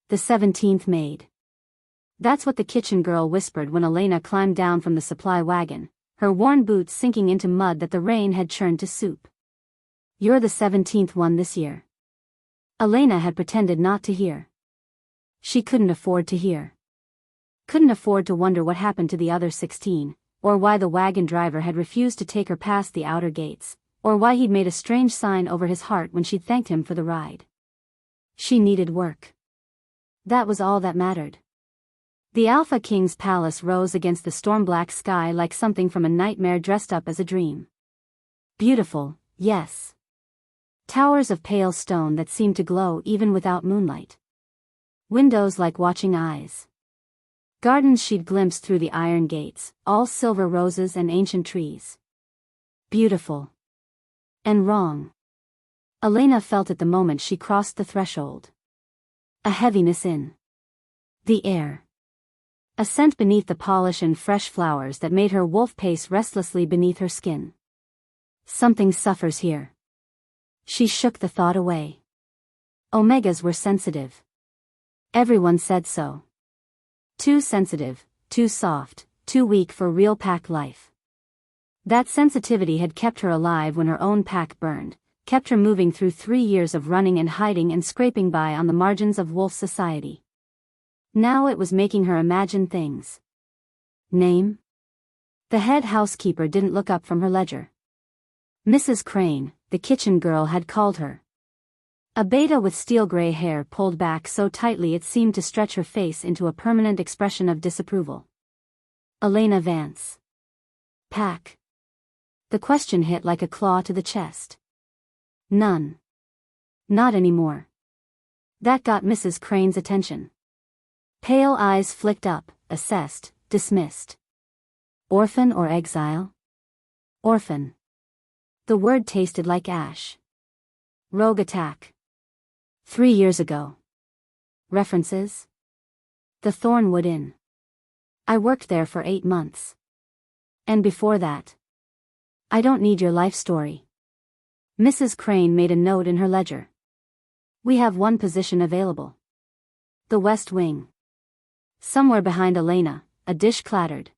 The 17th maid. That's what the kitchen girl whispered when Elena climbed down from the supply wagon, her worn boots sinking into mud that the rain had churned to soup. You're the 17th one this year. Elena had pretended not to hear. She couldn't afford to hear. Couldn't afford to wonder what happened to the other 16, or why the wagon driver had refused to take her past the outer gates, or why he'd made a strange sign over his heart when she'd thanked him for the ride. She needed work. That was all that mattered. The Alpha King's palace rose against the storm-black sky like something from a nightmare dressed up as a dream. Beautiful, yes. Towers of pale stone that seemed to glow even without moonlight. Windows like watching eyes. Gardens she'd glimpsed through the iron gates, all silver roses and ancient trees. Beautiful. And wrong. Elena felt it the moment she crossed the threshold. A heaviness in the air. A scent beneath the polish and fresh flowers that made her wolf pace restlessly beneath her skin. Something suffers here. She shook the thought away. Omegas were sensitive. Everyone said so. Too sensitive, too soft, too weak for real pack life. That sensitivity had kept her alive when her own pack burned, kept her moving through 3 years of running and hiding and scraping by on the margins of wolf society. Now it was making her imagine things. Name? The head housekeeper didn't look up from her ledger. Mrs. Crane, the kitchen girl, had called her. A beta with steel-gray hair pulled back so tightly it seemed to stretch her face into a permanent expression of disapproval. Elena Vance. Pack. The question hit like a claw to the chest. None. Not anymore. That got Mrs. Crane's attention. Pale eyes flicked up, assessed, dismissed. Orphan or exile? Orphan. The word tasted like ash. Rogue attack. 3 years ago. References? The Thornwood Inn. I worked there for 8 months. And before that. I don't need your life story. Mrs. Crane made a note in her ledger. We have one position available. The West Wing. Somewhere behind Elena, a dish clattered.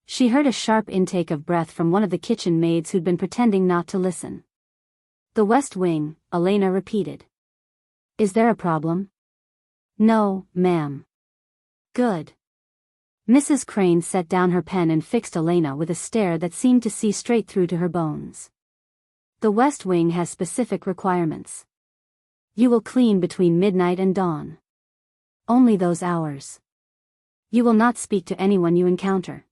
She heard a sharp intake of breath from one of the kitchen maids who'd been pretending not to listen. The West Wing, Elena repeated. Is there a problem? No, ma'am. Good. Mrs. Crane set down her pen and fixed Elena with a stare that seemed to see straight through to her bones. The West Wing has specific requirements. You will clean between midnight and dawn. Only those hours. You will not speak to anyone you encounter.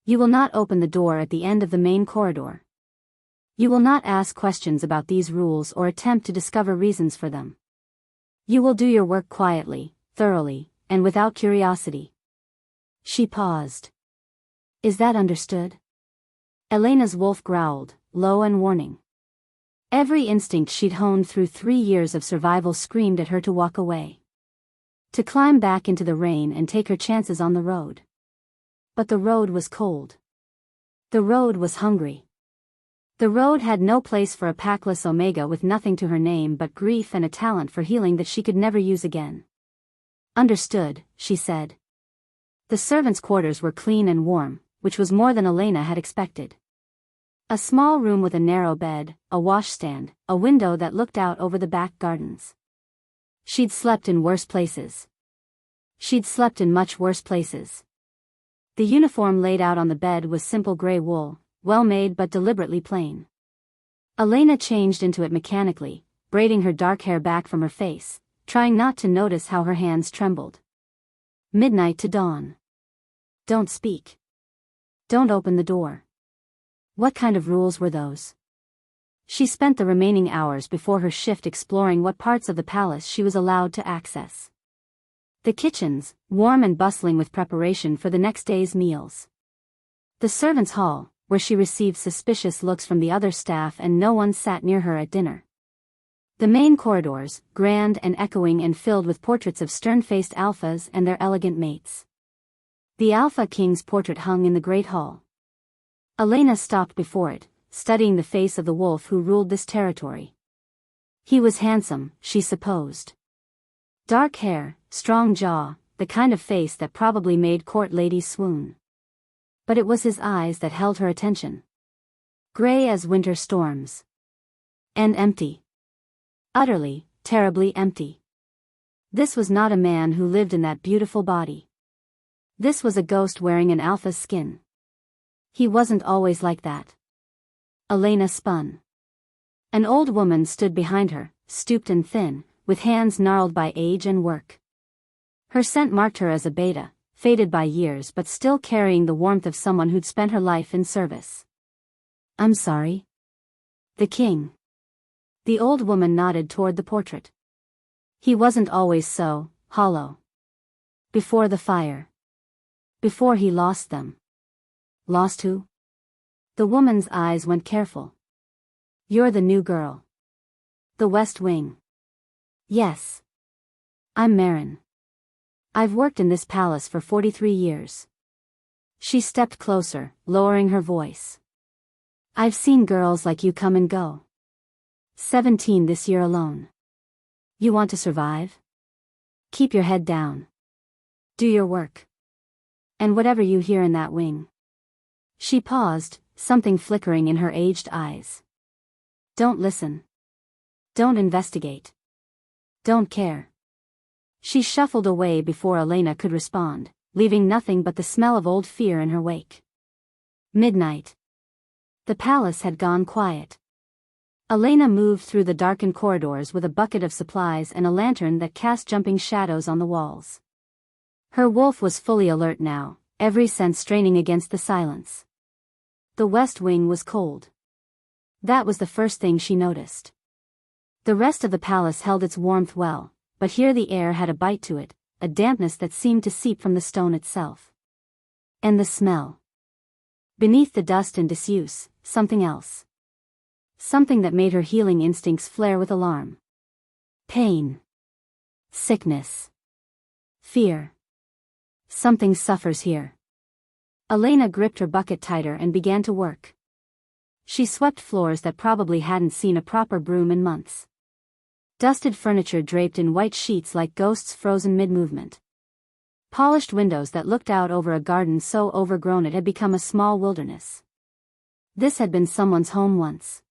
You will not open the door at the end of the main corridor. You will not ask questions about these rules or attempt to discover reasons for them. You will do your work quietly, thoroughly, and without curiosity. She paused. Is that understood? Elena's wolf growled, low and warning. Every instinct she'd honed through 3 years of survival screamed at her to walk away. To climb back into the rain and take her chances on the road. But the road was cold. The road was hungry. The road had no place for a packless Omega with nothing to her name but grief and a talent for healing that she could never use again. Understood, she said. The servants' quarters were clean and warm, which was more than Elena had expected. A small room with a narrow bed, a washstand, a window that looked out over the back gardens. She'd slept in worse places. She'd slept in much worse places. The uniform laid out on the bed was simple gray wool, well made but deliberately plain. Elena changed into it mechanically, braiding her dark hair back from her face, trying not to notice how her hands trembled. Midnight to dawn. Don't speak. Don't open the door. What kind of rules were those? She spent the remaining hours before her shift exploring what parts of the palace she was allowed to access. The kitchens, warm and bustling with preparation for the next day's meals. The servants' hall, where she received suspicious looks from the other staff and no one sat near her at dinner. The main corridors, grand and echoing and filled with portraits of stern-faced alphas and their elegant mates. The Alpha King's portrait hung in the great hall. Elena stopped before it, studying the face of the wolf who ruled this territory. He was handsome, she supposed. Dark hair, strong jaw, the kind of face that probably made court ladies swoon. But it was his eyes that held her attention. Gray as winter storms. And empty. Utterly, terribly empty. This was not a man who lived in that beautiful body. This was a ghost wearing an alpha's skin. He wasn't always like that. Elena spun. An old woman stood behind her, stooped and thin, with hands gnarled by age and work. Her scent marked her as a beta, faded by years but still carrying the warmth of someone who'd spent her life in service. "I'm sorry." "The king." The old woman nodded toward the portrait. "He wasn't always so, hollow. Before the fire. Before he lost them." "Lost who?" The woman's eyes went careful. "You're the new girl." "The West Wing." "Yes. I'm Marin. I've worked in this palace for 43 years. She stepped closer, lowering her voice. "I've seen girls like you come and go. 17 this year alone. You want to survive? Keep your head down. Do your work. And whatever you hear in that wing." She paused, something flickering in her aged eyes. "Don't listen. Don't investigate. Don't care." She shuffled away before Elena could respond, leaving nothing but the smell of old fear in her wake. Midnight. The palace had gone quiet. Elena moved through the darkened corridors with a bucket of supplies and a lantern that cast jumping shadows on the walls. Her wolf was fully alert now, every sense straining against the silence. The West Wing was cold. That was the first thing she noticed. The rest of the palace held its warmth well, but here the air had a bite to it, a dampness that seemed to seep from the stone itself. And the smell. Beneath the dust and disuse, something else. Something that made her healing instincts flare with alarm. Pain. Sickness. Fear. Something suffers here. Elena gripped her bucket tighter and began to work. She swept floors that probably hadn't seen a proper broom in months. Dusted furniture draped in white sheets like ghosts frozen mid-movement. Polished windows that looked out over a garden so overgrown it had become a small wilderness. This had been someone's home once.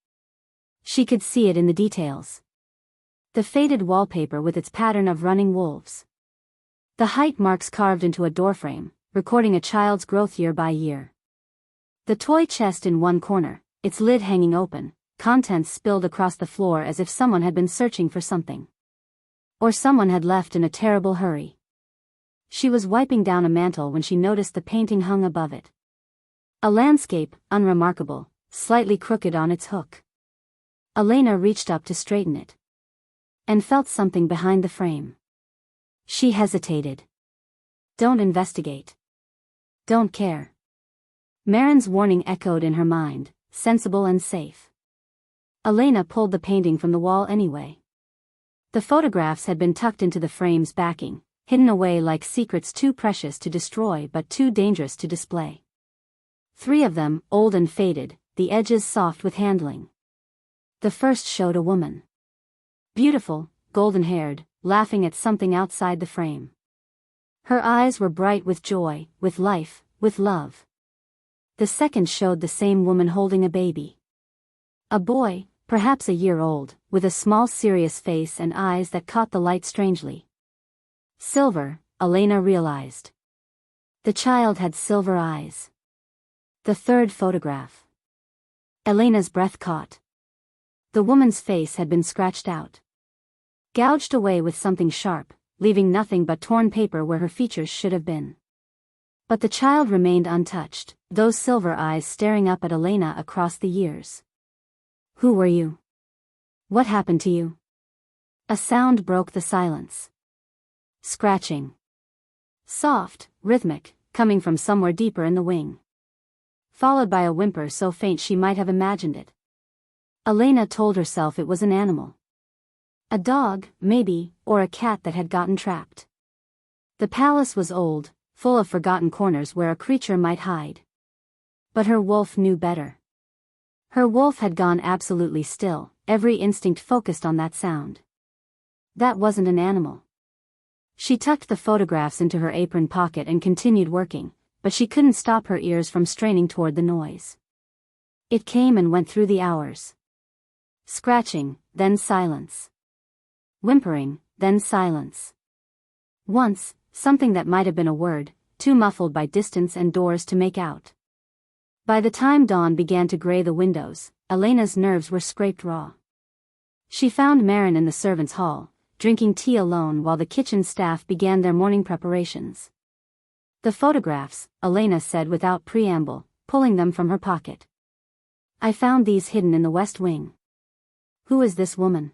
She could see it in the details. The faded wallpaper with its pattern of running wolves. The height marks carved into a doorframe, recording a child's growth year by year. The toy chest in one corner, its lid hanging open, contents spilled across the floor as if someone had been searching for something. Or someone had left in a terrible hurry. She was wiping down a mantle when she noticed the painting hung above it. A landscape, unremarkable, slightly crooked on its hook. Elena reached up to straighten it. And felt something behind the frame. She hesitated. Don't investigate. Don't care. Marin's warning echoed in her mind, sensible and safe. Elena pulled the painting from the wall anyway. The photographs had been tucked into the frame's backing, hidden away like secrets too precious to destroy but too dangerous to display. 3 of them, old and faded, the edges soft with handling. The first showed a woman. Beautiful, golden-haired, laughing at something outside the frame. Her eyes were bright with joy, with life, with love. The second showed the same woman holding a baby. A boy, perhaps a year old, with a small serious face and eyes that caught the light strangely. Silver, Elena realized. The child had silver eyes. The third photograph. Elena's breath caught. The woman's face had been scratched out. Gouged away with something sharp, leaving nothing but torn paper where her features should have been. But the child remained untouched, those silver eyes staring up at Elena across the years. Who were you? What happened to you? A sound broke the silence. Scratching. Soft, rhythmic, coming from somewhere deeper in the wing. Followed by a whimper so faint she might have imagined it. Elena told herself it was an animal. A dog, maybe, or a cat that had gotten trapped. The palace was old, full of forgotten corners where a creature might hide. But her wolf knew better. Her wolf had gone absolutely still, every instinct focused on that sound. That wasn't an animal. She tucked the photographs into her apron pocket and continued working, but she couldn't stop her ears from straining toward the noise. It came and went through the hours. Scratching, then silence. Whimpering, then silence. Once, something that might have been a word, too muffled by distance and doors to make out. By the time dawn began to gray the windows, Elena's nerves were scraped raw. She found Marin in the servants' hall, drinking tea alone while the kitchen staff began their morning preparations. The photographs, Elena said without preamble, pulling them from her pocket. I found these hidden in the West Wing. Who is this woman?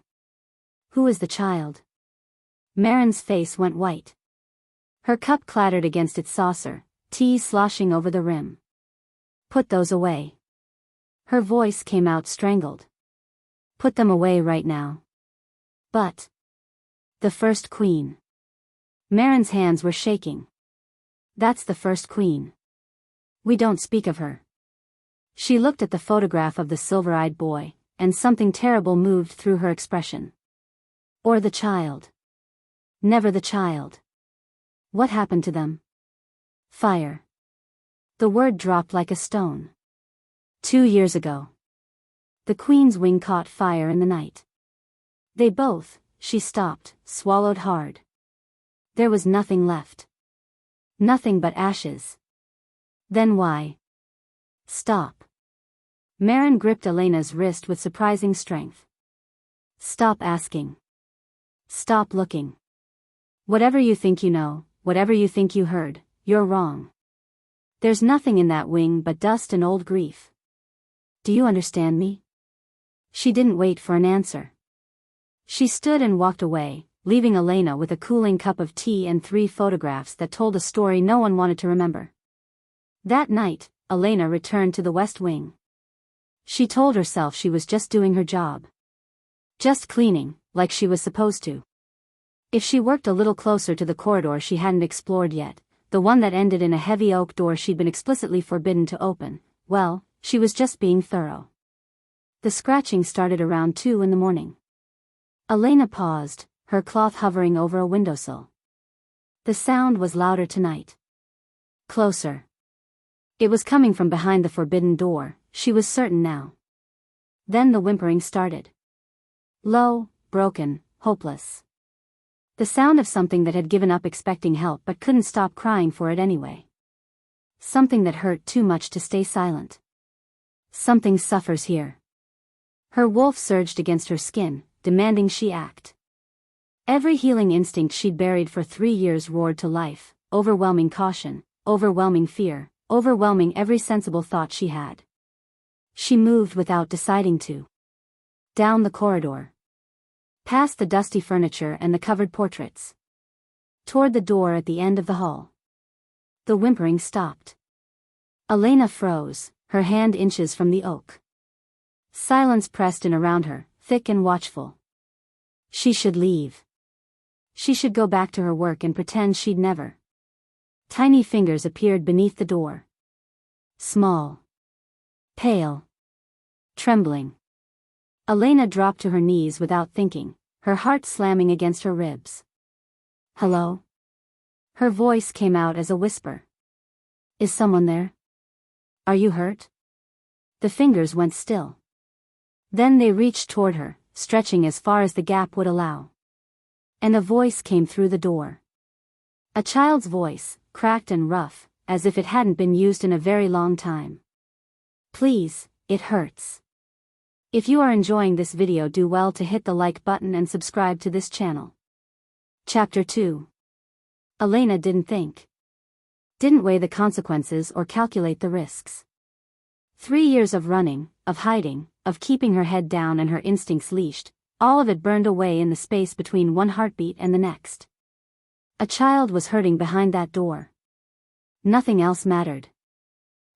Who is the child? Marin's face went white. Her cup clattered against its saucer, tea sloshing over the rim. Put those away. Her voice came out strangled. Put them away right now. But the first queen. Marin's hands were shaking. That's the first queen. We don't speak of her. She looked at the photograph of the silver-eyed boy, and something terrible moved through her expression. Or the child. Never the child. What happened to them? Fire. The word dropped like a stone. 2 years ago. The queen's wing caught fire in the night. They both, she stopped, swallowed hard. There was nothing left. Nothing but ashes. Then why? Stop. Marin gripped Elena's wrist with surprising strength. Stop asking. Stop looking. Whatever you think you know, whatever you think you heard, you're wrong. There's nothing in that wing but dust and old grief. Do you understand me? She didn't wait for an answer. She stood and walked away, leaving Elena with a cooling cup of tea and 3 photographs that told a story no one wanted to remember. That night, Elena returned to the West Wing. She told herself she was just doing her job. Just cleaning, like she was supposed to. If she worked a little closer to the corridor she hadn't explored yet, the one that ended in a heavy oak door she'd been explicitly forbidden to open, well, she was just being thorough. The scratching started around 2 in the morning. Elena paused, her cloth hovering over a windowsill. The sound was louder tonight. Closer. It was coming from behind the forbidden door, she was certain now. Then the whimpering started. Low, broken, hopeless. The sound of something that had given up expecting help but couldn't stop crying for it anyway. Something that hurt too much to stay silent. Something suffers here. Her wolf surged against her skin, demanding she act. Every healing instinct she'd buried for 3 years roared to life, overwhelming caution, overwhelming fear, overwhelming every sensible thought she had. She moved without deciding to. Down the corridor. Past the dusty furniture and the covered portraits. Toward the door at the end of the hall. The whimpering stopped. Elena froze, her hand inches from the oak. Silence pressed in around her, thick and watchful. She should leave. She should go back to her work and pretend she'd never. Tiny fingers appeared beneath the door. Small. Pale. Trembling. Elena dropped to her knees without thinking, her heart slamming against her ribs. Hello? Her voice came out as a whisper. Is someone there? Are you hurt? The fingers went still. Then they reached toward her, stretching as far as the gap would allow. And a voice came through the door. A child's voice, cracked and rough, as if it hadn't been used in a very long time. Please, it hurts. If you are enjoying this video, do well to hit the like button and subscribe to this channel. Chapter 2. Elena didn't think. Didn't weigh the consequences or calculate the risks. 3 years of running, of hiding, of keeping her head down and her instincts leashed, all of it burned away in the space between one heartbeat and the next. A child was hurting behind that door. Nothing else mattered.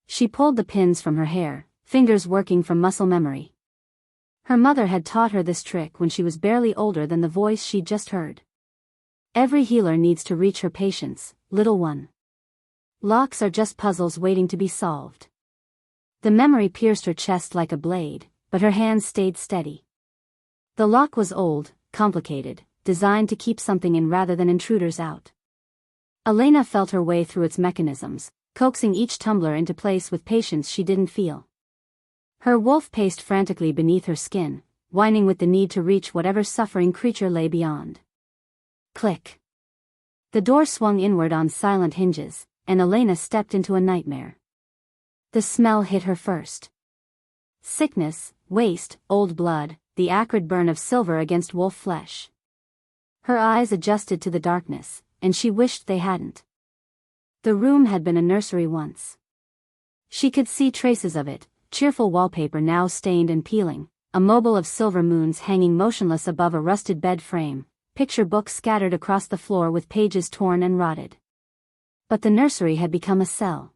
She pulled the pins from her hair, fingers working from muscle memory. Her mother had taught her this trick when she was barely older than the voice she'd just heard. Every healer needs to reach her patients, little one. Locks are just puzzles waiting to be solved. The memory pierced her chest like a blade, but her hands stayed steady. The lock was old, complicated, designed to keep something in rather than intruders out. Elena felt her way through its mechanisms, coaxing each tumbler into place with patience she didn't feel. Her wolf paced frantically beneath her skin, whining with the need to reach whatever suffering creature lay beyond. Click. The door swung inward on silent hinges, and Elena stepped into a nightmare. The smell hit her first. Sickness, waste, old blood, the acrid burn of silver against wolf flesh. Her eyes adjusted to the darkness, and she wished they hadn't. The room had been a nursery once. She could see traces of it, cheerful wallpaper now stained and peeling, a mobile of silver moons hanging motionless above a rusted bed frame, picture books scattered across the floor with pages torn and rotted. But the nursery had become a cell.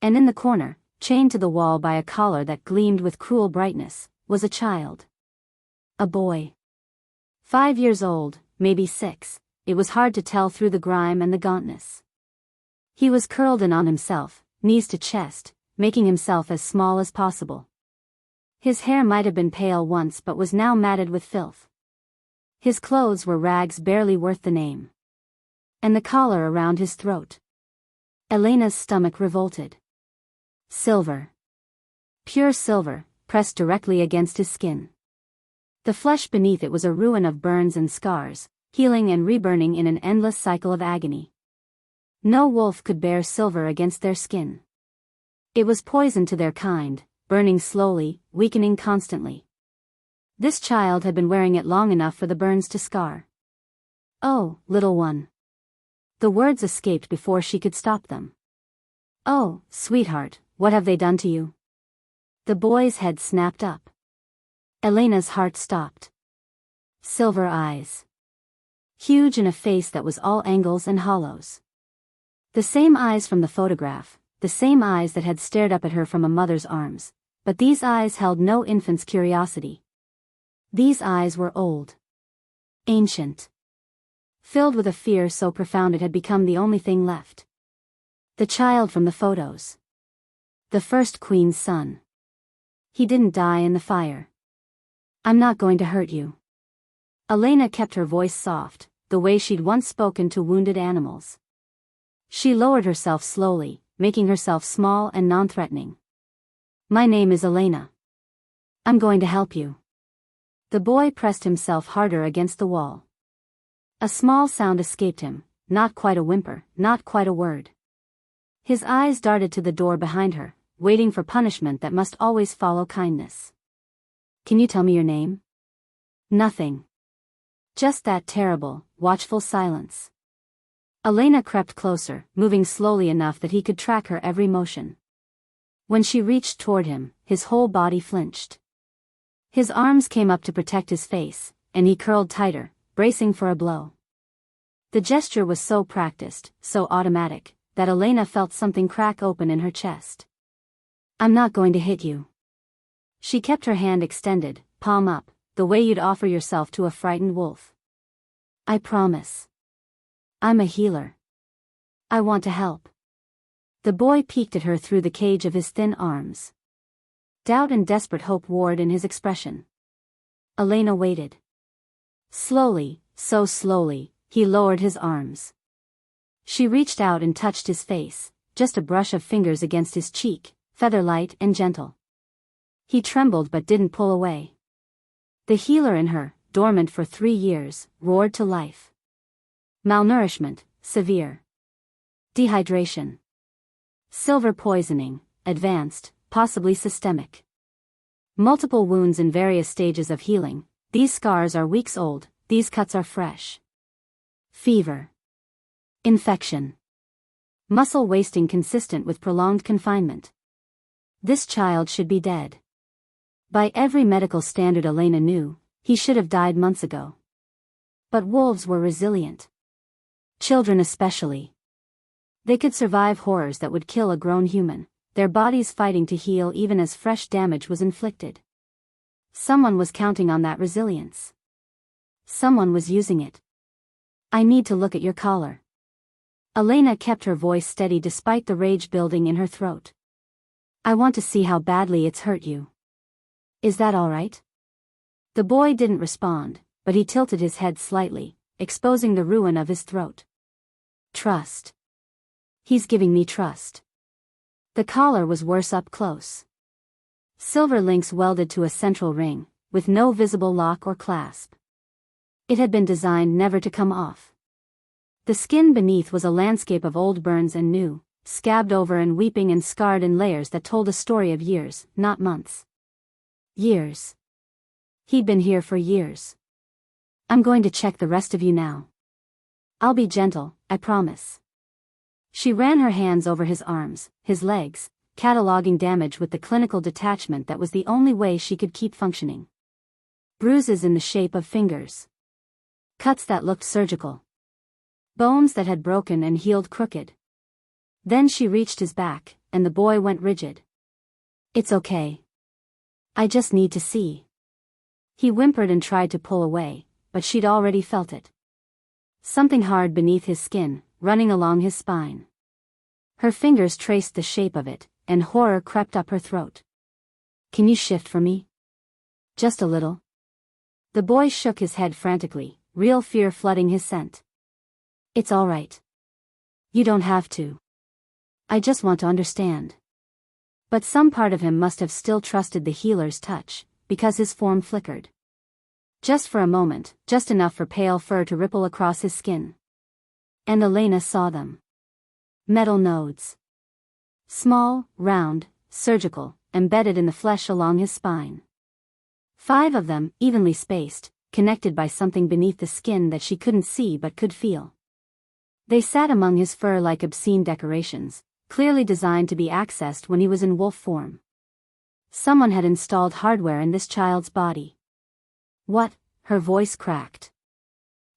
And in the corner, chained to the wall by a collar that gleamed with cruel brightness, was a child. A boy. 5 years old, maybe 6, it was hard to tell through the grime and the gauntness. He was curled in on himself, knees to chest, making himself as small as possible. His hair might have been pale once but was now matted with filth. His clothes were rags barely worth the name. And the collar around his throat. Elena's stomach revolted. Silver. Pure silver, pressed directly against his skin. The flesh beneath it was a ruin of burns and scars, healing and reburning in an endless cycle of agony. No wolf could bear silver against their skin. It was poison to their kind, burning slowly, weakening constantly. This child had been wearing it long enough for the burns to scar. "Oh, little one." The words escaped before she could stop them. "Oh, sweetheart, what have they done to you?" The boy's head snapped up. Elena's heart stopped. Silver eyes. Huge in a face that was all angles and hollows. The same eyes from the photograph, the same eyes that had stared up at her from a mother's arms, but these eyes held no infant's curiosity. These eyes were old. Ancient. Filled with a fear so profound it had become the only thing left. The child from the photos. The first queen's son. He didn't die in the fire. "I'm not going to hurt you." Elena kept her voice soft, the way she'd once spoken to wounded animals. She lowered herself slowly, making herself small and non-threatening. "My name is Elena. I'm going to help you." The boy pressed himself harder against the wall. A small sound escaped him, not quite a whimper, not quite a word. His eyes darted to the door behind her, waiting for punishment that must always follow kindness. "Can you tell me your name?" "Nothing. Just that terrible, watchful silence." Elena crept closer, moving slowly enough that he could track her every motion. When she reached toward him, his whole body flinched. His arms came up to protect his face, and he curled tighter, bracing for a blow. The gesture was so practiced, so automatic, that Elena felt something crack open in her chest. "I'm not going to hit you." She kept her hand extended, palm up, the way you'd offer yourself to a frightened wolf. "I promise. I'm a healer. I want to help." The boy peeked at her through the cage of his thin arms. Doubt and desperate hope warred in his expression. Elena waited. Slowly, so slowly, he lowered his arms. She reached out and touched his face, just a brush of fingers against his cheek, feather-light and gentle. He trembled but didn't pull away. The healer in her, dormant for 3 years, roared to life. Malnourishment, severe. Dehydration. Silver poisoning, advanced, possibly systemic. Multiple wounds in various stages of healing. These scars are weeks old, these cuts are fresh. Fever. Infection. Muscle wasting consistent with prolonged confinement. This child should be dead. By every medical standard Elena knew, he should have died months ago. But wolves were resilient. Children especially. They could survive horrors that would kill a grown human, their bodies fighting to heal even as fresh damage was inflicted. Someone was counting on that resilience. Someone was using it. "I need to look at your collar." Elena kept her voice steady despite the rage building in her throat. "I want to see how badly it's hurt you. Is that all right?" The boy didn't respond, but he tilted his head slightly, exposing the ruin of his throat. Trust. He's giving me trust. The collar was worse up close. Silver links welded to a central ring, with no visible lock or clasp. It had been designed never to come off. The skin beneath was a landscape of old burns and new, scabbed over and weeping and scarred in layers that told a story of years, not months. Years. He'd been here for years. I'm going to check the rest of you now. I'll be gentle, I promise. She ran her hands over his arms, his legs, cataloging damage with the clinical detachment that was the only way she could keep functioning. Bruises in the shape of fingers. Cuts that looked surgical. Bones that had broken and healed crooked. Then she reached his back, and the boy went rigid. It's okay. I just need to see. He whimpered and tried to pull away, but she'd already felt it. Something hard beneath his skin, running along his spine. Her fingers traced the shape of it, and horror crept up her throat. Can you shift for me? Just a little. The boy shook his head frantically, real fear flooding his scent. It's all right. You don't have to. I just want to understand. But some part of him must have still trusted the healer's touch, because his form flickered. Just for a moment, just enough for pale fur to ripple across his skin. And Elena saw them. Metal nodes. Small, round, surgical, embedded in the flesh along his spine. 5 of them, evenly spaced, connected by something beneath the skin that she couldn't see but could feel. They sat among his fur like obscene decorations, clearly designed to be accessed when he was in wolf form. Someone had installed hardware in this child's body. What? Her voice cracked.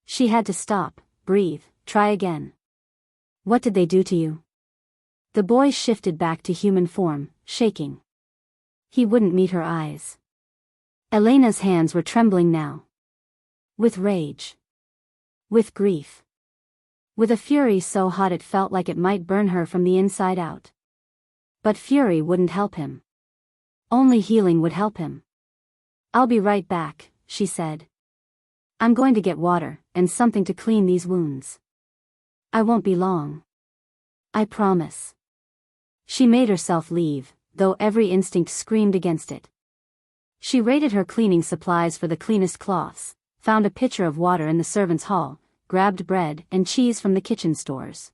She had to stop, breathe, try again. What did they do to you? The boy shifted back to human form, shaking. He wouldn't meet her eyes. Elena's hands were trembling now. With rage. With grief. With a fury so hot it felt like it might burn her from the inside out. But fury wouldn't help him. Only healing would help him. I'll be right back, she said. I'm going to get water, and something to clean these wounds. I won't be long. I promise. She made herself leave, though every instinct screamed against it. She raided her cleaning supplies for the cleanest cloths, found a pitcher of water in the servants' hall, grabbed bread and cheese from the kitchen stores.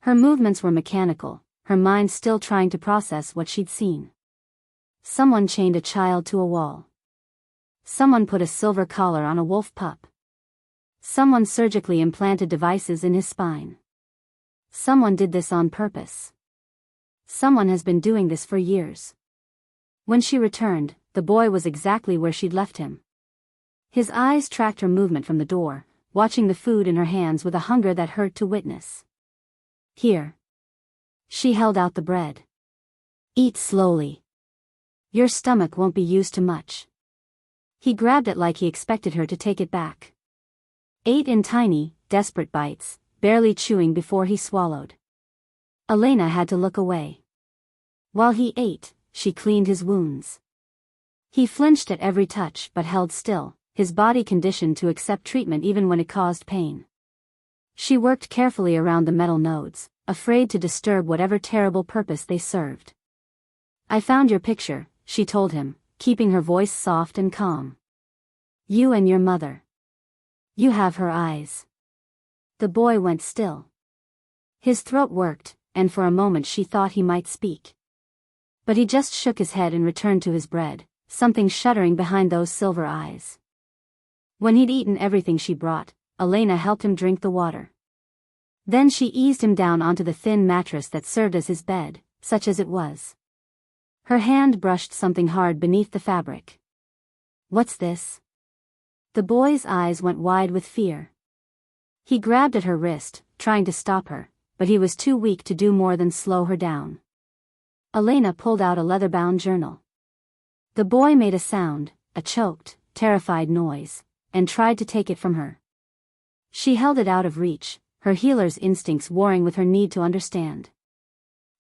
Her movements were mechanical, her mind still trying to process what she'd seen. Someone chained a child to a wall. Someone put a silver collar on a wolf pup. Someone surgically implanted devices in his spine. Someone did this on purpose. Someone has been doing this for years. When she returned, the boy was exactly where she'd left him. His eyes tracked her movement from the door, watching the food in her hands with a hunger that hurt to witness. Here. She held out the bread. Eat slowly. Your stomach won't be used to much. He grabbed it like he expected her to take it back. Ate in tiny, desperate bites, barely chewing before he swallowed. Elena had to look away. While he ate, she cleaned his wounds. He flinched at every touch but held still, his body conditioned to accept treatment even when it caused pain. She worked carefully around the metal nodes, afraid to disturb whatever terrible purpose they served. I found your picture, she told him, keeping her voice soft and calm. You and your mother. You have her eyes. The boy went still. His throat worked, and for a moment she thought he might speak. But he just shook his head and returned to his bread, something shuddering behind those silver eyes. When he'd eaten everything she brought, Elena helped him drink the water. Then she eased him down onto the thin mattress that served as his bed, such as it was. Her hand brushed something hard beneath the fabric. What's this? The boy's eyes went wide with fear. He grabbed at her wrist, trying to stop her, but he was too weak to do more than slow her down. Elena pulled out a leather-bound journal. The boy made a sound, a choked, terrified noise, and tried to take it from her. She held it out of reach, her healer's instincts warring with her need to understand.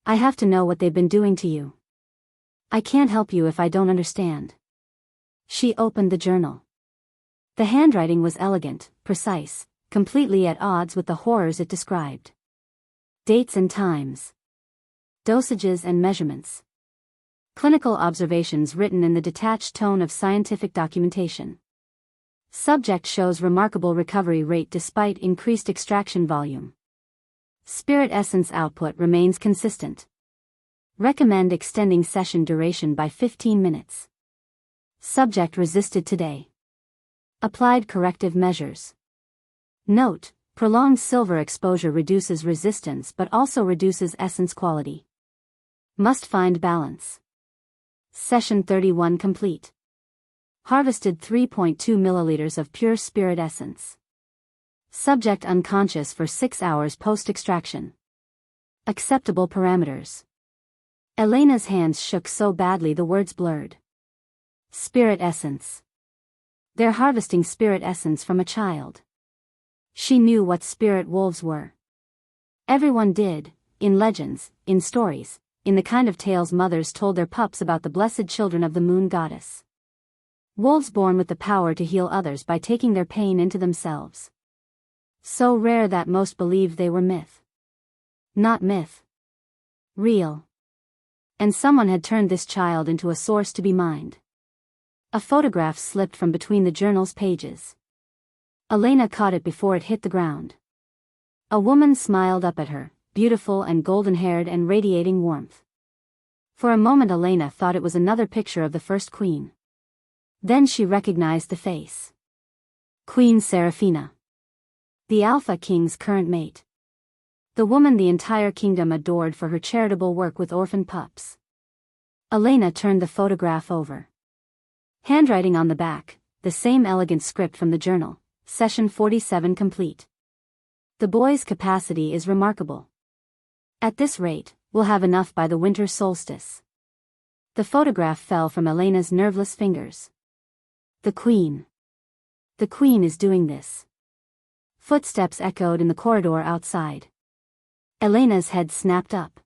I have to know what they've been doing to you. I can't help you if I don't understand. She opened the journal. The handwriting was elegant, precise, completely at odds with the horrors it described. Dates and times. Dosages and measurements. Clinical observations written in the detached tone of scientific documentation. Subject shows remarkable recovery rate despite increased extraction volume. Spirit essence output remains consistent. Recommend extending session duration by 15 minutes. Subject resisted today. Applied corrective measures. Note: prolonged silver exposure reduces resistance but also reduces essence quality. Must find balance. Session 31 complete. Harvested 3.2 milliliters of pure spirit essence. Subject unconscious for 6 hours post-extraction. Acceptable parameters. Elena's hands shook so badly the words blurred. Spirit essence. They're harvesting spirit essence from a child. She knew what spirit wolves were. Everyone did, in legends, in stories, in the kind of tales mothers told their pups about the blessed children of the moon goddess. Wolves born with the power to heal others by taking their pain into themselves. So rare that most believed they were myth. Not myth. Real. And someone had turned this child into a source to be mined. A photograph slipped from between the journal's pages. Elena caught it before it hit the ground. A woman smiled up at her, beautiful and golden-haired and radiating warmth. For a moment Elena thought it was another picture of the first queen. Then she recognized the face. Queen Seraphina. The Alpha King's current mate. The woman the entire kingdom adored for her charitable work with orphan pups. Elena turned the photograph over. Handwriting on the back, the same elegant script from the journal, session 47 complete. The boy's capacity is remarkable. At this rate, we'll have enough by the winter solstice. The photograph fell from Elena's nerveless fingers. The Queen. The Queen is doing this. Footsteps echoed in the corridor outside. Elena's head snapped up.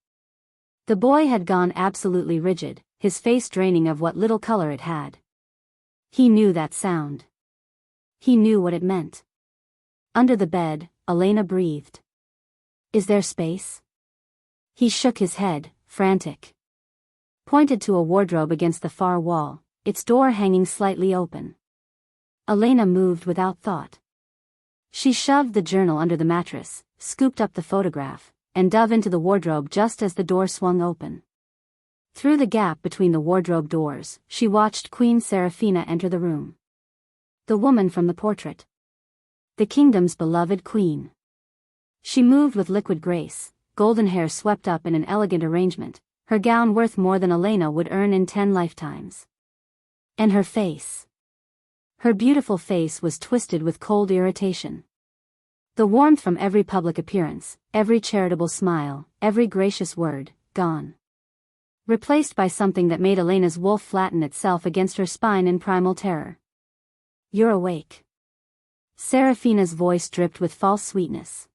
The boy had gone absolutely rigid, his face draining of what little color it had. He knew that sound. He knew what it meant. Under the bed, Elena breathed. Is there space? He shook his head, frantic. Pointed to a wardrobe against the far wall, its door hanging slightly open. Elena moved without thought. She shoved the journal under the mattress, scooped up the photograph, and dove into the wardrobe just as the door swung open. Through the gap between the wardrobe doors, she watched Queen Seraphina enter the room. The woman from the portrait. The kingdom's beloved queen. She moved with liquid grace, golden hair swept up in an elegant arrangement, her gown worth more than Elena would earn in 10 lifetimes. And her face. Her beautiful face was twisted with cold irritation. The warmth from every public appearance, every charitable smile, every gracious word, gone. Replaced by something that made Elena's wolf flatten itself against her spine in primal terror. You're awake. Seraphina's voice dripped with false sweetness.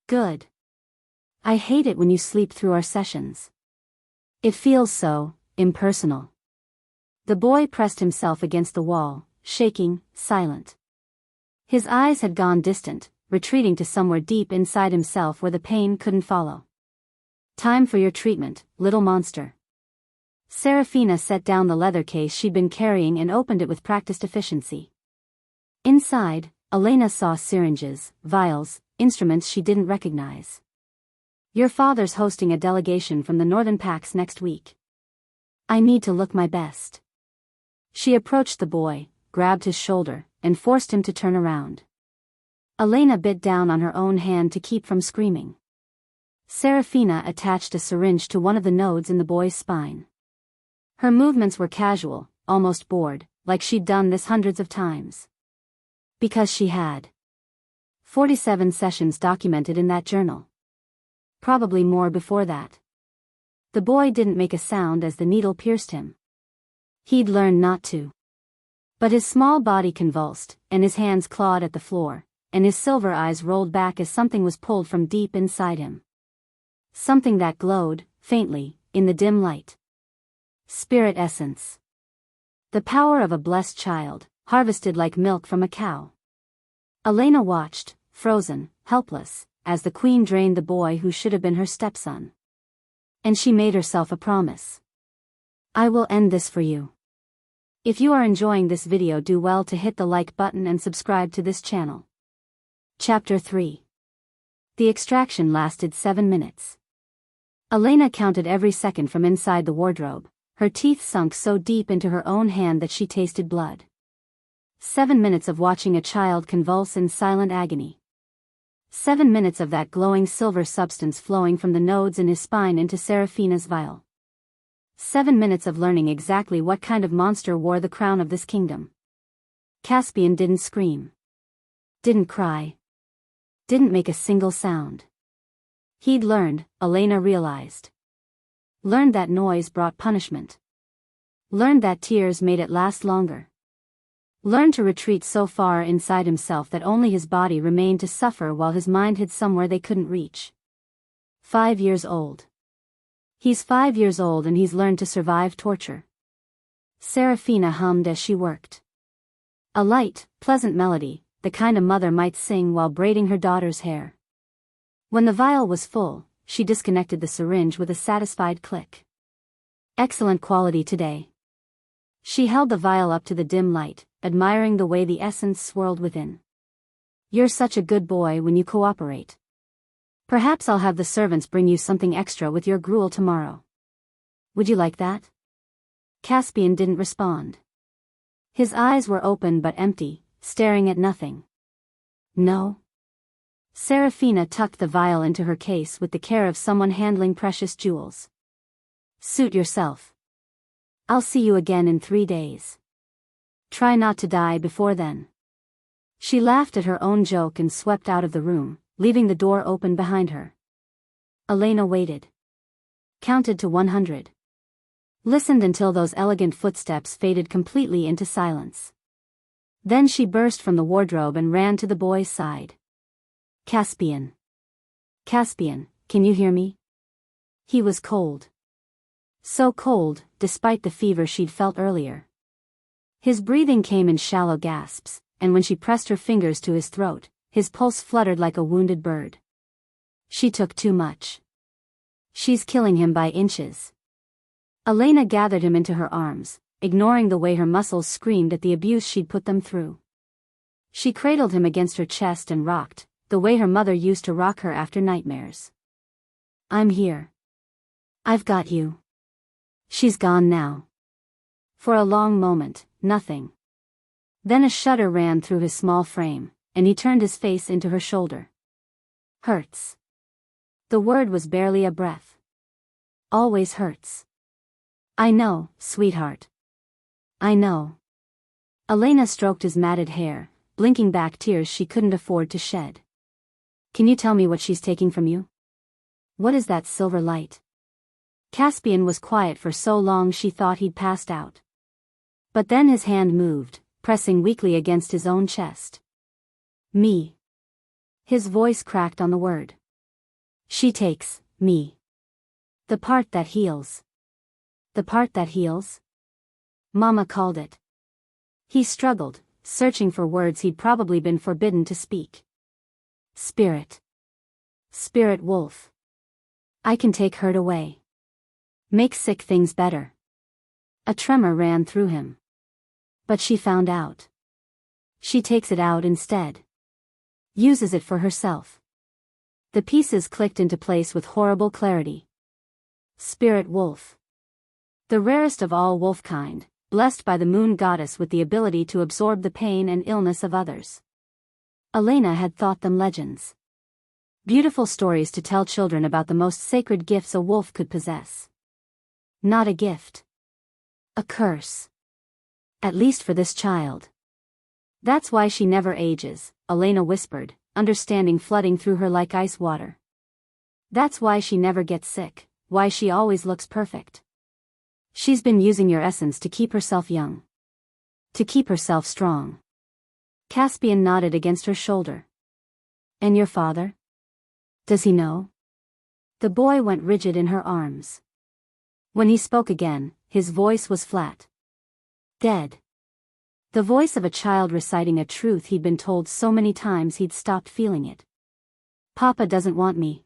Good. I hate it when you sleep through our sessions. It feels so impersonal. The boy pressed himself against the wall, shaking, silent. His eyes had gone distant, retreating to somewhere deep inside himself where the pain couldn't follow. Time for your treatment, little monster. Seraphina set down the leather case she'd been carrying and opened it with practiced efficiency. Inside, Elena saw syringes, vials, instruments she didn't recognize. Your father's hosting a delegation from the Northern Pax next week. I need to look my best. She approached the boy, grabbed his shoulder, and forced him to turn around. Elena bit down on her own hand to keep from screaming. Seraphina attached a syringe to one of the nodes in the boy's spine. Her movements were casual, almost bored, like she'd done this hundreds of times. Because she had. 47 sessions documented in that journal. Probably more before that. The boy didn't make a sound as the needle pierced him. He'd learned not to. But his small body convulsed, and his hands clawed at the floor, and his silver eyes rolled back as something was pulled from deep inside him. Something that glowed, faintly, in the dim light. Spirit essence. The power of a blessed child, harvested like milk from a cow. Elena watched, frozen, helpless, as the queen drained the boy who should have been her stepson. And she made herself a promise. I will end this for you. If you are enjoying this video, do well to hit the like button and subscribe to this channel. Chapter 3. The extraction lasted 7 minutes. Elena counted every second from inside the wardrobe, her teeth sunk so deep into her own hand that she tasted blood. 7 minutes of watching a child convulse in silent agony. 7 minutes of that glowing silver substance flowing from the nodes in his spine into Seraphina's vial. 7 minutes of learning exactly what kind of monster wore the crown of this kingdom. Caspian didn't scream. Didn't cry. Didn't make a single sound. He'd learned, Elena realized. Learned that noise brought punishment. Learned that tears made it last longer. Learned to retreat so far inside himself that only his body remained to suffer while his mind hid somewhere they couldn't reach. 5 years old. He's 5 years old and he's learned to survive torture. Seraphina hummed as she worked. A light, pleasant melody, the kind a mother might sing while braiding her daughter's hair. When the vial was full, she disconnected the syringe with a satisfied click. Excellent quality today. She held the vial up to the dim light, admiring the way the essence swirled within. You're such a good boy when you cooperate. Perhaps I'll have the servants bring you something extra with your gruel tomorrow. Would you like that? Caspian didn't respond. His eyes were open but empty, staring at nothing. No. Seraphina tucked the vial into her case with the care of someone handling precious jewels. Suit yourself. I'll see you again in 3 days. Try not to die before then. She laughed at her own joke and swept out of the room, leaving the door open behind her. Elena waited. Counted to 100. Listened until those elegant footsteps faded completely into silence. Then she burst from the wardrobe and ran to the boy's side. Caspian. Caspian, can you hear me? He was cold. So cold, despite the fever she'd felt earlier. His breathing came in shallow gasps, and when she pressed her fingers to his throat, his pulse fluttered like a wounded bird. She took too much. She's killing him by inches. Elena gathered him into her arms, ignoring the way her muscles screamed at the abuse she'd put them through. She cradled him against her chest and rocked, the way her mother used to rock her after nightmares. I'm here. I've got you. She's gone now. For a long moment, nothing. Then a shudder ran through his small frame, and he turned his face into her shoulder. Hurts. The word was barely a breath. Always hurts. I know, sweetheart. I know. Elena stroked his matted hair, blinking back tears she couldn't afford to shed. Can you tell me what she's taking from you? What is that silver light? Caspian was quiet for so long she thought he'd passed out. But then his hand moved, pressing weakly against his own chest. Me. His voice cracked on the word. She takes, me. The part that heals. The part that heals? Mama called it. He struggled, searching for words he'd probably been forbidden to speak. Spirit. Spirit wolf. I can take hurt away. Make sick things better. A tremor ran through him. But she found out. She takes it out instead. Uses it for herself. The pieces clicked into place with horrible clarity. Spirit wolf. The rarest of all wolfkind, blessed by the moon goddess with the ability to absorb the pain and illness of others. Elena had thought them legends. Beautiful stories to tell children about the most sacred gifts a wolf could possess. Not a gift. A curse. At least for this child. That's why she never ages, Elena whispered, understanding flooding through her like ice water. That's why she never gets sick, why she always looks perfect. She's been using your essence to keep herself young. To keep herself strong. Caspian nodded against her shoulder. And your father? Does he know? The boy went rigid in her arms. When he spoke again, his voice was flat. Dead. The voice of a child reciting a truth he'd been told so many times he'd stopped feeling it. Papa doesn't want me.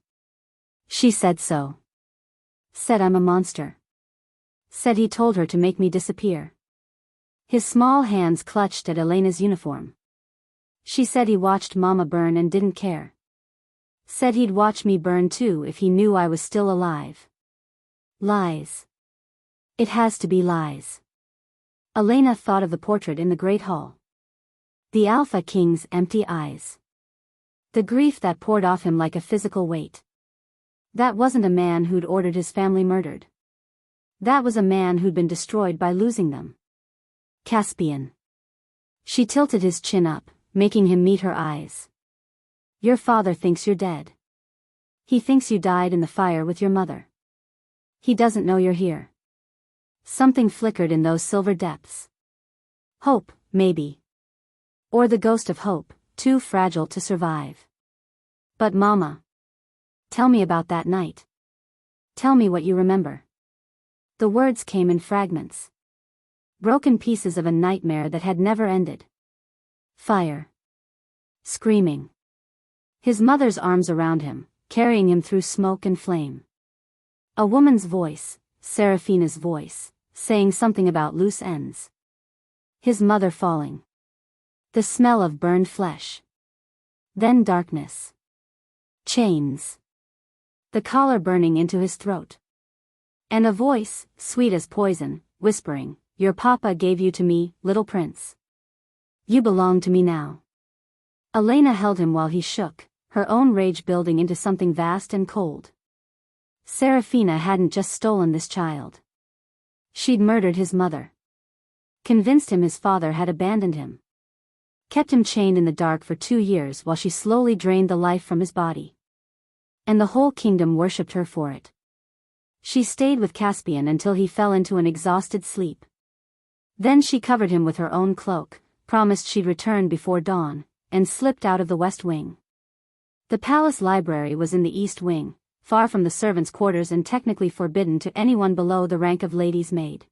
She said so. Said I'm a monster. Said he told her to make me disappear. His small hands clutched at Elena's uniform. She said he watched Mama burn and didn't care. Said he'd watch me burn too if he knew I was still alive. Lies. It has to be lies. Elena thought of the portrait in the Great Hall. The Alpha King's empty eyes. The grief that poured off him like a physical weight. That wasn't a man who'd ordered his family murdered. That was a man who'd been destroyed by losing them. Caspian. She tilted his chin up, making him meet her eyes. Your father thinks you're dead. He thinks you died in the fire with your mother. He doesn't know you're here. Something flickered in those silver depths. Hope, maybe. Or the ghost of hope, too fragile to survive. But Mama. Tell me about that night. Tell me what you remember. The words came in fragments. Broken pieces of a nightmare that had never ended. Fire. Screaming. His mother's arms around him, carrying him through smoke and flame. A woman's voice, Seraphina's voice, saying something about loose ends. His mother falling. The smell of burned flesh. Then darkness. Chains. The collar burning into his throat. And a voice, sweet as poison, whispering, Your papa gave you to me, little prince. You belong to me now. Elena held him while he shook, her own rage building into something vast and cold. Seraphina hadn't just stolen this child. She'd murdered his mother. Convinced him his father had abandoned him. Kept him chained in the dark for 2 years while she slowly drained the life from his body. And the whole kingdom worshipped her for it. She stayed with Caspian until he fell into an exhausted sleep. Then she covered him with her own cloak, promised she'd return before dawn, and slipped out of the west wing. The palace library was in the east wing, far from the servants' quarters and technically forbidden to anyone below the rank of lady's maid.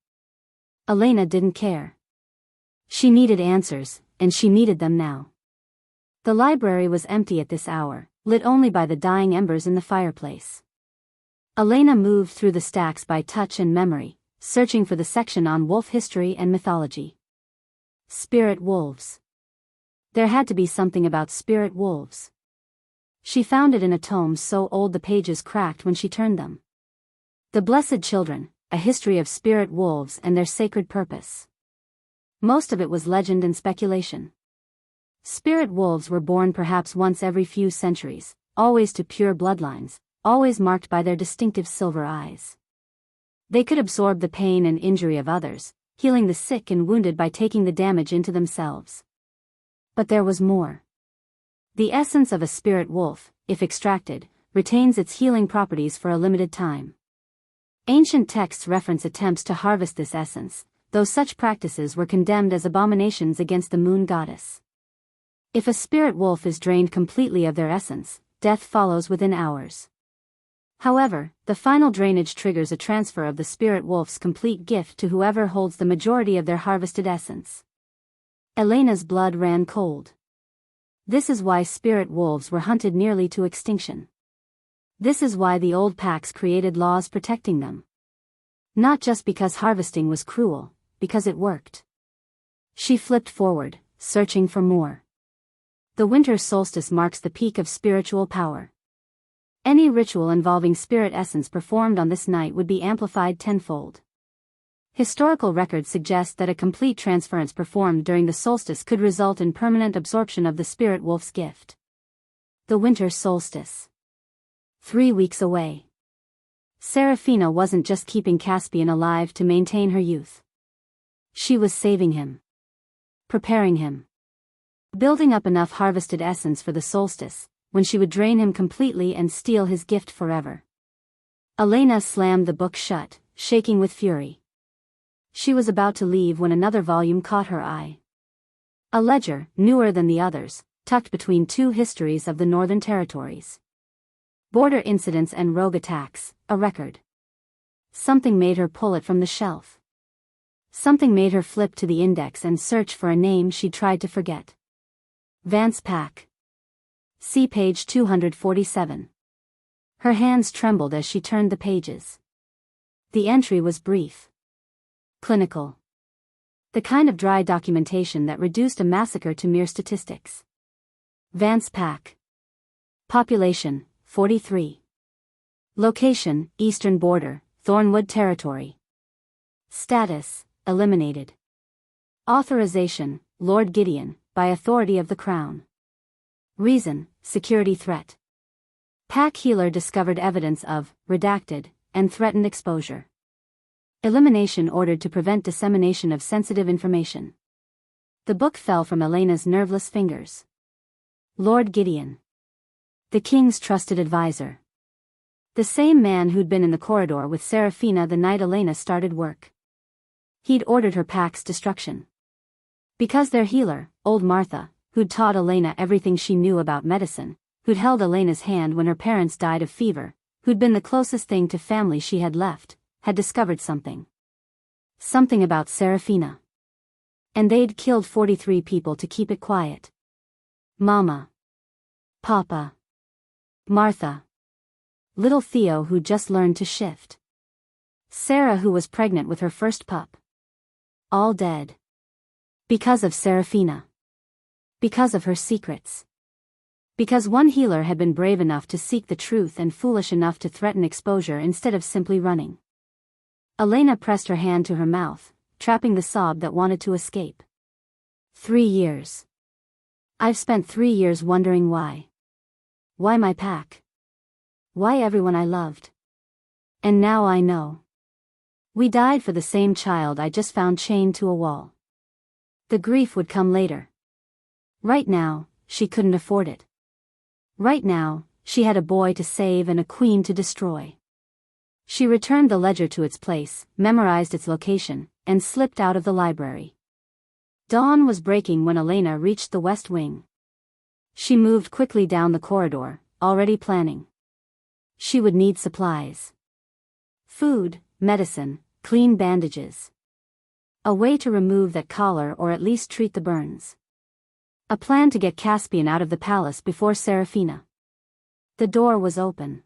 Elena didn't care. She needed answers, and she needed them now. The library was empty at this hour, lit only by the dying embers in the fireplace. Elena moved through the stacks by touch and memory, searching for the section on wolf history and mythology. Spirit wolves. There had to be something about spirit wolves. She found it in a tome so old the pages cracked when she turned them. The Blessed Children, a history of spirit wolves and their sacred purpose. Most of it was legend and speculation. Spirit wolves were born perhaps once every few centuries, always to pure bloodlines, always marked by their distinctive silver eyes. They could absorb the pain and injury of others, healing the sick and wounded by taking the damage into themselves. But there was more. The essence of a spirit wolf, if extracted, retains its healing properties for a limited time. Ancient texts reference attempts to harvest this essence, though such practices were condemned as abominations against the moon goddess. If a spirit wolf is drained completely of their essence, death follows within hours. However, the final drainage triggers a transfer of the spirit wolf's complete gift to whoever holds the majority of their harvested essence. Elena's blood ran cold. This is why spirit wolves were hunted nearly to extinction. This is why the old packs created laws protecting them. Not just because harvesting was cruel, because it worked. She flipped forward, searching for more. The winter solstice marks the peak of spiritual power. Any ritual involving spirit essence performed on this night would be amplified tenfold. Historical records suggest that a complete transference performed during the solstice could result in permanent absorption of the spirit wolf's gift. The winter solstice. 3 weeks away. Seraphina wasn't just keeping Caspian alive to maintain her youth. She was saving him. Preparing him. Building up enough harvested essence for the solstice, when she would drain him completely and steal his gift forever. Elena slammed the book shut, shaking with fury. She was about to leave when another volume caught her eye. A ledger, newer than the others, tucked between 2 histories of the Northern Territories. Border incidents and rogue attacks, a record. Something made her pull it from the shelf. Something made her flip to the index and search for a name she'd tried to forget. Vance Pack. See page 247. Her hands trembled as she turned the pages. The entry was brief. Clinical. The kind of dry documentation that reduced a massacre to mere statistics. Vance Pack. Population, 43. Location, Eastern Border, Thornwood Territory. Status, eliminated. Authorization, Lord Gideon, by authority of the Crown. Reason, security threat. Pack healer discovered evidence of, redacted, and threatened exposure. Elimination ordered to prevent dissemination of sensitive information. The book fell from Elena's nerveless fingers. Lord Gideon. The king's trusted advisor. The same man who'd been in the corridor with Seraphina the night Elena started work. He'd ordered her pack's destruction. Because their healer, old Martha, who'd taught Elena everything she knew about medicine, who'd held Elena's hand when her parents died of fever, who'd been the closest thing to family she had left, had discovered something. Something about Seraphina. And they'd killed 43 people to keep it quiet. Mama. Papa. Martha. Little Theo who'd just learned to shift. Sarah who was pregnant with her first pup. All dead. Because of Seraphina. Because of her secrets. Because one healer had been brave enough to seek the truth and foolish enough to threaten exposure instead of simply running. Elena pressed her hand to her mouth, trapping the sob that wanted to escape. 3 years. I've spent 3 years wondering why. Why my pack? Why everyone I loved? And now I know. We died for the same child I just found chained to a wall. The grief would come later. Right now, she couldn't afford it. Right now, she had a boy to save and a queen to destroy. She returned the ledger to its place, memorized its location, and slipped out of the library. Dawn was breaking when Elena reached the west wing. She moved quickly down the corridor, already planning. She would need supplies. Food, medicine, clean bandages. A way to remove that collar or at least treat the burns. A plan to get Caspian out of the palace before Seraphina. The door was open.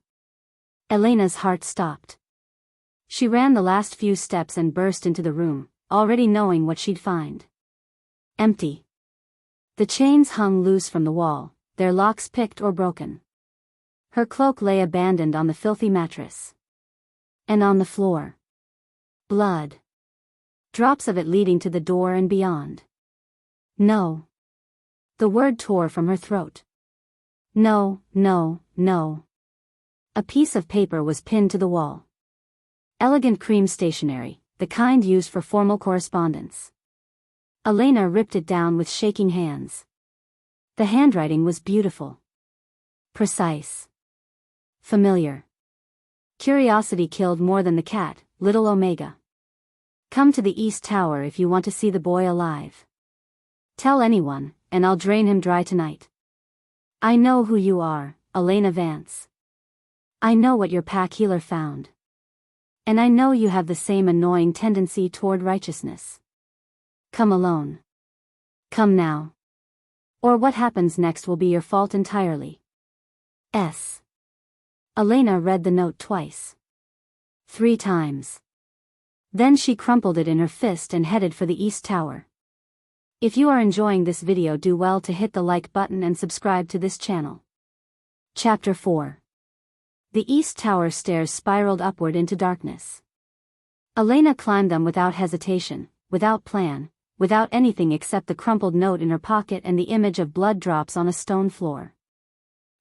Elena's heart stopped. She ran the last few steps and burst into the room, already knowing what she'd find. Empty. The chains hung loose from the wall, their locks picked or broken. Her cloak lay abandoned on the filthy mattress. And on the floor. Blood. Drops of it leading to the door and beyond. No. The word tore from her throat. No, no, no. A piece of paper was pinned to the wall. Elegant cream stationery, the kind used for formal correspondence. Elena ripped it down with shaking hands. The handwriting was beautiful. Precise. Familiar. Curiosity killed more than the cat, little Omega. Come to the East Tower if you want to see the boy alive. Tell anyone, and I'll drain him dry tonight. I know who you are, Elena Vance. I know what your pack healer found. And I know you have the same annoying tendency toward righteousness. Come alone. Come now. Or what happens next will be your fault entirely. S. Elena read the note twice. 3 times. Then she crumpled it in her fist and headed for the East Tower. If you are enjoying this video, do well to hit the like button and subscribe to this channel. Chapter 4. The East Tower stairs spiraled upward into darkness. Elena climbed them without hesitation, without plan, without anything except the crumpled note in her pocket and the image of blood drops on a stone floor.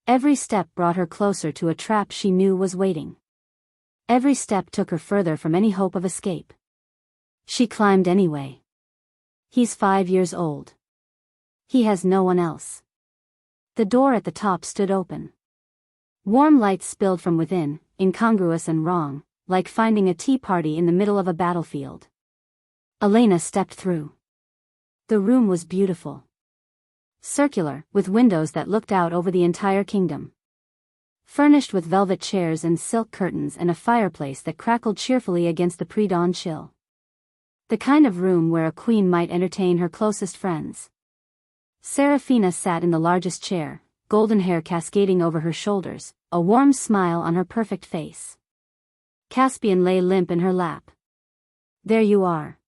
Every step brought her closer to a trap she knew was waiting. Every step took her further from any hope of escape. She climbed anyway. He's 5 years old. He has no one else. The door at the top stood open. Warm light spilled from within, incongruous and wrong, like finding a tea party in the middle of a battlefield. Elena stepped through. The room was beautiful. Circular, with windows that looked out over the entire kingdom. Furnished with velvet chairs and silk curtains and a fireplace that crackled cheerfully against the pre-dawn chill. The kind of room where a queen might entertain her closest friends. Seraphina sat in the largest chair, golden hair cascading over her shoulders, a warm smile on her perfect face. Caspian lay limp in her lap. There you are.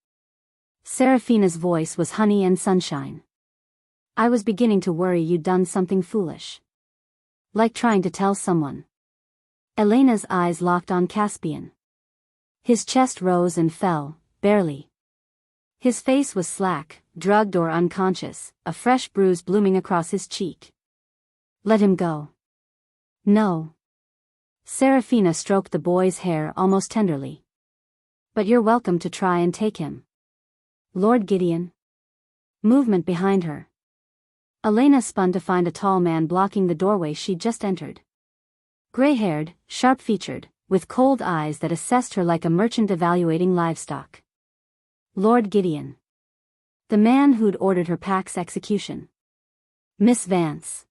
Seraphina's voice was honey and sunshine. I was beginning to worry you'd done something foolish. Like trying to tell someone. Elena's eyes locked on Caspian. His chest rose and fell, barely. His face was slack, drugged or unconscious, a fresh bruise blooming across his cheek. Let him go. No. Seraphina stroked the boy's hair almost tenderly. But you're welcome to try and take him. Lord Gideon. Movement behind her. Elena spun to find a tall man blocking the doorway she'd just entered. Gray-haired, sharp-featured, with cold eyes that assessed her like a merchant evaluating livestock. Lord Gideon. The man who'd ordered her pack's execution. Miss Vance.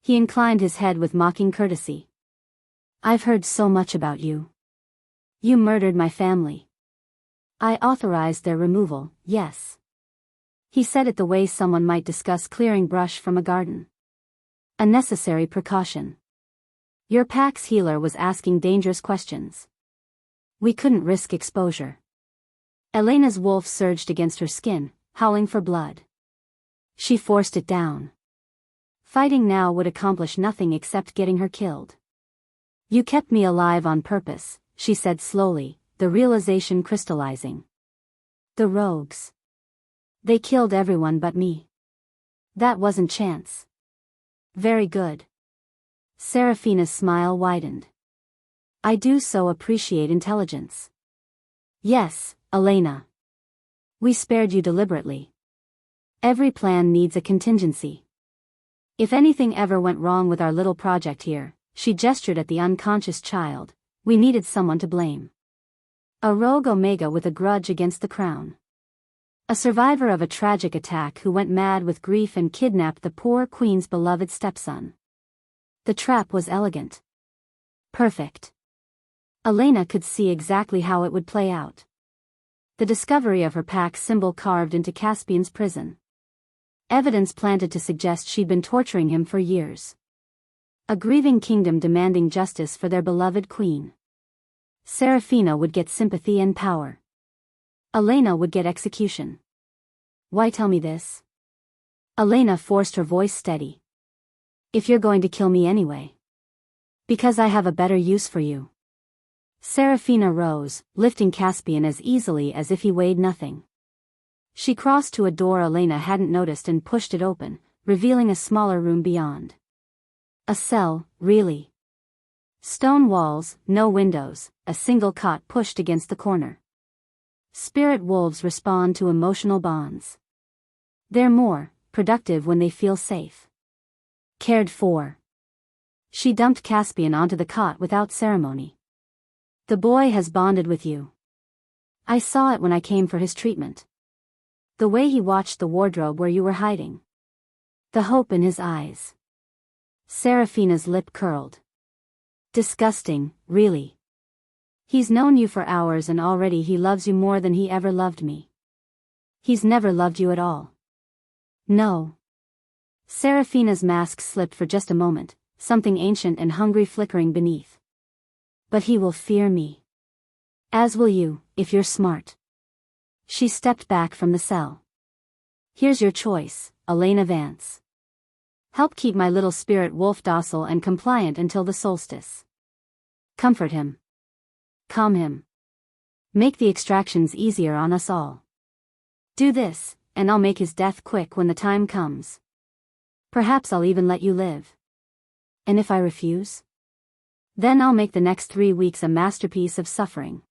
He inclined his head with mocking courtesy. I've heard so much about you. You murdered my family. I authorized their removal, yes. He said it the way someone might discuss clearing brush from a garden. A necessary precaution. Your pack's healer was asking dangerous questions. We couldn't risk exposure. Elena's wolf surged against her skin, howling for blood. She forced it down. Fighting now would accomplish nothing except getting her killed. You kept me alive on purpose, she said slowly, the realization crystallizing. The rogues. They killed everyone but me. That wasn't chance. Very good. Seraphina's smile widened. I do so appreciate intelligence. Yes, Elena. We spared you deliberately. Every plan needs a contingency. If anything ever went wrong with our little project here, she gestured at the unconscious child, we needed someone to blame. A rogue Omega with a grudge against the crown. A survivor of a tragic attack who went mad with grief and kidnapped the poor queen's beloved stepson. The trap was elegant. Perfect. Elena could see exactly how it would play out. The discovery of her pack symbol carved into Caspian's prison. Evidence planted to suggest she'd been torturing him for years. A grieving kingdom demanding justice for their beloved queen. Seraphina would get sympathy and power. Elena would get execution. Why tell me this? Elena forced her voice steady. If you're going to kill me anyway. Because I have a better use for you. Seraphina rose, lifting Caspian as easily as if he weighed nothing. She crossed to a door Elena hadn't noticed and pushed it open, revealing a smaller room beyond. A cell, really. Stone walls, no windows, a single cot pushed against the corner. Spirit wolves respond to emotional bonds. They're more productive when they feel safe. Cared for. She dumped Caspian onto the cot without ceremony. The boy has bonded with you. I saw it when I came for his treatment. The way he watched the wardrobe where you were hiding. The hope in his eyes. Seraphina's lip curled. Disgusting, really. He's known you for hours and already he loves you more than he ever loved me. He's never loved you at all. No. Seraphina's mask slipped for just a moment, something ancient and hungry flickering beneath. But he will fear me. As will you, if you're smart. She stepped back from the cell. Here's your choice, Elena Vance. Help keep my little spirit wolf docile and compliant until the solstice. Comfort him. Calm him. Make the extractions easier on us all. Do this, and I'll make his death quick when the time comes. Perhaps I'll even let you live. And if I refuse? Then I'll make the next 3 weeks a masterpiece of suffering.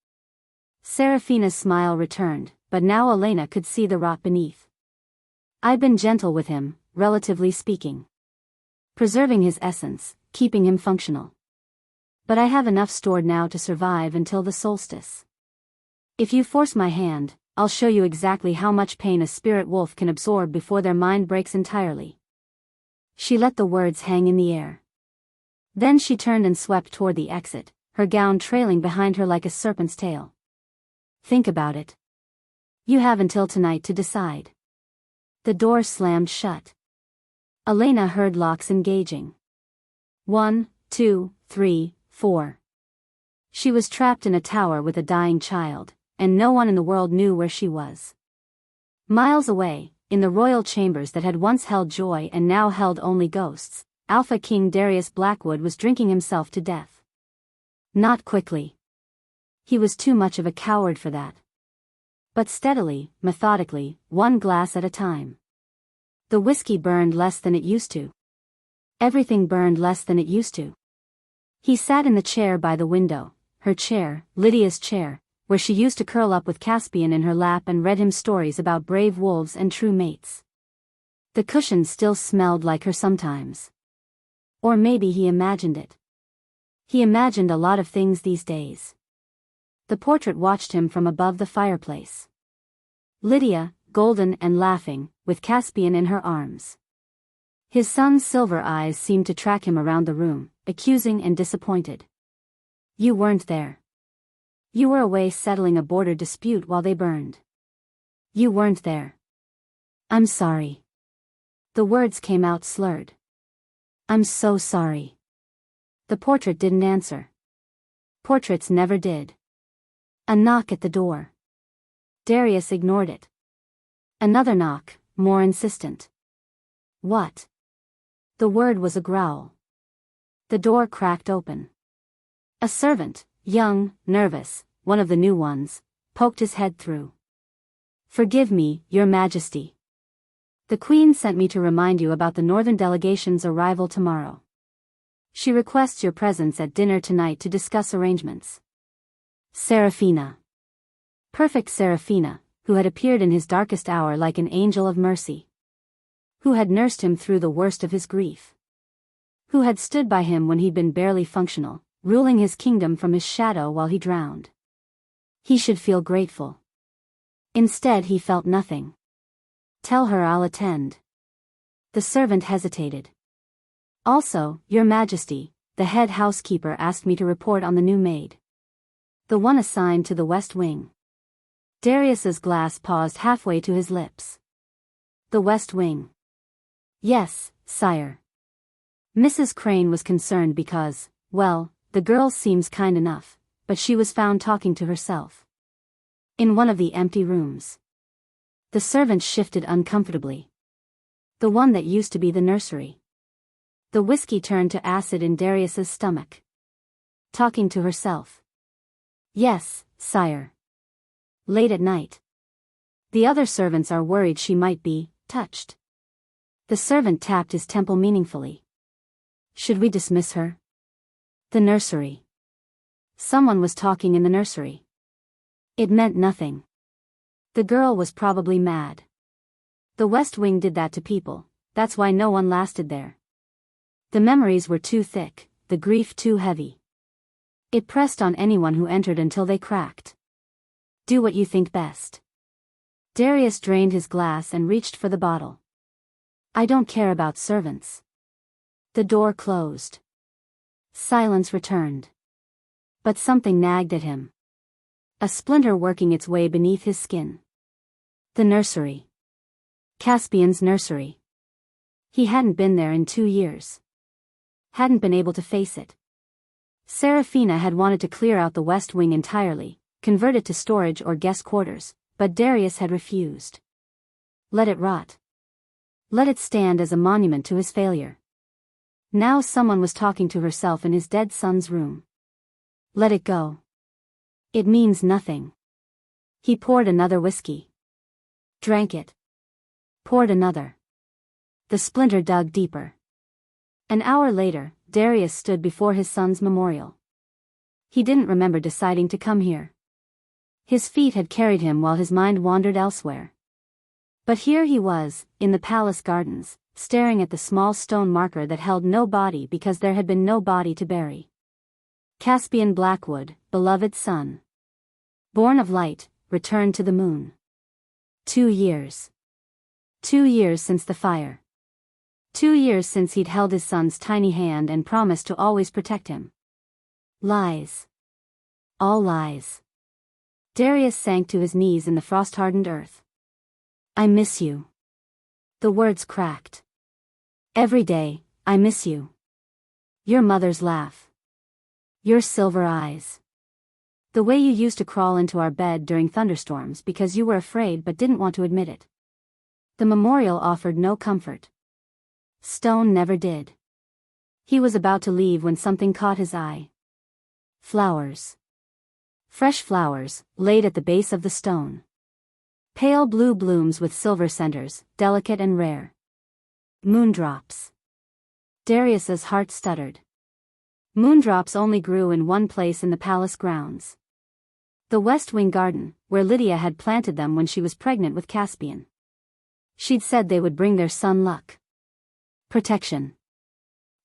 Seraphina's smile returned, but now Elena could see the rot beneath. I've been gentle with him, relatively speaking. Preserving his essence, keeping him functional. But I have enough stored now to survive until the solstice. If you force my hand, I'll show you exactly how much pain a spirit wolf can absorb before their mind breaks entirely. She let the words hang in the air. Then she turned and swept toward the exit, her gown trailing behind her like a serpent's tail. Think about it. You have until tonight to decide. The door slammed shut. Elena heard locks engaging. 1, 2, 3, 4. She was trapped in a tower with a dying child, and no one in the world knew where she was. Miles away, in the royal chambers that had once held joy and now held only ghosts, Alpha King Darius Blackwood was drinking himself to death. Not quickly. He was too much of a coward for that. But steadily, methodically, one glass at a time. The whiskey burned less than it used to. Everything burned less than it used to. He sat in the chair by the window, her chair, Lydia's chair, where she used to curl up with Caspian in her lap and read him stories about brave wolves and true mates. The cushion still smelled like her sometimes. Or maybe he imagined it. He imagined a lot of things these days. The portrait watched him from above the fireplace. Lydia, golden and laughing, with Caspian in her arms. His son's silver eyes seemed to track him around the room, accusing and disappointed. You weren't there. You were away settling a border dispute while they burned. You weren't there. I'm sorry. The words came out slurred. I'm so sorry. The portrait didn't answer. Portraits never did. A knock at the door. Darius ignored it. Another knock, more insistent. What? The word was a growl. The door cracked open. A servant, young, nervous, one of the new ones, poked his head through. Forgive me, Your Majesty. The Queen sent me to remind you about the Northern delegation's arrival tomorrow. She requests your presence at dinner tonight to discuss arrangements. Seraphina. Perfect Seraphina, who had appeared in his darkest hour like an angel of mercy. Who had nursed him through the worst of his grief. Who had stood by him when he'd been barely functional, ruling his kingdom from his shadow while he drowned. He should feel grateful. Instead he felt nothing. Tell her I'll attend. The servant hesitated. Also, Your Majesty, the head housekeeper asked me to report on the new maid. The one assigned to the West Wing. Darius's glass paused halfway to his lips. The West Wing. Yes, sire. Mrs. Crane was concerned because, well, the girl seems kind enough, but she was found talking to herself. In one of the empty rooms. The servant shifted uncomfortably. The one that used to be the nursery. The whiskey turned to acid in Darius's stomach. Talking to herself. Yes, sire. Late at night. The other servants are worried she might be touched. The servant tapped his temple meaningfully. Should we dismiss her? The nursery. Someone was talking in the nursery. It meant nothing. The girl was probably mad. The West Wing did that to people, that's why no one lasted there. The memories were too thick, the grief too heavy. It pressed on anyone who entered until they cracked. Do what you think best. Darius drained his glass and reached for the bottle. I don't care about servants. The door closed. Silence returned. But something nagged at him. A splinter working its way beneath his skin. The nursery. Caspian's nursery. He hadn't been there in 2 years. Hadn't been able to face it. Seraphina had wanted to clear out the West Wing entirely, convert it to storage or guest quarters, but Darius had refused. Let it rot. Let it stand as a monument to his failure. Now someone was talking to herself in his dead son's room. Let it go. It means nothing. He poured another whiskey. Drank it. Poured another. The splinter dug deeper. An hour later, Darius stood before his son's memorial. He didn't remember deciding to come here. His feet had carried him while his mind wandered elsewhere. But here he was, in the palace gardens, staring at the small stone marker that held no body because there had been no body to bury. Caspian Blackwood, beloved son. Born of light, returned to the moon. 2 years. 2 years since the fire. 2 years since he'd held his son's tiny hand and promised to always protect him. Lies. All lies. Darius sank to his knees in the frost-hardened earth. I miss you. The words cracked. Every day, I miss you. Your mother's laugh. Your silver eyes. The way you used to crawl into our bed during thunderstorms because you were afraid but didn't want to admit it. The memorial offered no comfort. Stone never did. He was about to leave when something caught his eye. Flowers. Fresh flowers, laid at the base of the stone. Pale blue blooms with silver centers, delicate and rare. Moondrops. Darius's heart stuttered. Moondrops only grew in one place in the palace grounds. The West Wing garden, where Lydia had planted them when she was pregnant with Caspian. She'd said they would bring their son luck. Protection.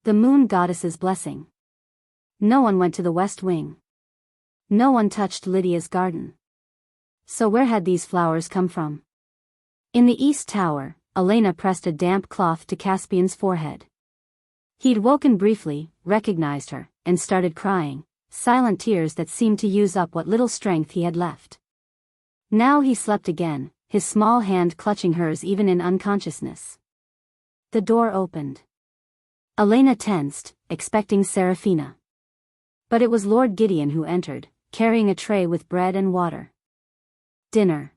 The moon goddess's blessing. No one went to the West Wing. No one touched Lydia's garden. So where had these flowers come from? In the East Tower, Elena pressed a damp cloth to Caspian's forehead. He'd woken briefly, recognized her, and started crying, silent tears that seemed to use up what little strength he had left. Now he slept again, his small hand clutching hers even in unconsciousness. The door opened. Elena tensed, expecting Seraphina. But it was Lord Gideon who entered, carrying a tray with bread and water. Dinner.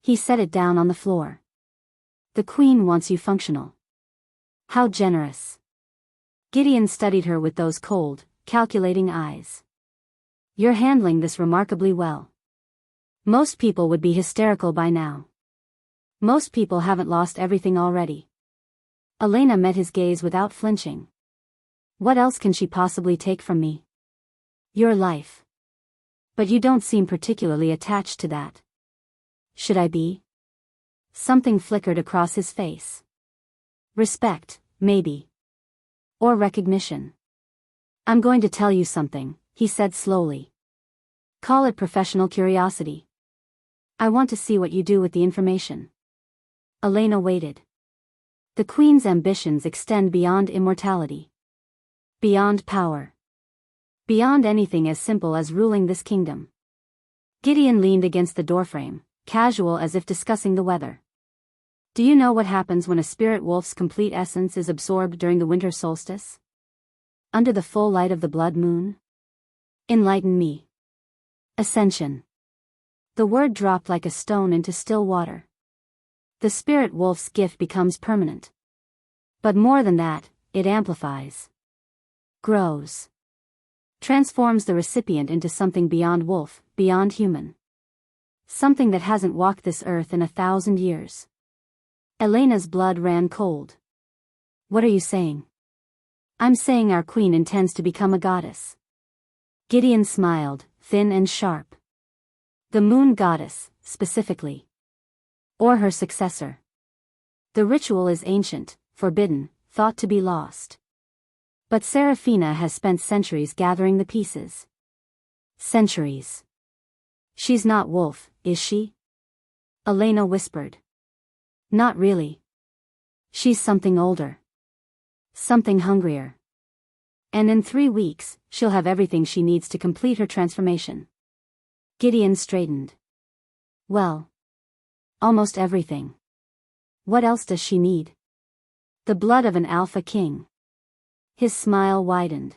He set it down on the floor. The Queen wants you functional. How generous. Gideon studied her with those cold, calculating eyes. You're handling this remarkably well. Most people would be hysterical by now. Most people haven't lost everything already. Elena met his gaze without flinching. What else can she possibly take from me? Your life. But you don't seem particularly attached to that. Should I be? Something flickered across his face. Respect, maybe. Or recognition. I'm going to tell you something, he said slowly. Call it professional curiosity. I want to see what you do with the information. Elena waited. The Queen's ambitions extend beyond immortality. Beyond power. Beyond anything as simple as ruling this kingdom. Gideon leaned against the doorframe, casual as if discussing the weather. Do you know what happens when a spirit wolf's complete essence is absorbed during the winter solstice? Under the full light of the blood moon? Enlighten me. Ascension. The word dropped like a stone into still water. The spirit wolf's gift becomes permanent. But more than that, it amplifies. Grows. Transforms the recipient into something beyond wolf, beyond human. Something that hasn't walked this earth in 1,000 years. Elena's blood ran cold. What are you saying? I'm saying our queen intends to become a goddess. Gideon smiled, thin and sharp. The moon goddess, specifically. Or her successor. The ritual is ancient, forbidden, thought to be lost. But Seraphina has spent centuries gathering the pieces. Centuries. She's not wolf, is she? Elena whispered. Not really. She's something older. Something hungrier. And in 3 weeks, she'll have everything she needs to complete her transformation. Gideon straightened. Well. Almost everything. What else does she need? The blood of an alpha king. His smile widened.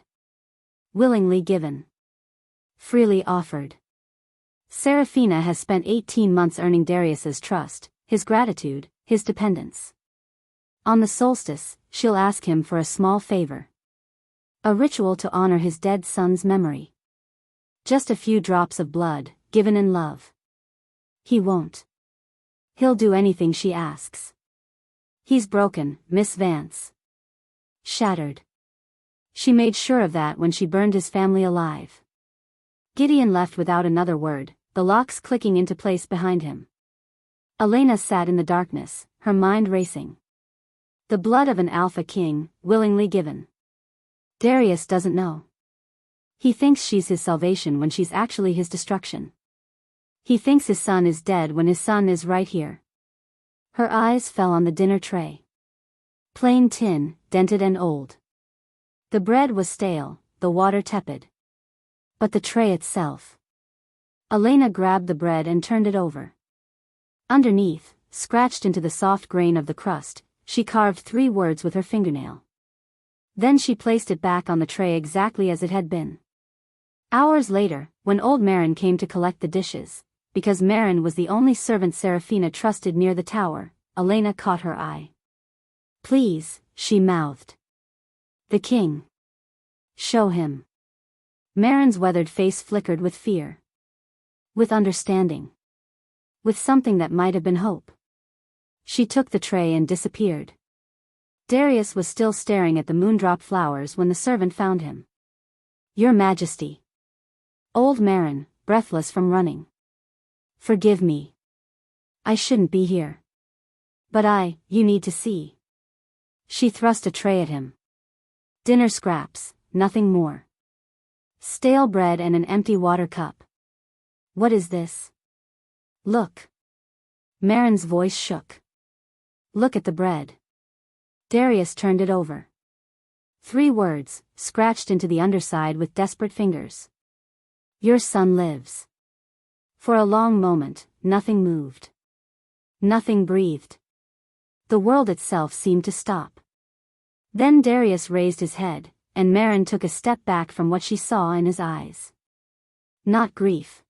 Willingly given. Freely offered. Seraphina has spent 18 months earning Darius's trust, his gratitude, his dependence. On the solstice, she'll ask him for a small favor. A ritual to honor his dead son's memory. Just a few drops of blood, given in love. He won't. He'll do anything she asks. He's broken, Miss Vance. Shattered. She made sure of that when she burned his family alive. Gideon left without another word, the locks clicking into place behind him. Elena sat in the darkness, her mind racing. The blood of an alpha king, willingly given. Darius doesn't know. He thinks she's his salvation when she's actually his destruction. He thinks his son is dead when his son is right here. Her eyes fell on the dinner tray. Plain tin, dented and old. The bread was stale, the water tepid. But the tray itself. Elena grabbed the bread and turned it over. Underneath, scratched into the soft grain of the crust, she carved 3 words with her fingernail. Then she placed it back on the tray exactly as it had been. Hours later, when old Marin came to collect the dishes, because Marin was the only servant Seraphina trusted near the tower, Elena caught her eye. "Please," she mouthed. "The king. Show him." Marin's weathered face flickered with fear. With understanding. With something that might have been hope. She took the tray and disappeared. Darius was still staring at the moondrop flowers when the servant found him. "Your Majesty." Old Marin, breathless from running. "Forgive me. I shouldn't be here. But you need to see." She thrust a tray at him. "Dinner scraps, nothing more. Stale bread and an empty water cup. What is this?" "Look." Marin's voice shook. "Look at the bread." Darius turned it over. 3 words, scratched into the underside with desperate fingers. "Your son lives." For a long moment, nothing moved. Nothing breathed. The world itself seemed to stop. Then Darius raised his head, and Marin took a step back from what she saw in his eyes. Not grief.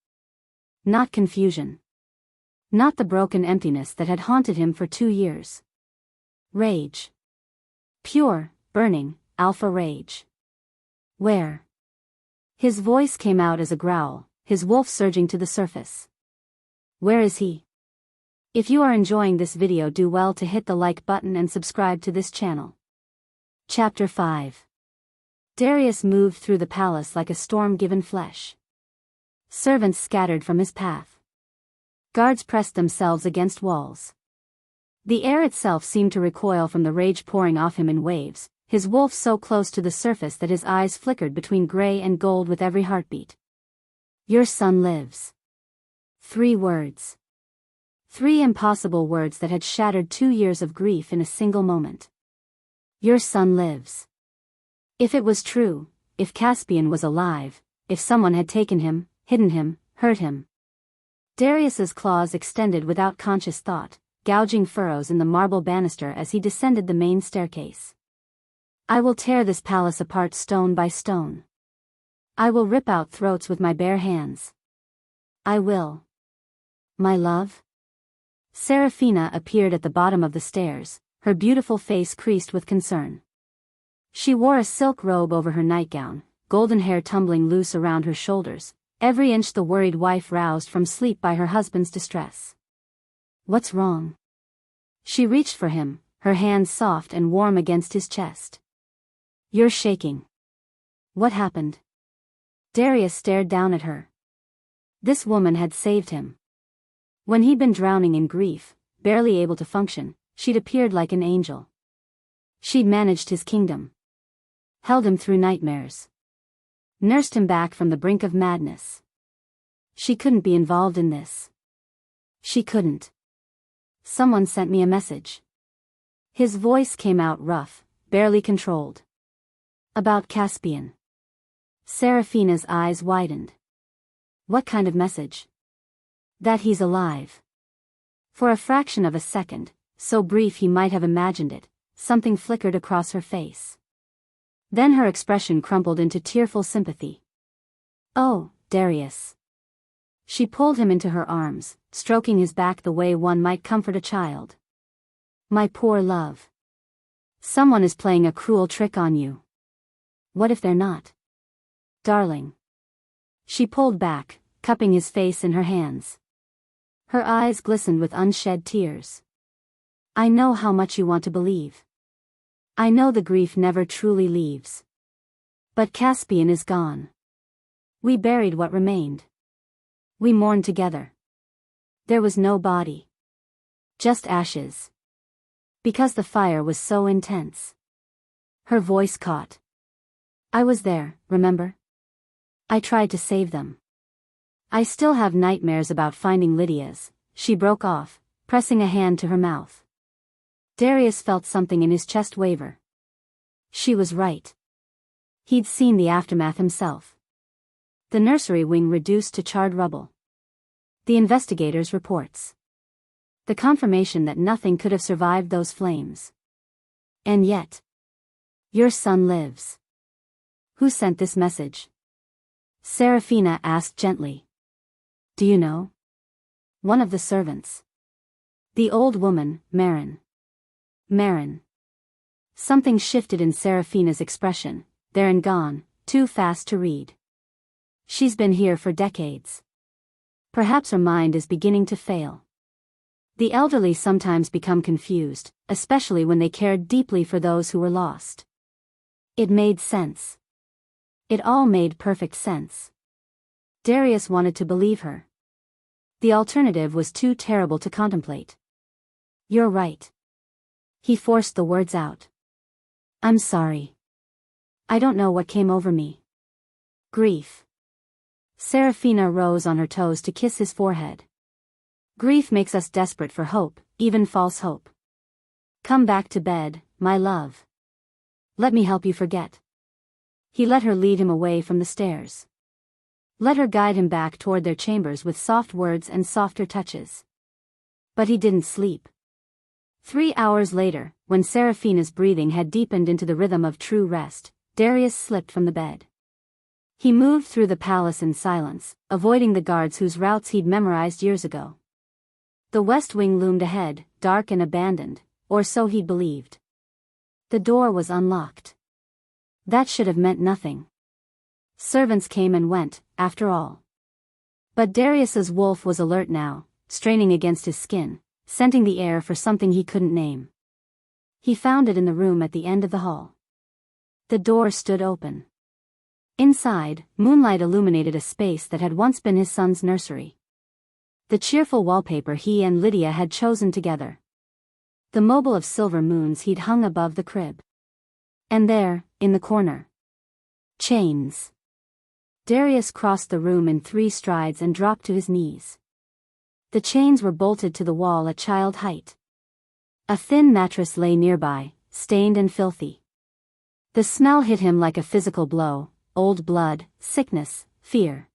Not confusion. Not the broken emptiness that had haunted him for 2 years. Rage. Pure, burning, alpha rage. "Where?" His voice came out as a growl, his wolf surging to the surface. "Where is he?" If you are enjoying this video, do well to hit the like button and subscribe to this channel. Chapter 5. Darius moved through the palace like a storm given flesh. Servants scattered from his path. Guards pressed themselves against walls. The air itself seemed to recoil from the rage pouring off him in waves, his wolf so close to the surface that his eyes flickered between gray and gold with every heartbeat. "Your son lives." 3 words. 3 impossible words that had shattered 2 years of grief in a single moment. Your son lives. If it was true, if Caspian was alive, if someone had taken him, hidden him, hurt him. Darius's claws extended without conscious thought, gouging furrows in the marble banister as he descended the main staircase. I will tear this palace apart stone by stone. I will rip out throats with my bare hands. I will. My love? Seraphina appeared at the bottom of the stairs, her beautiful face creased with concern. She wore a silk robe over her nightgown, golden hair tumbling loose around her shoulders, every inch the worried wife roused from sleep by her husband's distress. What's wrong? She reached for him, her hands soft and warm against his chest. You're shaking. What happened? Darius stared down at her. This woman had saved him. When he'd been drowning in grief, barely able to function, she'd appeared like an angel. She'd managed his kingdom. Held him through nightmares. Nursed him back from the brink of madness. She couldn't be involved in this. She couldn't. Someone sent me a message. His voice came out rough, barely controlled. About Caspian. Seraphina's eyes widened. What kind of message? That he's alive. For a fraction of a second, so brief he might have imagined it, something flickered across her face. Then her expression crumpled into tearful sympathy. Oh, Darius. She pulled him into her arms, stroking his back the way one might comfort a child. My poor love. Someone is playing a cruel trick on you. What if they're not? Darling. She pulled back, cupping his face in her hands. Her eyes glistened with unshed tears. I know how much you want to believe. I know the grief never truly leaves. But Caspian is gone. We buried what remained. We mourned together. There was no body. Just ashes. Because the fire was so intense. Her voice caught. I was there, remember? I tried to save them. I still have nightmares about finding Lydia's. She broke off, pressing a hand to her mouth. Darius felt something in his chest waver. She was right. He'd seen the aftermath himself. The nursery wing reduced to charred rubble. The investigators' reports. The confirmation that nothing could have survived those flames. And yet. Your son lives. Who sent this message? Seraphina asked gently. Do you know? One of the servants. The old woman, Marin. Marin. Something shifted in Seraphina's expression, there and gone, too fast to read. She's been here for decades. Perhaps her mind is beginning to fail. The elderly sometimes become confused, especially when they cared deeply for those who were lost. It made sense. It all made perfect sense. Darius wanted to believe her. The alternative was too terrible to contemplate. You're right. He forced the words out. I'm sorry. I don't know what came over me. Grief. Seraphina rose on her toes to kiss his forehead. Grief makes us desperate for hope, even false hope. Come back to bed, my love. Let me help you forget. He let her lead him away from the stairs. Let her guide him back toward their chambers with soft words and softer touches. But he didn't sleep. 3 hours later, when Seraphina's breathing had deepened into the rhythm of true rest, Darius slipped from the bed. He moved through the palace in silence, avoiding the guards whose routes he'd memorized years ago. The west wing loomed ahead, dark and abandoned, or so he'd believed. The door was unlocked. That should have meant nothing. Servants came and went, after all. But Darius's wolf was alert now, straining against his skin, scenting the air for something he couldn't name. He found it in the room at the end of the hall. The door stood open. Inside, moonlight illuminated a space that had once been his son's nursery. The cheerful wallpaper he and Lydia had chosen together. The mobile of silver moons he'd hung above the crib. And there, in the corner. Chains. Darius crossed the room in 3 strides and dropped to his knees. The chains were bolted to the wall at child height. A thin mattress lay nearby, stained and filthy. The smell hit him like a physical blow, old blood, sickness, fear.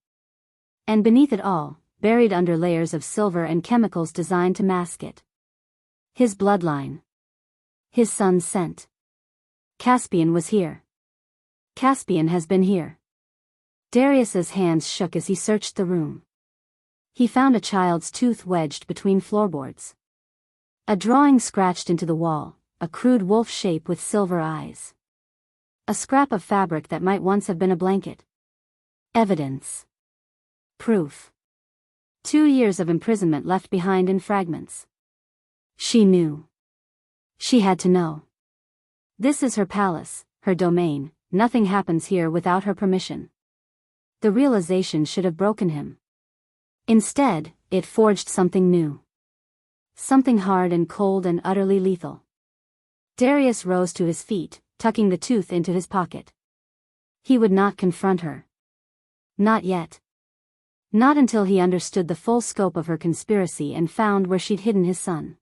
And beneath it all, buried under layers of silver and chemicals designed to mask it. His bloodline. His son's scent. Caspian was here. Caspian has been here. Darius's hands shook as he searched the room. He found a child's tooth wedged between floorboards. A drawing scratched into the wall, a crude wolf shape with silver eyes. A scrap of fabric that might once have been a blanket. Evidence. Proof. 2 years of imprisonment left behind in fragments. She knew. She had to know. This is her palace, her domain, nothing happens here without her permission. The realization should have broken him. Instead, it forged something new. Something hard and cold and utterly lethal. Darius rose to his feet, tucking the tooth into his pocket. He would not confront her. Not yet. Not until he understood the full scope of her conspiracy and found where she'd hidden his son.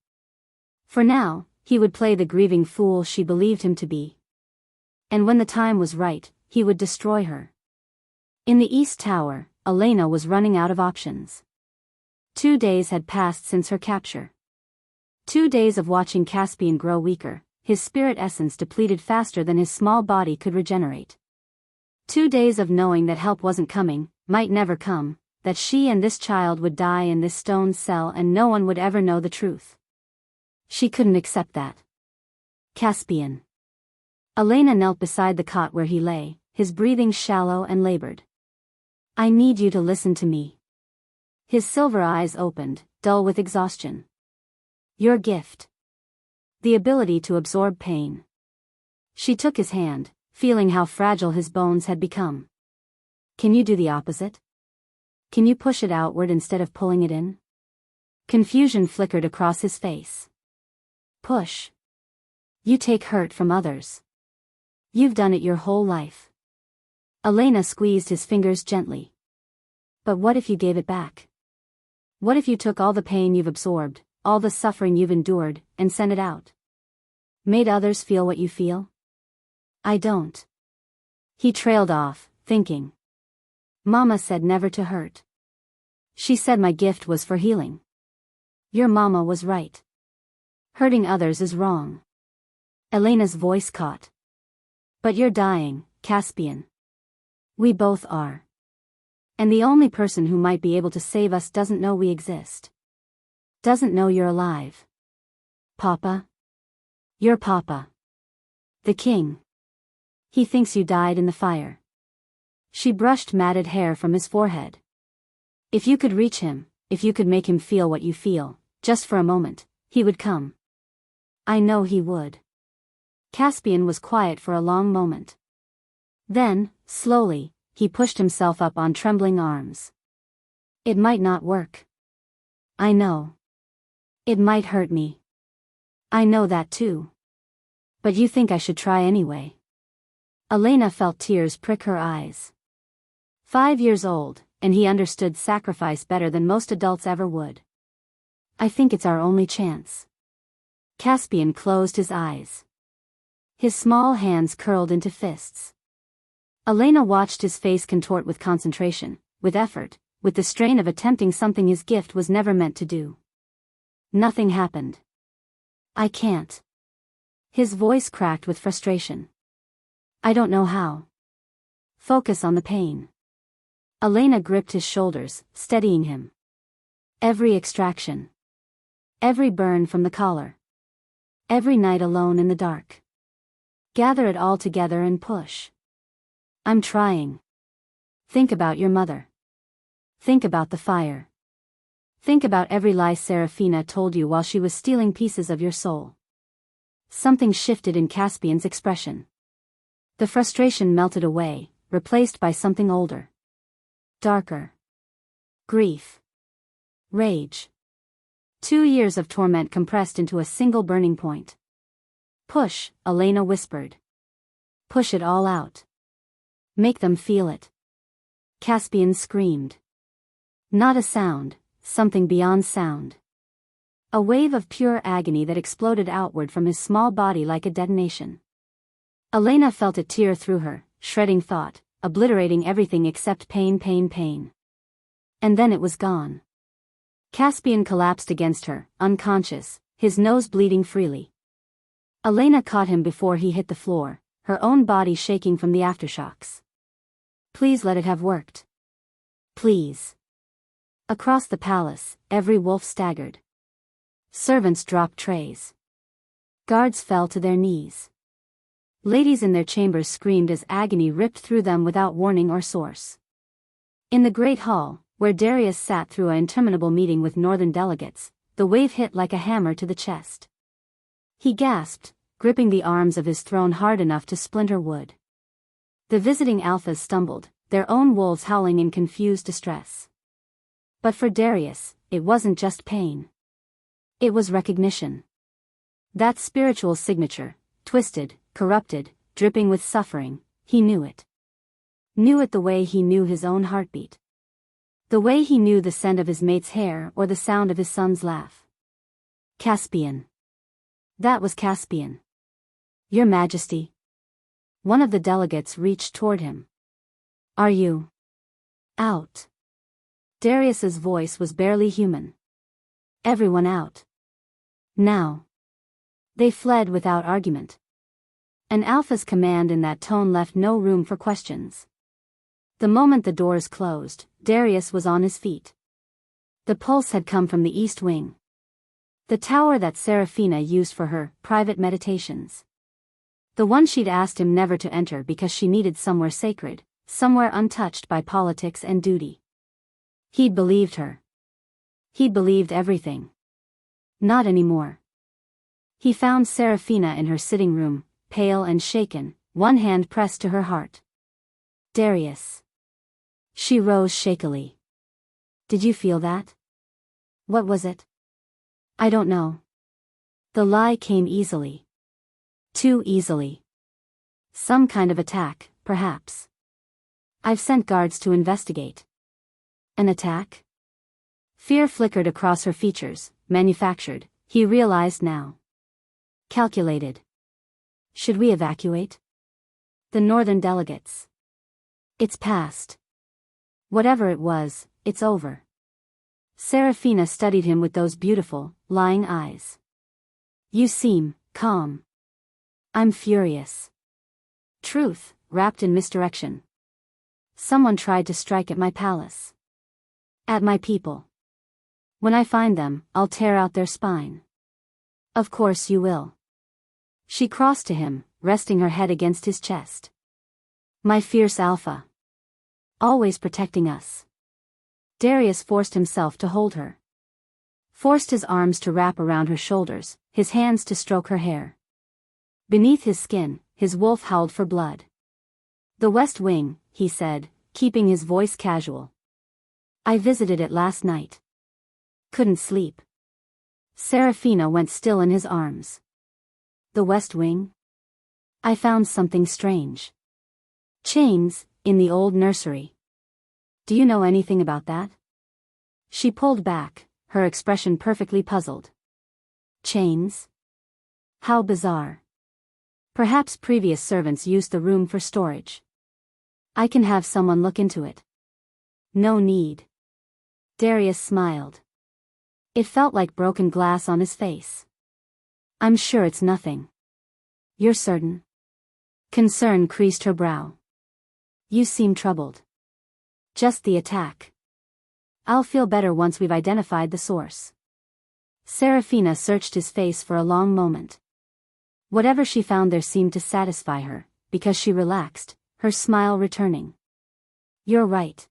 For now, he would play the grieving fool she believed him to be. And when the time was right, he would destroy her. In the East Tower, Elena was running out of options. 2 days had passed since her capture. 2 days of watching Caspian grow weaker, his spirit essence depleted faster than his small body could regenerate. 2 days of knowing that help wasn't coming, might never come, that she and this child would die in this stone cell and no one would ever know the truth. She couldn't accept that. Caspian. Elena knelt beside the cot where he lay, his breathing shallow and labored. I need you to listen to me. His silver eyes opened, dull with exhaustion. Your gift. The ability to absorb pain. She took his hand, feeling how fragile his bones had become. Can you do the opposite? Can you push it outward instead of pulling it in? Confusion flickered across his face. Push. You take hurt from others. You've done it your whole life. Elena squeezed his fingers gently. But what if you gave it back? What if you took all the pain you've absorbed, all the suffering you've endured, and sent it out? Made others feel what you feel? I don't. He trailed off, thinking. Mama said never to hurt. She said my gift was for healing. Your mama was right. Hurting others is wrong. Elena's voice caught. But you're dying, Caspian. We both are. And the only person who might be able to save us doesn't know we exist. Doesn't know you're alive. Papa? Your papa. The king. He thinks you died in the fire. She brushed matted hair from his forehead. If you could reach him, if you could make him feel what you feel, just for a moment, he would come. I know he would. Caspian was quiet for a long moment. Then, slowly, he pushed himself up on trembling arms. It might not work. I know. It might hurt me. I know that too. But you think I should try anyway. Elena felt tears prick her eyes. 5 years old, and he understood sacrifice better than most adults ever would. I think it's our only chance. Caspian closed his eyes. His small hands curled into fists. Elena watched his face contort with concentration, with effort, with the strain of attempting something his gift was never meant to do. Nothing happened. I can't. His voice cracked with frustration. I don't know how. Focus on the pain. Elena gripped his shoulders, steadying him. Every extraction. Every burn from the collar. Every night alone in the dark. Gather it all together and push. I'm trying. Think about your mother. Think about the fire. Think about every lie Seraphina told you while she was stealing pieces of your soul. Something shifted in Caspian's expression. The frustration melted away, replaced by something older. Darker. Grief. Rage. 2 years of torment compressed into a single burning point. Push, Elena whispered. Push it all out. Make them feel it. Caspian screamed. Not a sound, something beyond sound. A wave of pure agony that exploded outward from his small body like a detonation. Elena felt it tear through her, shredding thought, obliterating everything except pain, pain, pain. And then it was gone. Caspian collapsed against her, unconscious, his nose bleeding freely. Elena caught him before he hit the floor, her own body shaking from the aftershocks. Please let it have worked. Please. Across the palace, every wolf staggered. Servants dropped trays. Guards fell to their knees. Ladies in their chambers screamed as agony ripped through them without warning or source. In the great hall, where Darius sat through an interminable meeting with northern delegates, the wave hit like a hammer to the chest. He gasped, gripping the arms of his throne hard enough to splinter wood. The visiting alphas stumbled, their own wolves howling in confused distress. But for Darius, it wasn't just pain. It was recognition. That spiritual signature, twisted, corrupted, dripping with suffering, he knew it. Knew it the way he knew his own heartbeat. The way he knew the scent of his mate's hair or the sound of his son's laugh. Caspian. That was Caspian. Your Majesty. One of the delegates reached toward him. Are you out? Darius's voice was barely human. Everyone out. Now. They fled without argument. An alpha's command in that tone left no room for questions. The moment the doors closed, Darius was on his feet. The pulse had come from the east wing. The tower that Seraphina used for her private meditations. The one she'd asked him never to enter because she needed somewhere sacred, somewhere untouched by politics and duty. He'd believed her. He'd believed everything. Not anymore. He found Seraphina in her sitting room, pale and shaken, one hand pressed to her heart. Darius. She rose shakily. Did you feel that? What was it? I don't know. The lie came easily. Too easily. Some kind of attack, perhaps. I've sent guards to investigate. An attack? Fear flickered across her features, manufactured, he realized now. Calculated. Should we evacuate? The northern delegates. It's past. Whatever it was, it's over. Seraphina studied him with those beautiful, lying eyes. You seem calm. I'm furious. Truth, wrapped in misdirection. Someone tried to strike at my palace. At my people. When I find them, I'll tear out their spine. Of course you will. She crossed to him, resting her head against his chest. My fierce alpha. Always protecting us. Darius forced himself to hold her. Forced his arms to wrap around her shoulders, his hands to stroke her hair. Beneath his skin, his wolf howled for blood. The West Wing, he said, keeping his voice casual. I visited it last night. Couldn't sleep. Seraphina went still in his arms. The West Wing? I found something strange. Chains, in the old nursery. Do you know anything about that? She pulled back, her expression perfectly puzzled. Chains? How bizarre. Perhaps previous servants used the room for storage. I can have someone look into it. No need. Darius smiled. It felt like broken glass on his face. I'm sure it's nothing. You're certain? Concern creased her brow. You seem troubled. Just the attack. I'll feel better once we've identified the source. Seraphina searched his face for a long moment. Whatever she found there seemed to satisfy her, because she relaxed, her smile returning. You're right.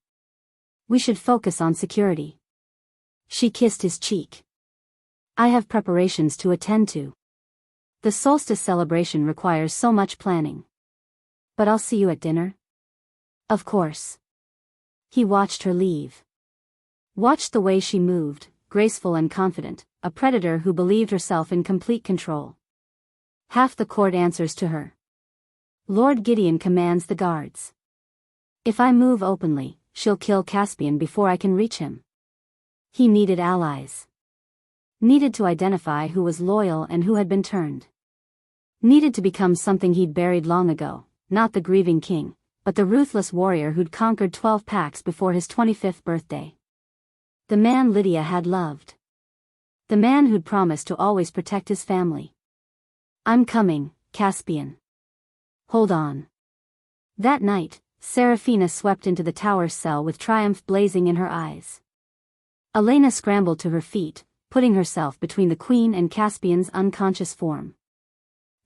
We should focus on security. She kissed his cheek. I have preparations to attend to. The solstice celebration requires so much planning. But I'll see you at dinner? Of course. He watched her leave. Watched the way she moved, graceful and confident, a predator who believed herself in complete control. Half the court answers to her. Lord Gideon commands the guards. If I move openly, she'll kill Caspian before I can reach him. He needed allies. Needed to identify who was loyal and who had been turned. Needed to become something he'd buried long ago, not the grieving king, but the ruthless warrior who'd conquered 12 packs before his 25th birthday. The man Lydia had loved. The man who'd promised to always protect his family. I'm coming, Caspian. Hold on. That night, Seraphina swept into the tower's cell with triumph blazing in her eyes. Elena scrambled to her feet, putting herself between the queen and Caspian's unconscious form.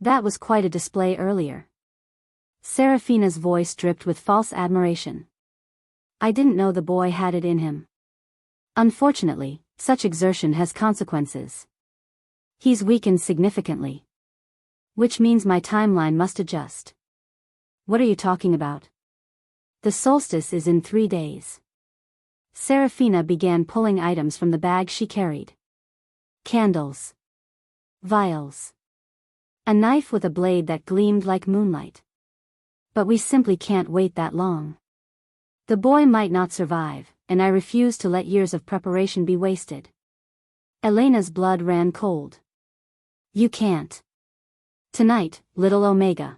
That was quite a display earlier. Seraphina's voice dripped with false admiration. I didn't know the boy had it in him. Unfortunately, such exertion has consequences. He's weakened significantly. Which means my timeline must adjust. What are you talking about? The solstice is in 3 days. Seraphina began pulling items from the bag she carried. Candles. Vials. A knife with a blade that gleamed like moonlight. But we simply can't wait that long. The boy might not survive, and I refuse to let years of preparation be wasted. Elena's blood ran cold. You can't. Tonight, little Omega.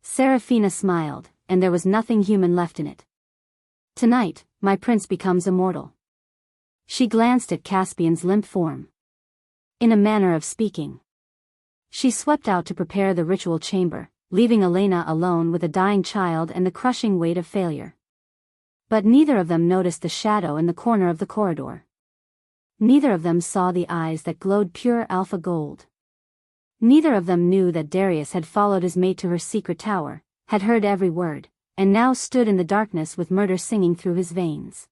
Seraphina smiled, and there was nothing human left in it. Tonight, my prince becomes immortal. She glanced at Caspian's limp form. In a manner of speaking. She swept out to prepare the ritual chamber, leaving Elena alone with a dying child and the crushing weight of failure. But neither of them noticed the shadow in the corner of the corridor. Neither of them saw the eyes that glowed pure alpha gold. Neither of them knew that Darius had followed his mate to her secret tower, had heard every word, and now stood in the darkness with murder singing through his veins.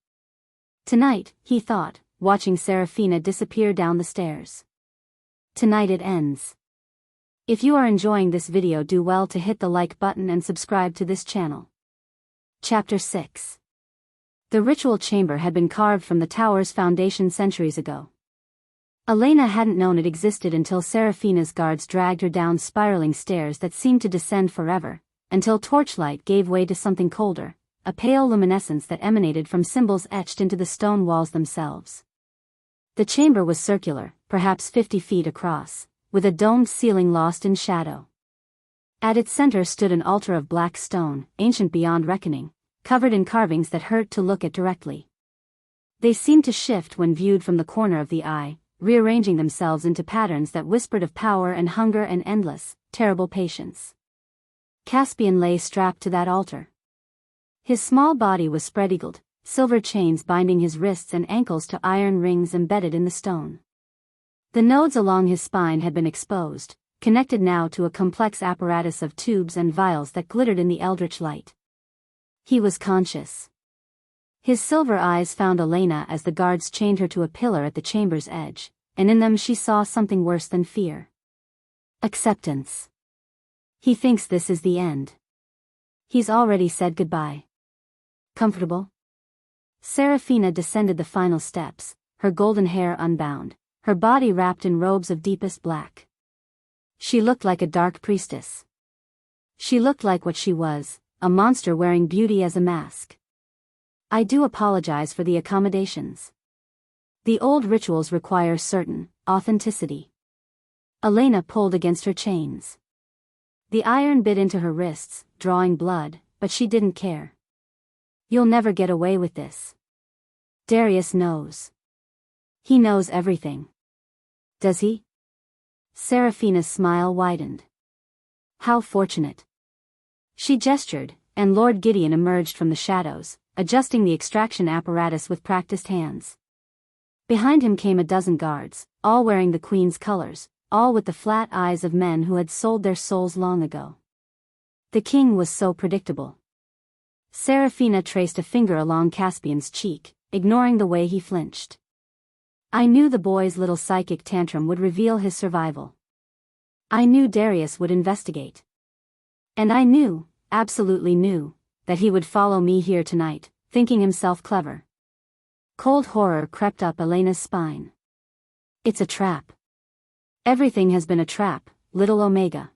Tonight, he thought, watching Seraphina disappear down the stairs. Tonight it ends. If you are enjoying this video, do well to hit the like button and subscribe to this channel. Chapter 6. The ritual chamber had been carved from the tower's foundation centuries ago. Elena hadn't known it existed until Seraphina's guards dragged her down spiraling stairs that seemed to descend forever, until torchlight gave way to something colder, a pale luminescence that emanated from symbols etched into the stone walls themselves. The chamber was circular, perhaps 50 feet across, with a domed ceiling lost in shadow. At its center stood an altar of black stone, ancient beyond reckoning, covered in carvings that hurt to look at directly. They seemed to shift when viewed from the corner of the eye, rearranging themselves into patterns that whispered of power and hunger and endless, terrible patience. Caspian lay strapped to that altar. His small body was spread-eagled, silver chains binding his wrists and ankles to iron rings embedded in the stone. The nodes along his spine had been exposed, connected now to a complex apparatus of tubes and vials that glittered in the eldritch light. He was conscious. His silver eyes found Elena as the guards chained her to a pillar at the chamber's edge, and in them she saw something worse than fear. Acceptance. He thinks this is the end. He's already said goodbye. Comfortable? Seraphina descended the final steps, her golden hair unbound, her body wrapped in robes of deepest black. She looked like a dark priestess. She looked like what she was, a monster wearing beauty as a mask. I do apologize for the accommodations. The old rituals require certain authenticity. Elena pulled against her chains. The iron bit into her wrists, drawing blood, but she didn't care. You'll never get away with this. Darius knows. He knows everything. Does he? Seraphina's smile widened. How fortunate. She gestured, and Lord Gideon emerged from the shadows, adjusting the extraction apparatus with practiced hands. Behind him came a dozen guards, all wearing the Queen's colors, all with the flat eyes of men who had sold their souls long ago. The king was so predictable. Seraphina traced a finger along Caspian's cheek, ignoring the way he flinched. I knew the boy's little psychic tantrum would reveal his survival. I knew Darius would investigate. And I knew, absolutely knew, that he would follow me here tonight, thinking himself clever. Cold horror crept up Elena's spine. It's a trap. Everything has been a trap, little Omega.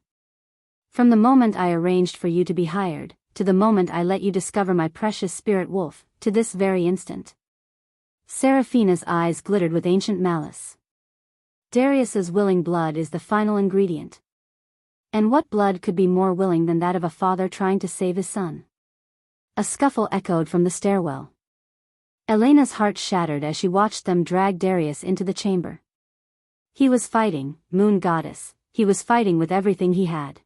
From the moment I arranged for you to be hired, to the moment I let you discover my precious spirit wolf, to this very instant. Seraphina's eyes glittered with ancient malice. Darius's willing blood is the final ingredient. And what blood could be more willing than that of a father trying to save his son? A scuffle echoed from the stairwell. Elena's heart shattered as she watched them drag Darius into the chamber. He was fighting, moon goddess, he was fighting with everything he had.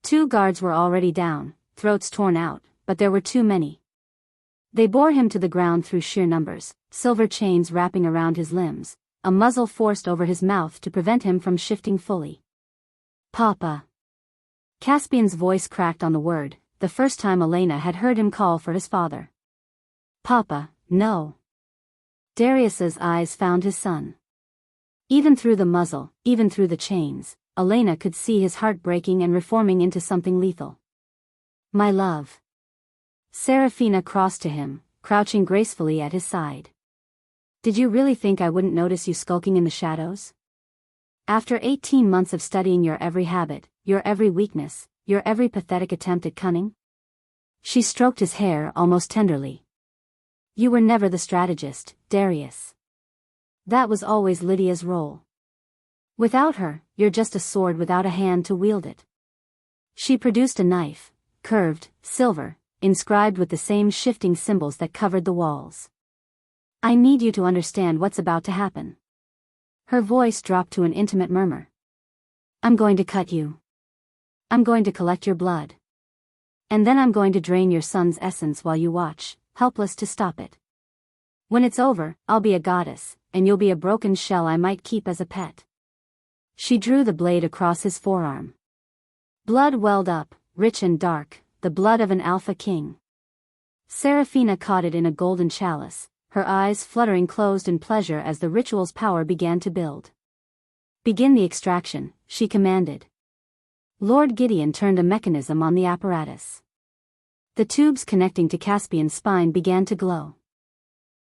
2 guards were already down, throats torn out, but there were too many. They bore him to the ground through sheer numbers, silver chains wrapping around his limbs, a muzzle forced over his mouth to prevent him from shifting fully. Papa. Caspian's voice cracked on the word, the first time Elena had heard him call for his father. Papa, no. Darius's eyes found his son. Even through the muzzle, even through the chains, Elena could see his heart breaking and reforming into something lethal. My love. Seraphina crossed to him, crouching gracefully at his side. Did you really think I wouldn't notice you skulking in the shadows? After 18 months of studying your every habit, your every weakness, your every pathetic attempt at cunning? She stroked his hair almost tenderly. You were never the strategist, Darius. That was always Lydia's role. Without her, you're just a sword without a hand to wield it. She produced a knife, curved, silver, inscribed with the same shifting symbols that covered the walls. I need you to understand what's about to happen. Her voice dropped to an intimate murmur. I'm going to cut you. I'm going to collect your blood. And then I'm going to drain your son's essence while you watch, helpless to stop it. When it's over, I'll be a goddess, and you'll be a broken shell I might keep as a pet. She drew the blade across his forearm. Blood welled up, rich and dark, the blood of an alpha king. Seraphina caught it in a golden chalice, her eyes fluttering closed in pleasure as the ritual's power began to build. Begin the extraction, she commanded. Lord Gideon turned a mechanism on the apparatus. The tubes connecting to Caspian's spine began to glow.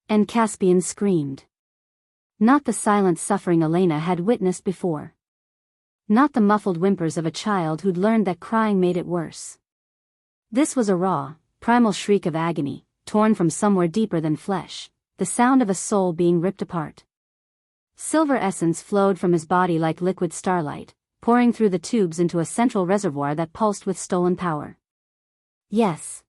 And Caspian screamed. Not the silent suffering Elena had witnessed before. Not the muffled whimpers of a child who'd learned that crying made it worse. This was a raw, primal shriek of agony, torn from somewhere deeper than flesh, the sound of a soul being ripped apart. Silver essence flowed from his body like liquid starlight, pouring through the tubes into a central reservoir that pulsed with stolen power. Yes.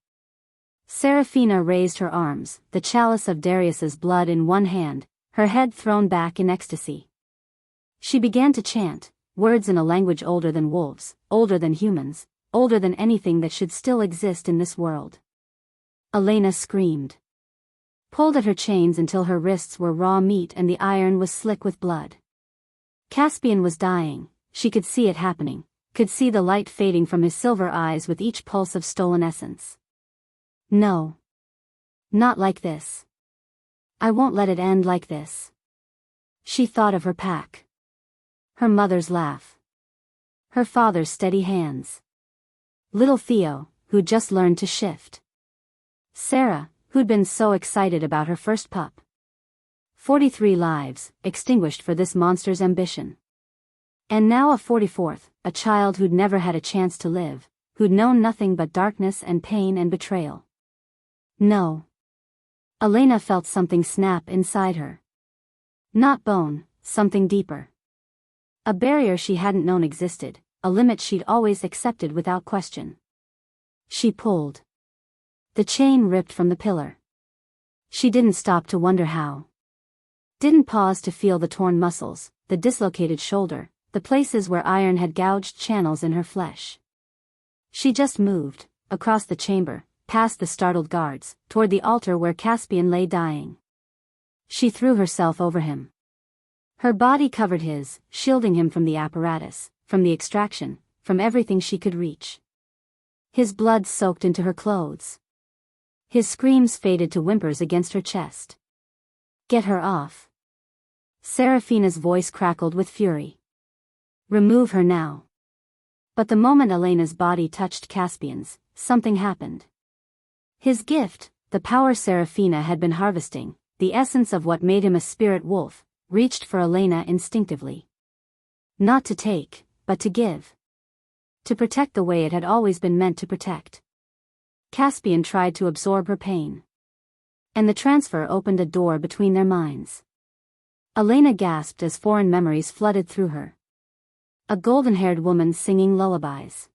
Seraphina raised her arms, the chalice of Darius's blood in one hand, her head thrown back in ecstasy. She began to chant, words in a language older than wolves, older than humans, older than anything that should still exist in this world. Elena screamed. Pulled at her chains until her wrists were raw meat and the iron was slick with blood. Caspian was dying, she could see it happening, could see the light fading from his silver eyes with each pulse of stolen essence. No. Not like this. I won't let it end like this. She thought of her pack. Her mother's laugh. Her father's steady hands. Little Theo, who'd just learned to shift. Sarah, who'd been so excited about her first pup. 43 lives, extinguished for this monster's ambition. And now a 44th, a child who'd never had a chance to live, who'd known nothing but darkness and pain and betrayal. No. Elena felt something snap inside her. Not bone, something deeper. A barrier she hadn't known existed, a limit she'd always accepted without question. She pulled. The chain ripped from the pillar. She didn't stop to wonder how. Didn't pause to feel the torn muscles, the dislocated shoulder, the places where iron had gouged channels in her flesh. She just moved, across the chamber, past the startled guards, toward the altar where Caspian lay dying. She threw herself over him. Her body covered his, shielding him from the apparatus, from the extraction, from everything she could reach. His blood soaked into her clothes. His screams faded to whimpers against her chest. Get her off. Seraphina's voice crackled with fury. Remove her now. But the moment Elena's body touched Caspian's, something happened. His gift, the power Seraphina had been harvesting, the essence of what made him a spirit wolf, reached for Elena instinctively. Not to take, but to give. To protect the way it had always been meant to protect. Caspian tried to absorb her pain. And the transfer opened a door between their minds. Elena gasped as foreign memories flooded through her. A golden-haired woman singing lullabies.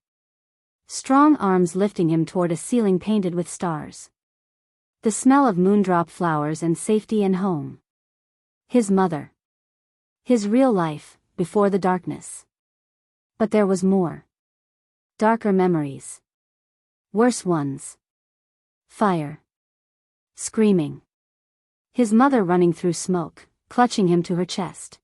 Strong arms lifting him toward a ceiling painted with stars. The smell of moondrop flowers and safety and home. His mother. His real life, before the darkness. But there was more. Darker memories. Worse ones. Fire. Screaming. His mother running through smoke, clutching him to her chest.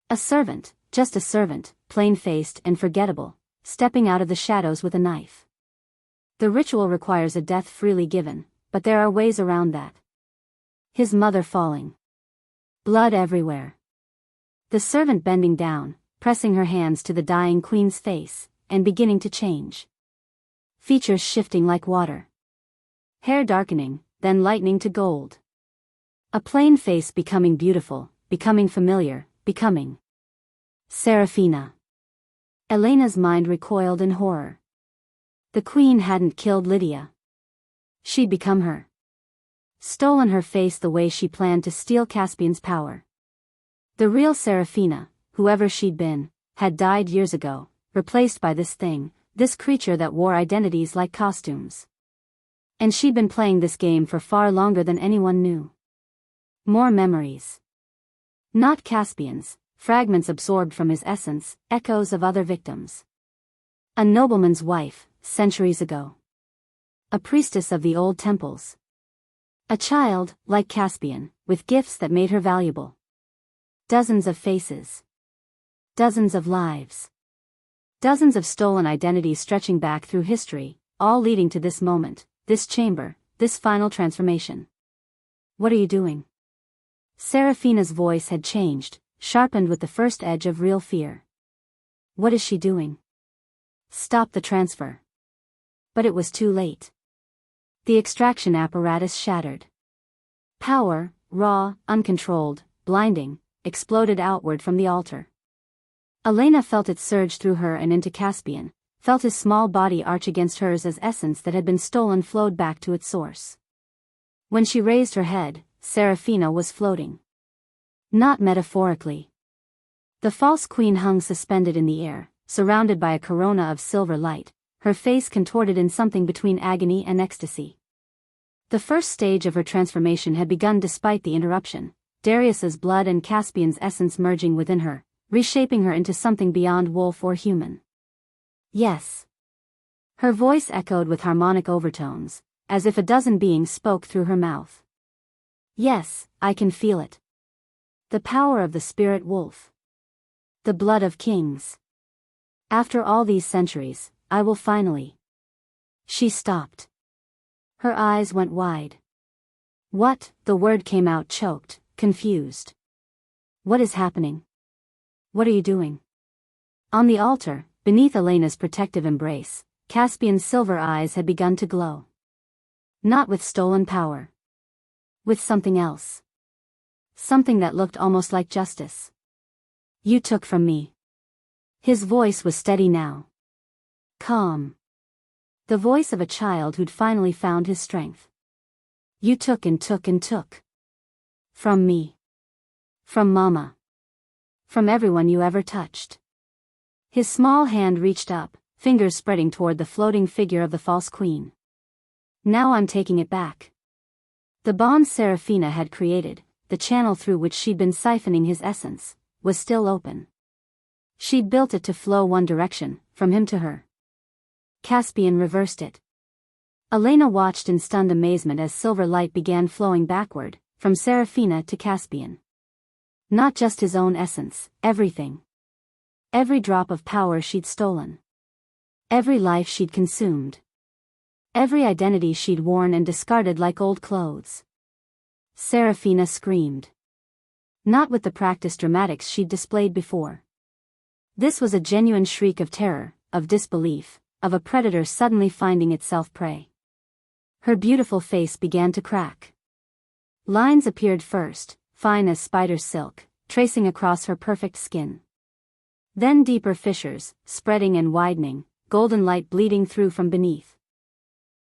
A servant, just a servant, plain-faced and forgettable, stepping out of the shadows with a knife. The ritual requires a death freely given, but there are ways around that. His mother falling. Blood everywhere. The servant bending down, pressing her hands to the dying queen's face, and beginning to change. Features shifting like water. Hair darkening, then lightening to gold. A plain face becoming beautiful, becoming familiar, becoming Seraphina. Elena's mind recoiled in horror. The queen hadn't killed Lydia. She'd become her. Stolen her face the way she planned to steal Caspian's power. The real Seraphina, whoever she'd been, had died years ago, replaced by this thing, this creature that wore identities like costumes. And she'd been playing this game for far longer than anyone knew. More memories. Not Caspian's, fragments absorbed from his essence, echoes of other victims. A nobleman's wife, centuries ago. A priestess of the old temples. A child, like Caspian, with gifts that made her valuable. Dozens of faces. Dozens of lives. Dozens of stolen identities stretching back through history, all leading to this moment, this chamber, this final transformation. What are you doing? Seraphina's voice had changed, sharpened with the first edge of real fear. What is she doing? Stop the transfer. But it was too late. The extraction apparatus shattered. Power, raw, uncontrolled, blinding, exploded outward from the altar. Elena felt it surge through her and into Caspian, felt his small body arch against hers as essence that had been stolen flowed back to its source. When she raised her head, Seraphina was floating. Not metaphorically. The false queen hung suspended in the air, surrounded by a corona of silver light, her face contorted in something between agony and ecstasy. The first stage of her transformation had begun despite the interruption, Darius's blood and Caspian's essence merging within her, reshaping her into something beyond wolf or human. Yes. Her voice echoed with harmonic overtones, as if a dozen beings spoke through her mouth. Yes, I can feel it. The power of the spirit wolf. The blood of kings. After all these centuries, I will finally. She stopped. Her eyes went wide. What? The word came out choked, confused. What is happening? What are you doing? On the altar, beneath Elena's protective embrace, Caspian's silver eyes had begun to glow. Not with stolen power. With something else. Something that looked almost like justice. You took from me. His voice was steady now. Calm. The voice of a child who'd finally found his strength. You took and took and took. From me. From Mama. From everyone you ever touched. His small hand reached up, fingers spreading toward the floating figure of the false queen. Now I'm taking it back. The bond Seraphina had created, the channel through which she'd been siphoning his essence, was still open. She'd built it to flow one direction, from him to her. Caspian reversed it. Elena watched in stunned amazement as silver light began flowing backward, from Seraphina to Caspian. Not just his own essence, everything. Every drop of power she'd stolen. Every life she'd consumed. Every identity she'd worn and discarded like old clothes. Seraphina screamed. Not with the practiced dramatics she'd displayed before. This was a genuine shriek of terror, of disbelief, of a predator suddenly finding itself prey. Her beautiful face began to crack. Lines appeared first, fine as spider silk, tracing across her perfect skin. Then deeper fissures, spreading and widening, golden light bleeding through from beneath.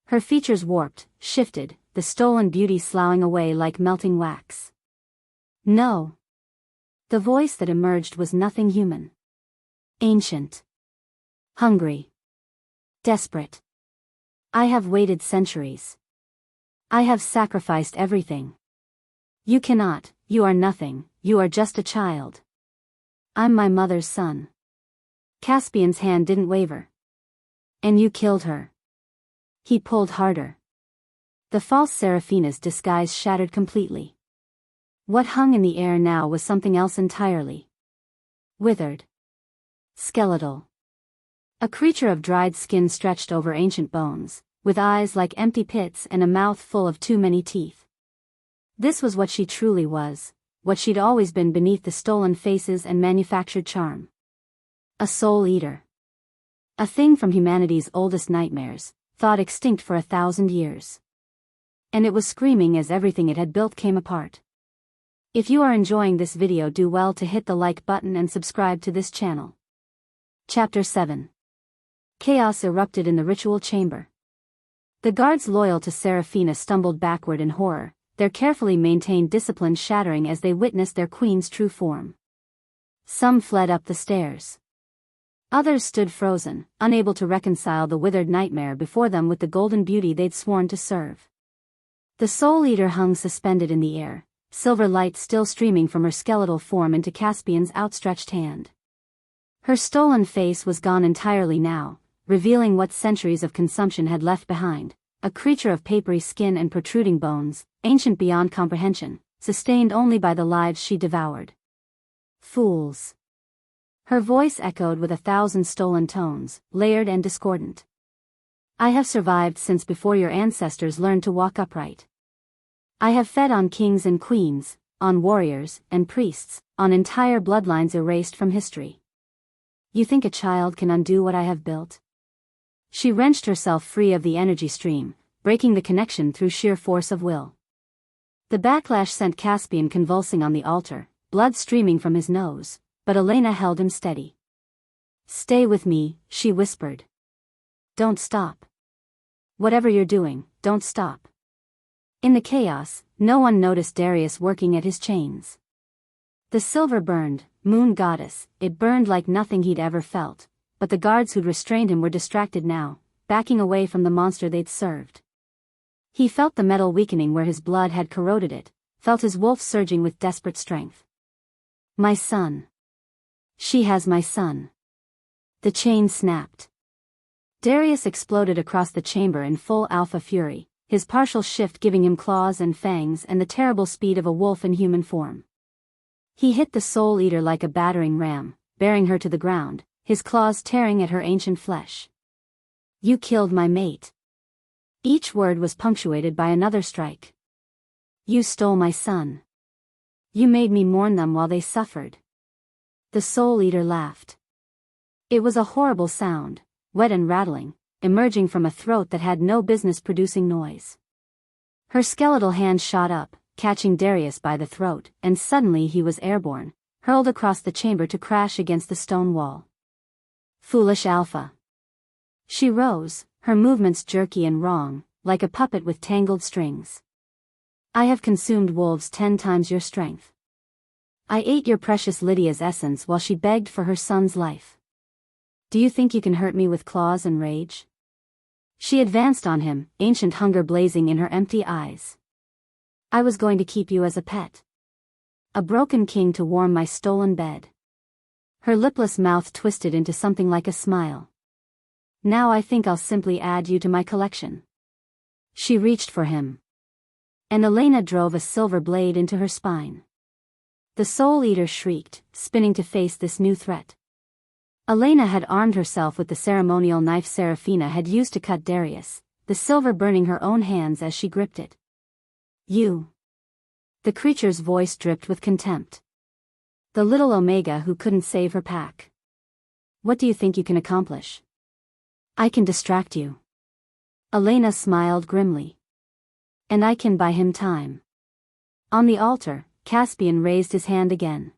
Her features warped, shifted, the stolen beauty sloughing away like melting wax. No. The voice that emerged was nothing human. Ancient. Hungry. Desperate. I have waited centuries. I have sacrificed everything. You cannot, you are nothing, you are just a child. I'm my mother's son. Caspian's hand didn't waver. And you killed her. He pulled harder. The false Seraphina's disguise shattered completely. What hung in the air now was something else entirely. Withered. Skeletal. A creature of dried skin stretched over ancient bones, with eyes like empty pits and a mouth full of too many teeth. This was what she truly was, what she'd always been beneath the stolen faces and manufactured charm. A soul eater. A thing from humanity's oldest nightmares, thought extinct for 1,000 years. And it was screaming as everything it had built came apart. If you are enjoying this video, do well to hit the like button and subscribe to this channel. Chapter 7. Chaos erupted in the ritual chamber. The guards loyal to Seraphina stumbled backward in horror, their carefully maintained discipline shattering as they witnessed their queen's true form. Some fled up the stairs. Others stood frozen, unable to reconcile the withered nightmare before them with the golden beauty they'd sworn to serve. The Soul Eater hung suspended in the air, silver light still streaming from her skeletal form into Caspian's outstretched hand. Her stolen face was gone entirely now, revealing what centuries of consumption had left behind, a creature of papery skin and protruding bones, ancient beyond comprehension, sustained only by the lives she devoured. Fools. Her voice echoed with 1,000 stolen tones, layered and discordant. I have survived since before your ancestors learned to walk upright. I have fed on kings and queens, on warriors and priests, on entire bloodlines erased from history. You think a child can undo what I have built? She wrenched herself free of the energy stream, breaking the connection through sheer force of will. The backlash sent Caspian convulsing on the altar, blood streaming from his nose, but Elena held him steady. Stay with me, she whispered. Don't stop. Whatever you're doing, don't stop. In the chaos, no one noticed Darius working at his chains. The silver burned, moon goddess, it burned like nothing he'd ever felt, but the guards who'd restrained him were distracted now, backing away from the monster they'd served. He felt the metal weakening where his blood had corroded it, felt his wolf surging with desperate strength. My son. She has my son. The chain snapped. Darius exploded across the chamber in full alpha fury, his partial shift giving him claws and fangs and the terrible speed of a wolf in human form. He hit the Soul Eater like a battering ram, bearing her to the ground, his claws tearing at her ancient flesh. You killed my mate. Each word was punctuated by another strike. You stole my son. You made me mourn them while they suffered. The Soul Eater laughed. It was a horrible sound, wet and rattling, emerging from a throat that had no business producing noise. Her skeletal hand shot up, catching Darius by the throat, and suddenly he was airborne, hurled across the chamber to crash against the stone wall. Foolish Alpha. She rose, her movements jerky and wrong, like a puppet with tangled strings. I have consumed wolves 10 times your strength. I ate your precious Lydia's essence while she begged for her son's life. Do you think you can hurt me with claws and rage? She advanced on him, ancient hunger blazing in her empty eyes. I was going to keep you as a pet. A broken king to warm my stolen bed. Her lipless mouth twisted into something like a smile. Now I think I'll simply add you to my collection. She reached for him. And Elena drove a silver blade into her spine. The Soul Eater shrieked, spinning to face this new threat. Elena had armed herself with the ceremonial knife Seraphina had used to cut Darius, the silver burning her own hands as she gripped it. You. The creature's voice dripped with contempt. The little Omega who couldn't save her pack. What do you think you can accomplish? I can distract you. Elena smiled grimly. And I can buy him time. On the altar, Caspian raised his hand again.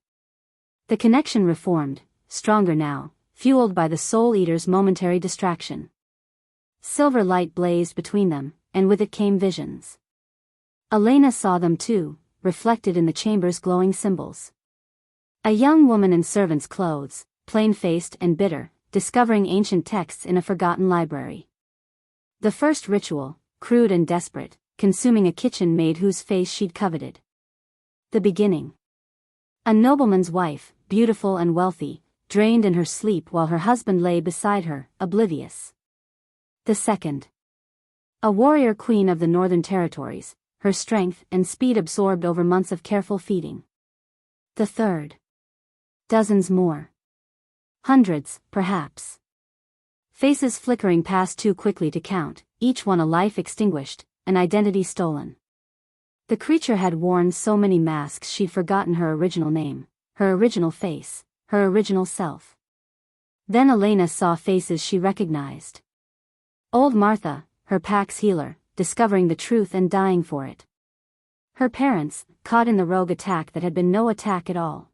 The connection reformed, stronger now, fueled by the Soul Eater's momentary distraction. Silver light blazed between them, and with it came visions. Elena saw them too, reflected in the chamber's glowing symbols. A young woman in servant's clothes, plain-faced and bitter, discovering ancient texts in a forgotten library. The first ritual, crude and desperate, consuming a kitchen maid whose face she'd coveted. The beginning. A nobleman's wife, beautiful and wealthy, drained in her sleep while her husband lay beside her, oblivious. The second. A warrior queen of the northern territories, her strength and speed absorbed over months of careful feeding. The third. Dozens more. Hundreds, perhaps. Faces flickering past too quickly to count, each one a life extinguished, an identity stolen. The creature had worn so many masks she'd forgotten her original name, her original face, her original self. Then Elena saw faces she recognized. Old Martha, her pack's healer, discovering the truth and dying for it. Her parents, caught in the rogue attack that had been no attack at all.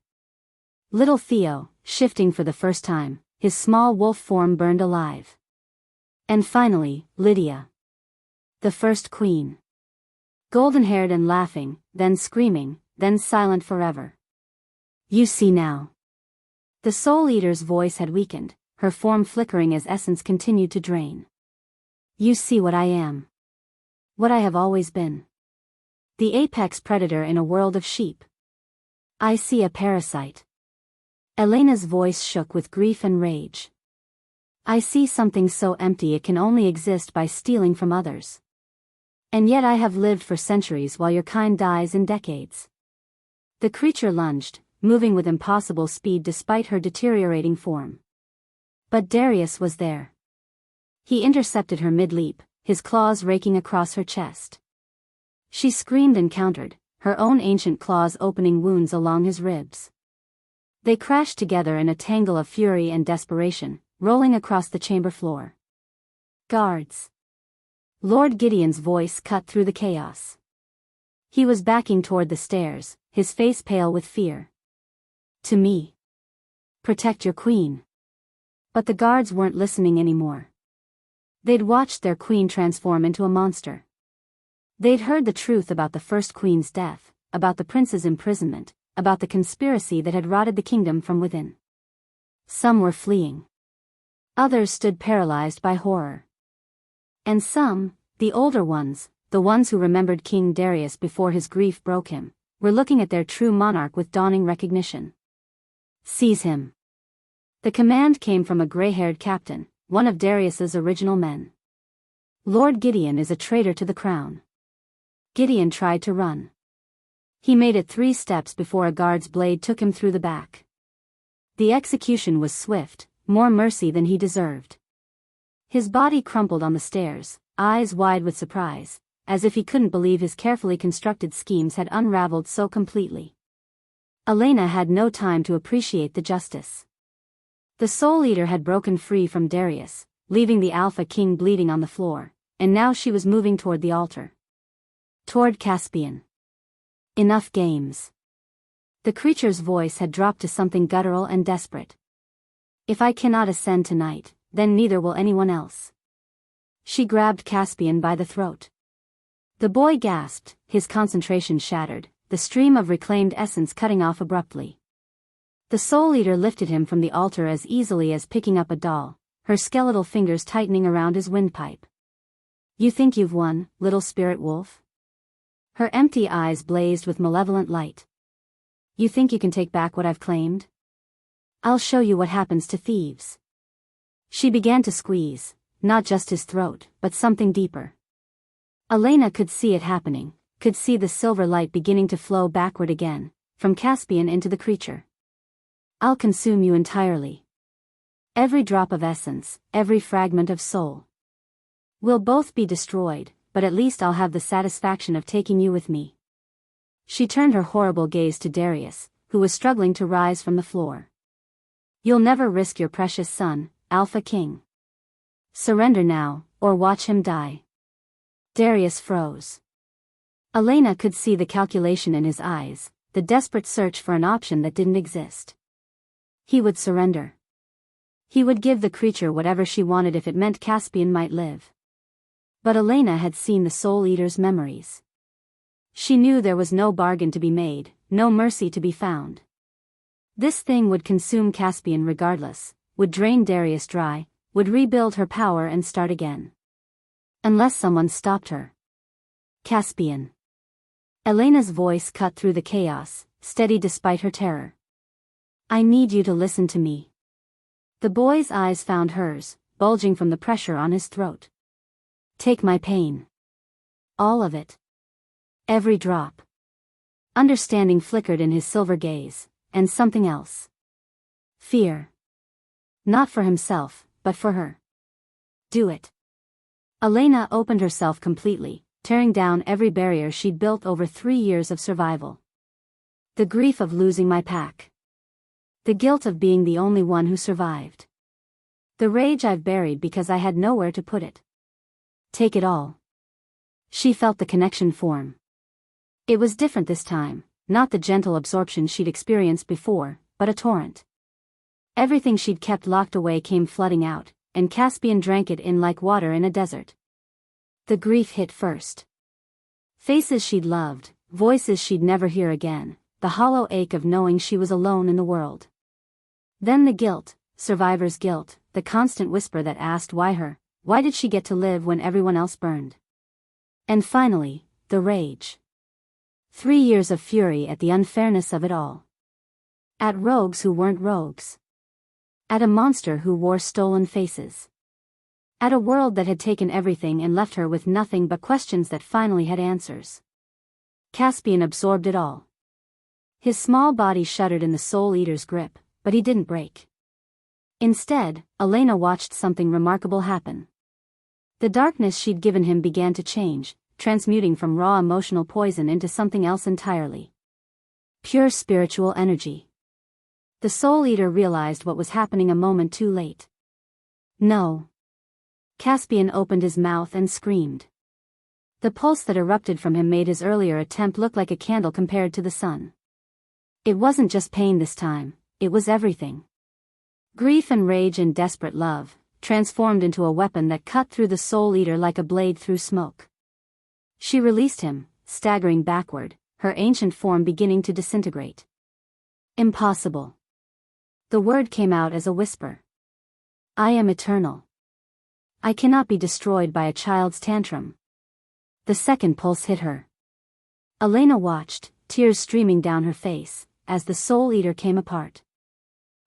Little Theo, shifting for the first time, his small wolf form burned alive. And finally, Lydia. The first queen. Golden-haired and laughing, then screaming, then silent forever. You see now. The Soul Eater's voice had weakened, her form flickering as essence continued to drain. You see what I am. What I have always been. The apex predator in a world of sheep. I see a parasite. Elena's voice shook with grief and rage. I see something so empty it can only exist by stealing from others. And yet I have lived for centuries while your kind dies in decades. The creature lunged, moving with impossible speed despite her deteriorating form. But Darius was there. He intercepted her mid-leap, his claws raking across her chest. She screamed and countered, her own ancient claws opening wounds along his ribs. They crashed together in a tangle of fury and desperation, rolling across the chamber floor. Guards. Lord Gideon's voice cut through the chaos. He was backing toward the stairs, his face pale with fear. To me. Protect your queen. But the guards weren't listening anymore. They'd watched their queen transform into a monster. They'd heard the truth about the first queen's death, about the prince's imprisonment, about the conspiracy that had rotted the kingdom from within. Some were fleeing. Others stood paralyzed by horror. And some, the older ones, the ones who remembered King Darius before his grief broke him, were looking at their true monarch with dawning recognition. Seize him. The command came from a gray-haired captain, one of Darius's original men. Lord Gideon is a traitor to the crown. Gideon tried to run. He made it 3 steps before a guard's blade took him through the back. The execution was swift, more mercy than he deserved. His body crumpled on the stairs, eyes wide with surprise, as if he couldn't believe his carefully constructed schemes had unraveled so completely. Elena had no time to appreciate the justice. The Soul Eater had broken free from Darius, leaving the Alpha King bleeding on the floor, and now she was moving toward the altar. Toward Caspian. Enough games. The creature's voice had dropped to something guttural and desperate. If I cannot ascend tonight, then neither will anyone else. She grabbed Caspian by the throat. The boy gasped, his concentration shattered, the stream of reclaimed essence cutting off abruptly. The Soul Eater lifted him from the altar as easily as picking up a doll, her skeletal fingers tightening around his windpipe. You think you've won, little spirit wolf? Her empty eyes blazed with malevolent light. You think you can take back what I've claimed? I'll show you what happens to thieves. She began to squeeze, not just his throat, but something deeper. Elena could see it happening, could see the silver light beginning to flow backward again, from Caspian into the creature. I'll consume you entirely. Every drop of essence, every fragment of soul. We'll both be destroyed, but at least I'll have the satisfaction of taking you with me. She turned her horrible gaze to Darius, who was struggling to rise from the floor. You'll never risk your precious son, Alpha King. Surrender now, or watch him die. Darius froze. Elena could see the calculation in his eyes, the desperate search for an option that didn't exist. He would surrender. He would give the creature whatever she wanted if it meant Caspian might live. But Elena had seen the Soul Eater's memories. She knew there was no bargain to be made, no mercy to be found. This thing would consume Caspian regardless, would drain Darius dry, would rebuild her power and start again. Unless someone stopped her. Caspian. Elena's voice cut through the chaos, steady despite her terror. I need you to listen to me. The boy's eyes found hers, bulging from the pressure on his throat. Take my pain. All of it. Every drop. Understanding flickered in his silver gaze, and something else. Fear. Not for himself, but for her. Do it. Elena opened herself completely, tearing down every barrier she'd built over 3 years of survival. The grief of losing my pack. The guilt of being the only one who survived. The rage I've buried because I had nowhere to put it. Take it all. She felt the connection form. It was different this time, not the gentle absorption she'd experienced before, but a torrent. Everything she'd kept locked away came flooding out, and Caspian drank it in like water in a desert. The grief hit first. Faces she'd loved, voices she'd never hear again, the hollow ache of knowing she was alone in the world. Then the guilt, survivor's guilt, the constant whisper that asked why did she get to live when everyone else burned? And finally, the rage. 3 years of fury at the unfairness of it all. At rogues who weren't rogues. At a monster who wore stolen faces. At a world that had taken everything and left her with nothing but questions that finally had answers. Caspian absorbed it all. His small body shuddered in the Soul Eater's grip, but he didn't break. Instead, Elena watched something remarkable happen. The darkness she'd given him began to change, transmuting from raw emotional poison into something else entirely. Pure spiritual energy. The Soul Eater realized what was happening a moment too late. No. Caspian opened his mouth and screamed. The pulse that erupted from him made his earlier attempt look like a candle compared to the sun. It wasn't just pain this time, it was everything. Grief and rage and desperate love, transformed into a weapon that cut through the Soul Eater like a blade through smoke. She released him, staggering backward, her ancient form beginning to disintegrate. Impossible. The word came out as a whisper. I am eternal. I cannot be destroyed by a child's tantrum. The second pulse hit her. Elena watched, tears streaming down her face, as the Soul Eater came apart.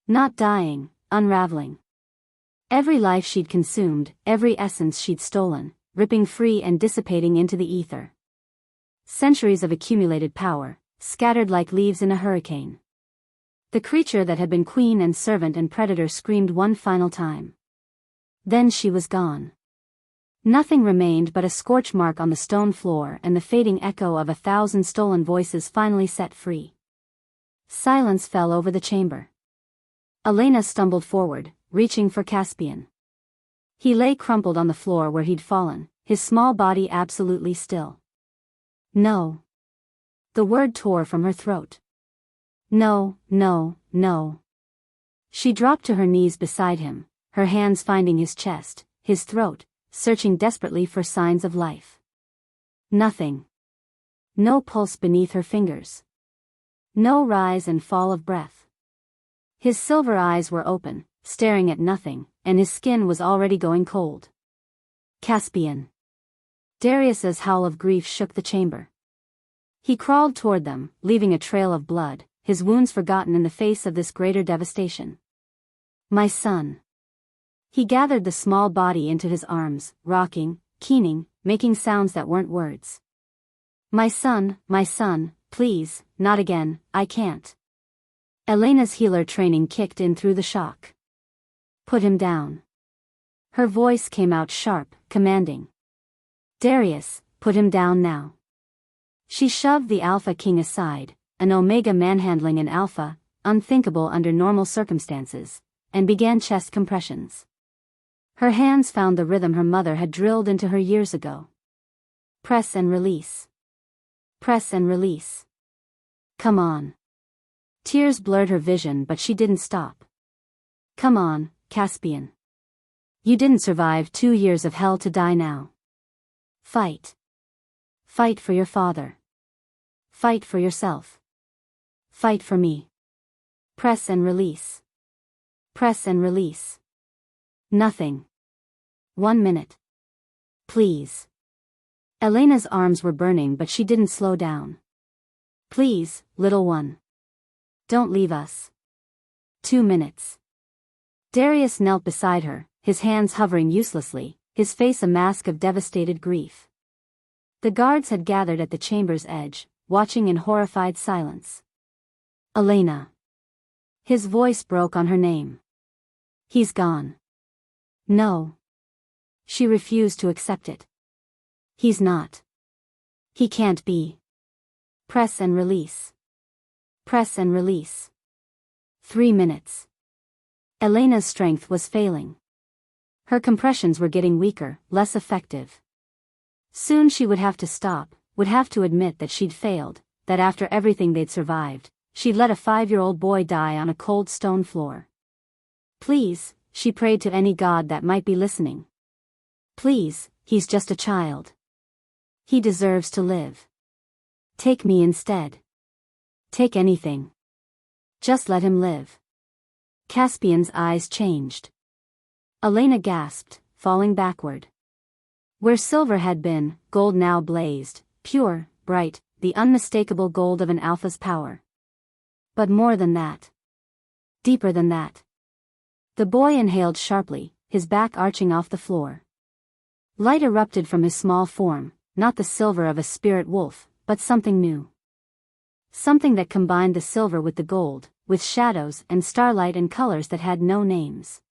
Not dying, unraveling. Every life she'd consumed, every essence she'd stolen, ripping free and dissipating into the ether. Centuries of accumulated power, scattered like leaves in a hurricane. The creature that had been queen and servant and predator screamed one final time. Then she was gone. Nothing remained but a scorch mark on the stone floor and the fading echo of 1,000 stolen voices finally set free. Silence fell over the chamber. Elena stumbled forward, reaching for Caspian. He lay crumpled on the floor where he'd fallen, his small body absolutely still. No. The word tore from her throat. No, no, no. She dropped to her knees beside him, her hands finding his chest, his throat, searching desperately for signs of life. Nothing. No pulse beneath her fingers. No rise and fall of breath. His silver eyes were open, staring at nothing, and his skin was already going cold. Caspian. Darius's howl of grief shook the chamber. He crawled toward them, leaving a trail of blood, his wounds forgotten in the face of this greater devastation. My son. He gathered the small body into his arms, rocking, keening, making sounds that weren't words. My son, please, not again, I can't. Elena's healer training kicked in through the shock. Put him down. Her voice came out sharp, commanding. Darius, put him down now. She shoved the Alpha King aside, an Omega manhandling an Alpha, unthinkable under normal circumstances, and began chest compressions. Her hands found the rhythm her mother had drilled into her years ago. Press and release. Press and release. Come on. Tears blurred her vision, but she didn't stop. Come on, Caspian. You didn't survive 2 years of hell to die now. Fight. Fight for your father. Fight for yourself. Fight for me. Press and release. Press and release. Nothing. 1 minute. Please. Elena's arms were burning, but she didn't slow down. Please, little one. Don't leave us. 2 minutes. Darius knelt beside her, his hands hovering uselessly, his face a mask of devastated grief. The guards had gathered at the chamber's edge, watching in horrified silence. Elena. His voice broke on her name. He's gone. No. She refused to accept it. He's not. He can't be. Press and release. Press and release. 3 minutes. Elena's strength was failing. Her compressions were getting weaker, less effective. Soon she would have to stop, would have to admit that she'd failed, that after everything they'd survived, she'd let a 5-year-old boy die on a cold stone floor. Please, she prayed to any god that might be listening. Please, he's just a child. He deserves to live. Take me instead. Take anything. Just let him live. Caspian's eyes changed. Elena gasped, falling backward. Where silver had been, gold now blazed, pure, bright, the unmistakable gold of an Alpha's power. But more than that. Deeper than that. The boy inhaled sharply, his back arching off the floor. Light erupted from his small form, not the silver of a spirit wolf, but something new. Something that combined the silver with the gold, with shadows and starlight and colors that had no names.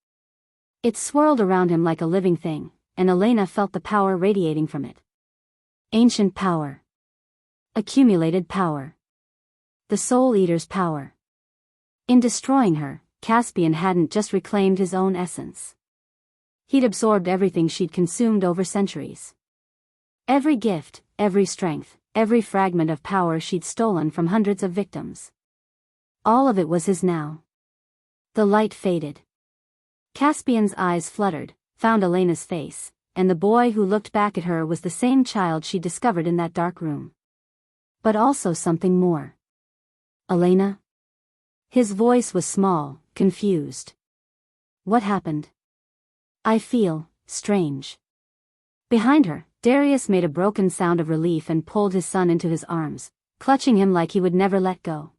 It swirled around him like a living thing, and Elena felt the power radiating from it. Ancient power. Accumulated power. The Soul Eater's power. In destroying her, Caspian hadn't just reclaimed his own essence. He'd absorbed everything she'd consumed over centuries. Every gift, every strength, every fragment of power she'd stolen from hundreds of victims. All of it was his now. The light faded. Caspian's eyes fluttered, found Elena's face, and the boy who looked back at her was the same child she'd discovered in that dark room. But also something more. Elena? His voice was small, confused. What happened? I feel strange. Behind her, Darius made a broken sound of relief and pulled his son into his arms, clutching him like he would never let go.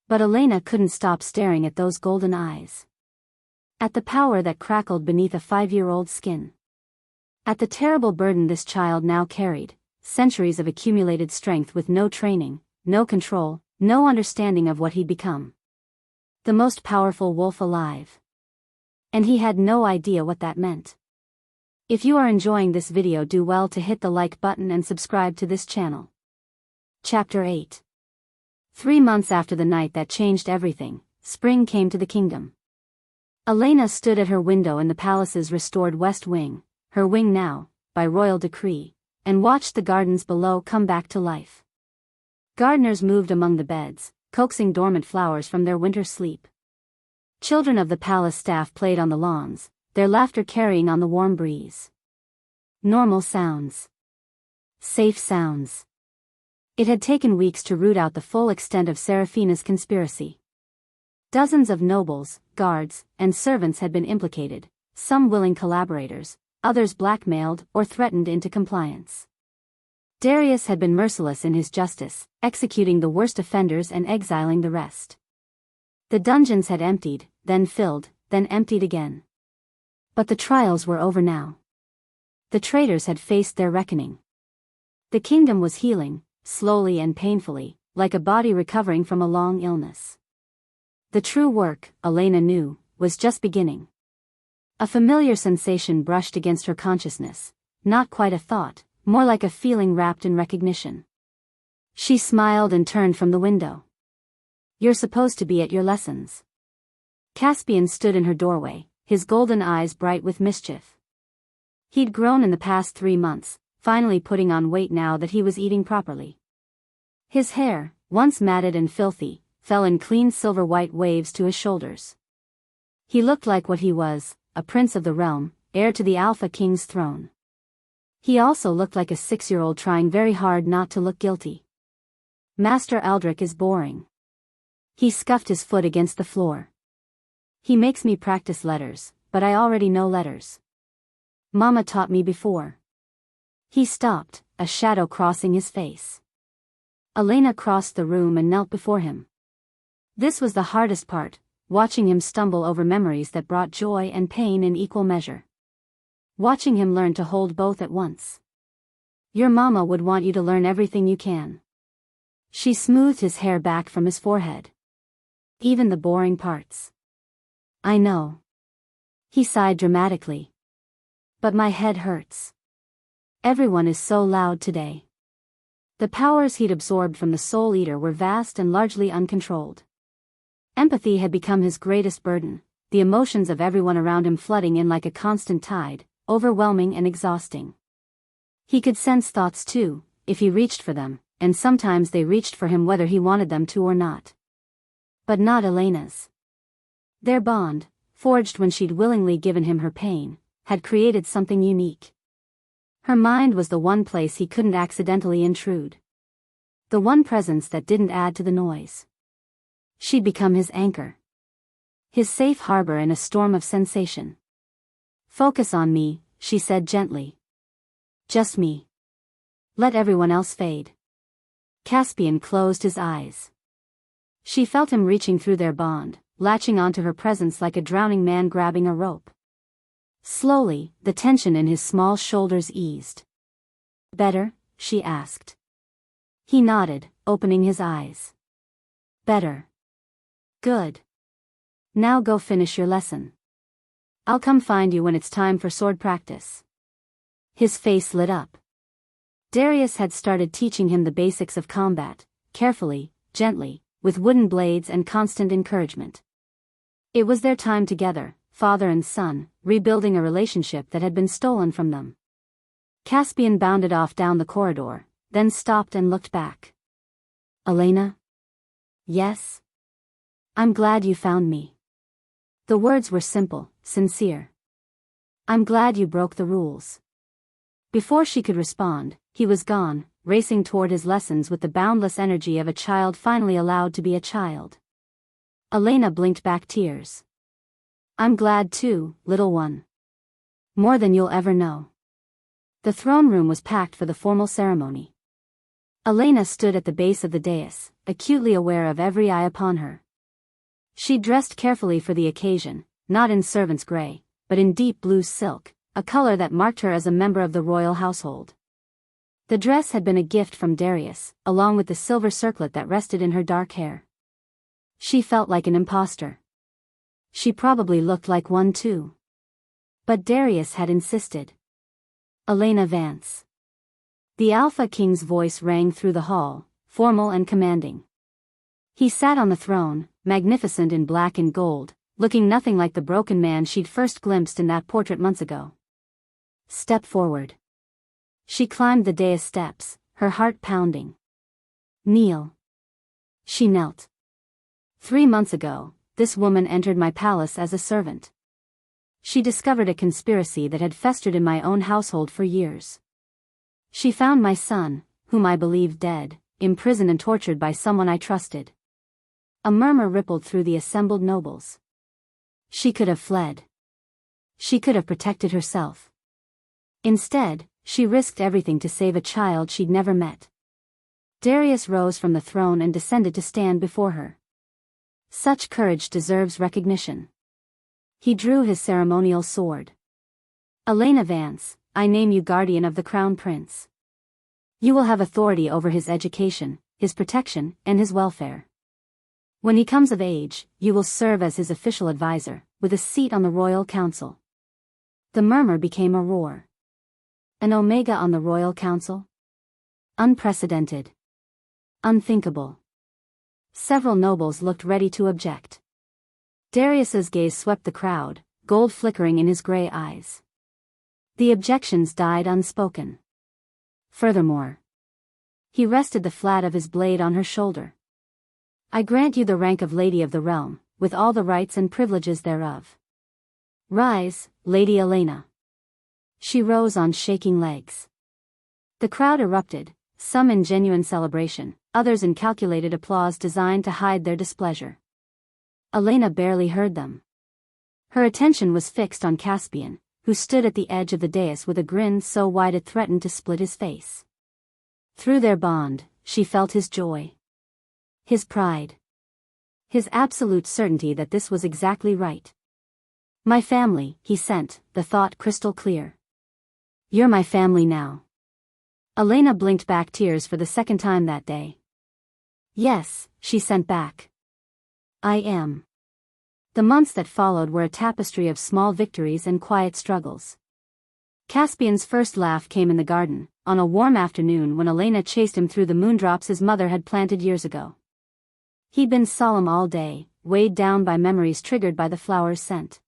But Elena couldn't stop staring at those golden eyes. At the power that crackled beneath a 5-year-old's skin. At the terrible burden this child now carried, centuries of accumulated strength with no training, no control, no understanding of what he'd become. The most powerful wolf alive. And he had no idea what that meant. If you are enjoying this video, do well to hit the like button and subscribe to this channel. Chapter 8. 3 months after the night that changed everything, spring came to the kingdom. Elena stood at her window in the palace's restored west wing, her wing now, by royal decree, and watched the gardens below come back to life. Gardeners moved among the beds, coaxing dormant flowers from their winter sleep. Children of the palace staff played on the lawns, their laughter carrying on the warm breeze. Normal sounds. Safe sounds. It had taken weeks to root out the full extent of Seraphina's conspiracy. Dozens of nobles, guards, and servants had been implicated, some willing collaborators, others blackmailed or threatened into compliance. Darius had been merciless in his justice, executing the worst offenders and exiling the rest. The dungeons had emptied, then filled, then emptied again. But the trials were over now. The traitors had faced their reckoning. The kingdom was healing, slowly and painfully, like a body recovering from a long illness. The true work, Elena knew, was just beginning. A familiar sensation brushed against her consciousness, not quite a thought, more like a feeling wrapped in recognition. She smiled and turned from the window. "You're supposed to be at your lessons." Caspian stood in her doorway, his golden eyes bright with mischief. He'd grown in the past 3 months, finally putting on weight now that he was eating properly. His hair, once matted and filthy, fell in clean silver-white waves to his shoulders. He looked like what he was, a prince of the realm, heir to the Alpha King's throne. He also looked like a 6-year-old trying very hard not to look guilty. "Master Aldrich is boring." He scuffed his foot against the floor. "He makes me practice letters, but I already know letters. Mama taught me before." He stopped, a shadow crossing his face. Elena crossed the room and knelt before him. This was the hardest part, watching him stumble over memories that brought joy and pain in equal measure. Watching him learn to hold both at once. "Your mama would want you to learn everything you can." She smoothed his hair back from his forehead. "Even the boring parts." "I know." He sighed dramatically. "But my head hurts. Everyone is so loud today." The powers he'd absorbed from the Soul Eater were vast and largely uncontrolled. Empathy had become his greatest burden, the emotions of everyone around him flooding in like a constant tide, overwhelming and exhausting. He could sense thoughts too, if he reached for them, and sometimes they reached for him whether he wanted them to or not. But not Elena's. Their bond, forged when she'd willingly given him her pain, had created something unique. Her mind was the one place he couldn't accidentally intrude. The one presence that didn't add to the noise. She'd become his anchor. His safe harbor in a storm of sensation. "Focus on me," she said gently. "Just me. Let everyone else fade." Caspian closed his eyes. She felt him reaching through their bond, latching onto her presence like a drowning man grabbing a rope. Slowly, the tension in his small shoulders eased. "Better?" she asked. He nodded, opening his eyes. "Better." "Good. Now go finish your lesson. I'll come find you when it's time for sword practice." His face lit up. Darius had started teaching him the basics of combat, carefully, gently, with wooden blades and constant encouragement. It was their time together, father and son, rebuilding a relationship that had been stolen from them. Caspian bounded off down the corridor, then stopped and looked back. "Elena?" "Yes?" "I'm glad you found me." The words were simple, sincere. "I'm glad you broke the rules." Before she could respond, he was gone, racing toward his lessons with the boundless energy of a child finally allowed to be a child. Elena blinked back tears. "I'm glad too, little one. More than you'll ever know." The throne room was packed for the formal ceremony. Elena stood at the base of the dais, acutely aware of every eye upon her. She dressed carefully for the occasion, not in servant's grey, but in deep blue silk, a color that marked her as a member of the royal household. The dress had been a gift from Darius, along with the silver circlet that rested in her dark hair. She felt like an imposter. She probably looked like one too. But Darius had insisted. Elena Vance. The Alpha King's voice rang through the hall, formal and commanding. He sat on the throne, magnificent in black and gold, looking nothing like the broken man she'd first glimpsed in that portrait months ago. Step forward. She climbed the dais steps, her heart pounding. Kneel. She knelt. 3 months ago, this woman entered my palace as a servant. She discovered a conspiracy that had festered in my own household for years. She found my son, whom I believed dead, imprisoned and tortured by someone I trusted. A murmur rippled through the assembled nobles. She could have fled. She could have protected herself. Instead, she risked everything to save a child she'd never met. Darius rose from the throne and descended to stand before her. Such courage deserves recognition. He drew his ceremonial sword. Elena Vance, I name you guardian of the crown prince. You will have authority over his education, his protection, and his welfare. When he comes of age, you will serve as his official advisor, with a seat on the royal council. The murmur became a roar. An Omega on the royal council? Unprecedented. Unthinkable. Several nobles looked ready to object. Darius's gaze swept the crowd, gold flickering in his gray eyes. The objections died unspoken. Furthermore, he rested the flat of his blade on her shoulder. I grant you the rank of Lady of the Realm, with all the rights and privileges thereof. Rise, Lady Elena. She rose on shaking legs. The crowd erupted, some in genuine celebration, others in calculated applause designed to hide their displeasure. Elena barely heard them. Her attention was fixed on Caspian, who stood at the edge of the dais with a grin so wide it threatened to split his face. Through their bond, she felt his joy. His pride. His absolute certainty that this was exactly right. My family, he sent, the thought crystal clear. You're my family now. Elena blinked back tears for the second time that day. Yes, she sent back. I am. The months that followed were a tapestry of small victories and quiet struggles. Caspian's first laugh came in the garden, on a warm afternoon when Elena chased him through the moondrops his mother had planted years ago. He'd been solemn all day, weighed down by memories triggered by the flower's scent.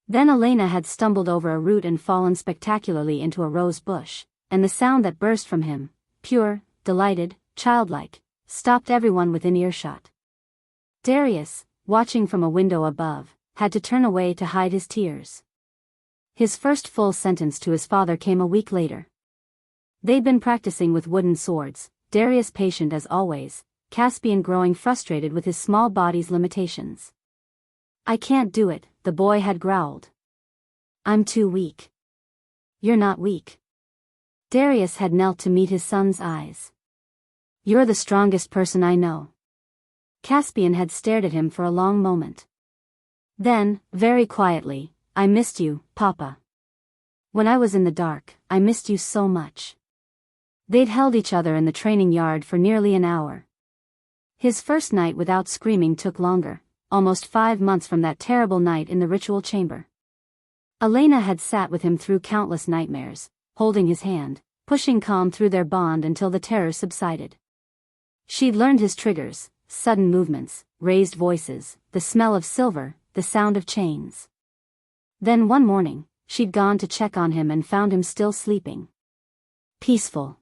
Then Elena had stumbled over a root and fallen spectacularly into a rose bush, and the sound that burst from him, pure, delighted, childlike, stopped everyone within earshot. Darius, watching from a window above, had to turn away to hide his tears. His first full sentence to his father came a week later. They'd been practicing with wooden swords, Darius patient as always, Caspian growing frustrated with his small body's limitations. I can't do it, the boy had growled. I'm too weak. You're not weak. Darius had knelt to meet his son's eyes. You're the strongest person I know. Caspian had stared at him for a long moment. Then, very quietly, I missed you, Papa. When I was in the dark, I missed you so much. They'd held each other in the training yard for nearly an hour. His first night without screaming took longer, almost 5 months from that terrible night in the ritual chamber. Elena had sat with him through countless nightmares, holding his hand, pushing calm through their bond until the terror subsided. She'd learned his triggers, sudden movements, raised voices, the smell of silver, the sound of chains. Then one morning, she'd gone to check on him and found him still sleeping. Peaceful.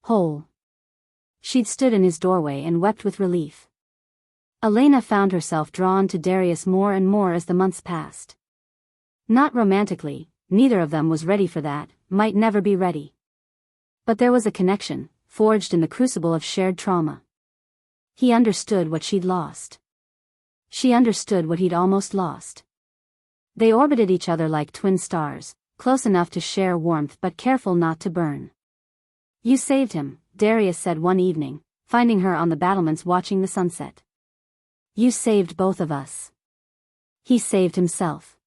Whole. She'd stood in his doorway and wept with relief. Elena found herself drawn to Darius more and more as the months passed. Not romantically, neither of them was ready for that, might never be ready. But there was a connection, forged in the crucible of shared trauma. He understood what she'd lost. She understood what he'd almost lost. They orbited each other like twin stars, close enough to share warmth but careful not to burn. You saved him, Darius said one evening, finding her on the battlements watching the sunset. You saved both of us. He saved himself.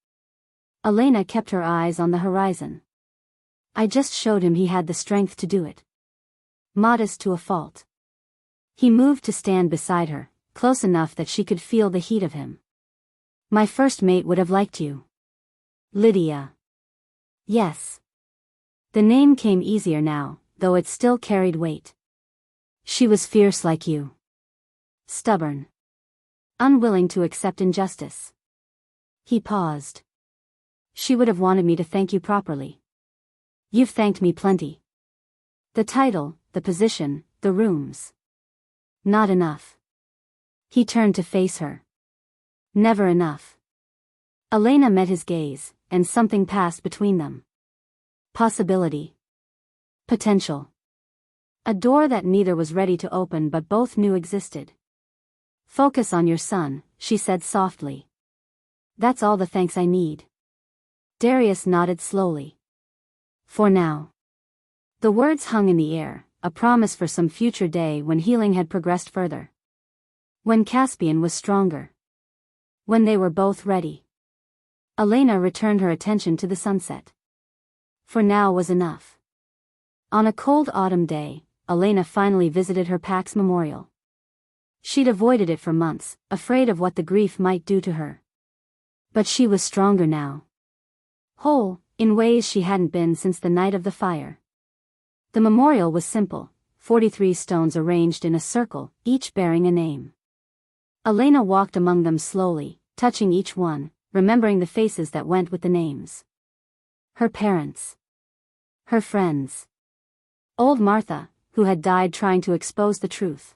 Elena kept her eyes on the horizon. I just showed him he had the strength to do it. Modest to a fault. He moved to stand beside her, close enough that she could feel the heat of him. My first mate would have liked you. Lydia. Yes. The name came easier now, though it still carried weight. She was fierce like you. Stubborn. Unwilling to accept injustice. He paused. She would have wanted me to thank you properly. You've thanked me plenty. The title, the position, the rooms. Not enough. He turned to face her. Never enough. Elena met his gaze, and something passed between them. Possibility. Potential. A door that neither was ready to open but both knew existed. Focus on your son, she said softly. That's all the thanks I need. Darius nodded slowly. For now. The words hung in the air, a promise for some future day when healing had progressed further. When Caspian was stronger. When they were both ready. Elena returned her attention to the sunset. For now was enough. On a cold autumn day, Elena finally visited her Pax memorial. She'd avoided it for months, afraid of what the grief might do to her. But she was stronger now. Whole, in ways she hadn't been since the night of the fire. The memorial was simple, 43 stones arranged in a circle, each bearing a name. Elena walked among them slowly, touching each one, remembering the faces that went with the names. Her parents. Her friends. Old Martha, who had died trying to expose the truth.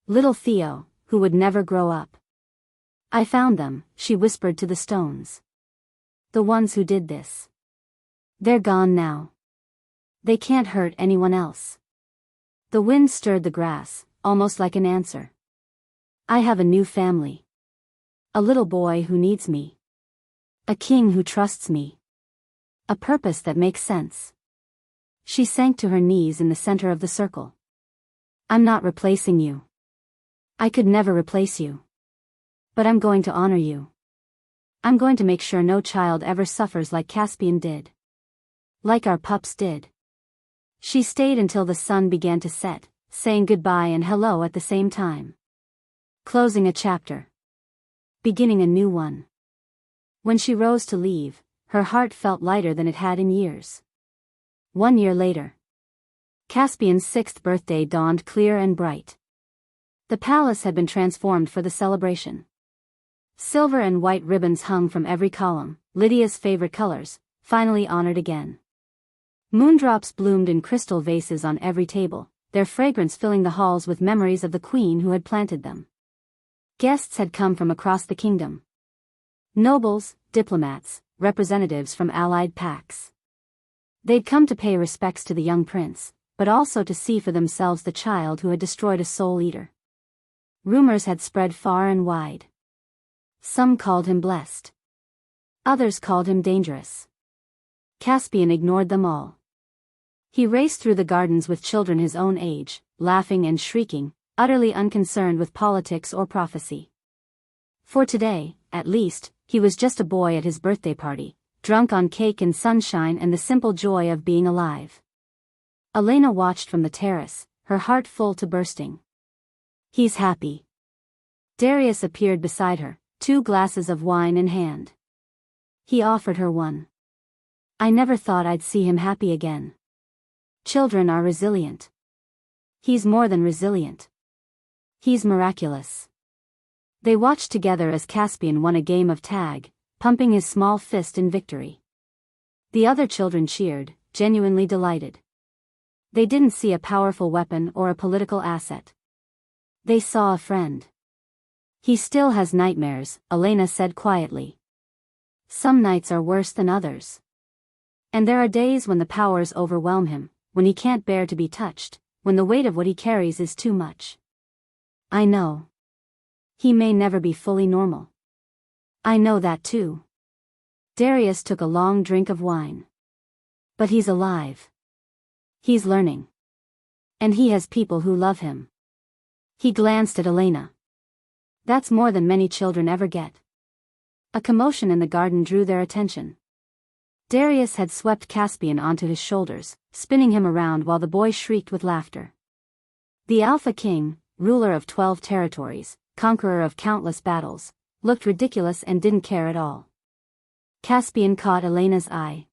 Little Theo, who would never grow up. I found them, she whispered to the stones. The ones who did this. They're gone now. They can't hurt anyone else. The wind stirred the grass, almost like an answer. I have a new family. A little boy who needs me. A king who trusts me. A purpose that makes sense. She sank to her knees in the center of the circle. I'm not replacing you. I could never replace you. But I'm going to honor you. I'm going to make sure no child ever suffers like Caspian did. Like our pups did. She stayed until the sun began to set, saying goodbye and hello at the same time. Closing a chapter. Beginning a new one. When she rose to leave, her heart felt lighter than it had in years. 1 year later. Caspian's 6th birthday dawned clear and bright. The palace had been transformed for the celebration. Silver and white ribbons hung from every column, Lydia's favorite colors, finally honored again. Moondrops bloomed in crystal vases on every table, their fragrance filling the halls with memories of the queen who had planted them. Guests had come from across the kingdom. Nobles, diplomats, representatives from allied pacts. They'd come to pay respects to the young prince, but also to see for themselves the child who had destroyed a soul eater. Rumors had spread far and wide. Some called him blessed. Others called him dangerous. Caspian ignored them all. He raced through the gardens with children his own age, laughing and shrieking, utterly unconcerned with politics or prophecy. For today, at least, he was just a boy at his birthday party, drunk on cake and sunshine and the simple joy of being alive. Elena watched from the terrace, her heart full to bursting. He's happy. Darius appeared beside her, 2 glasses of wine in hand. He offered her one. I never thought I'd see him happy again. Children are resilient. He's more than resilient. He's miraculous. They watched together as Caspian won a game of tag, pumping his small fist in victory. The other children cheered, genuinely delighted. They didn't see a powerful weapon or a political asset. They saw a friend. He still has nightmares, Elena said quietly. Some nights are worse than others. And there are days when the powers overwhelm him, when he can't bear to be touched, when the weight of what he carries is too much. I know. He may never be fully normal. I know that too. Darius took a long drink of wine. But he's alive. He's learning. And he has people who love him. He glanced at Elena. That's more than many children ever get. A commotion in the garden drew their attention. Darius had swept Caspian onto his shoulders, spinning him around while the boy shrieked with laughter. The Alpha King, ruler of 12 territories, conqueror of countless battles, looked ridiculous and didn't care at all. Caspian caught Elena's eye.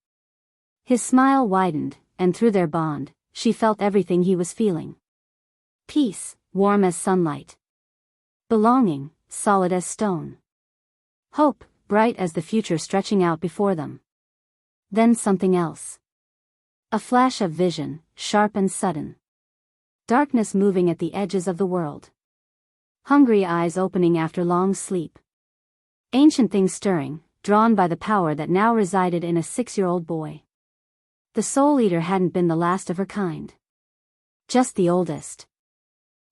His smile widened, and through their bond, she felt everything he was feeling. Peace, warm as sunlight. Belonging, solid as stone. Hope, bright as the future stretching out before them. Then something else. A flash of vision, sharp and sudden. Darkness moving at the edges of the world. Hungry eyes opening after long sleep. Ancient things stirring, drawn by the power that now resided in a 6-year-old boy. The Soul Eater hadn't been the last of her kind. Just the oldest.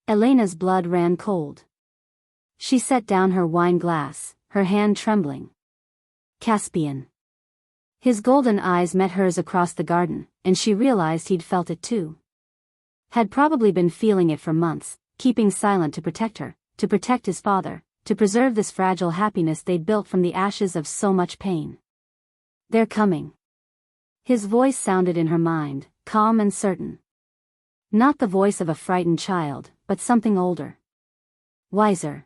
Elena's blood ran cold. She set down her wine glass, her hand trembling. Caspian. His golden eyes met hers across the garden, and she realized he'd felt it too. Had probably been feeling it for months, keeping silent to protect her, to protect his father, to preserve this fragile happiness they'd built from the ashes of so much pain. They're coming. His voice sounded in her mind, calm and certain. Not the voice of a frightened child, but something older. Wiser.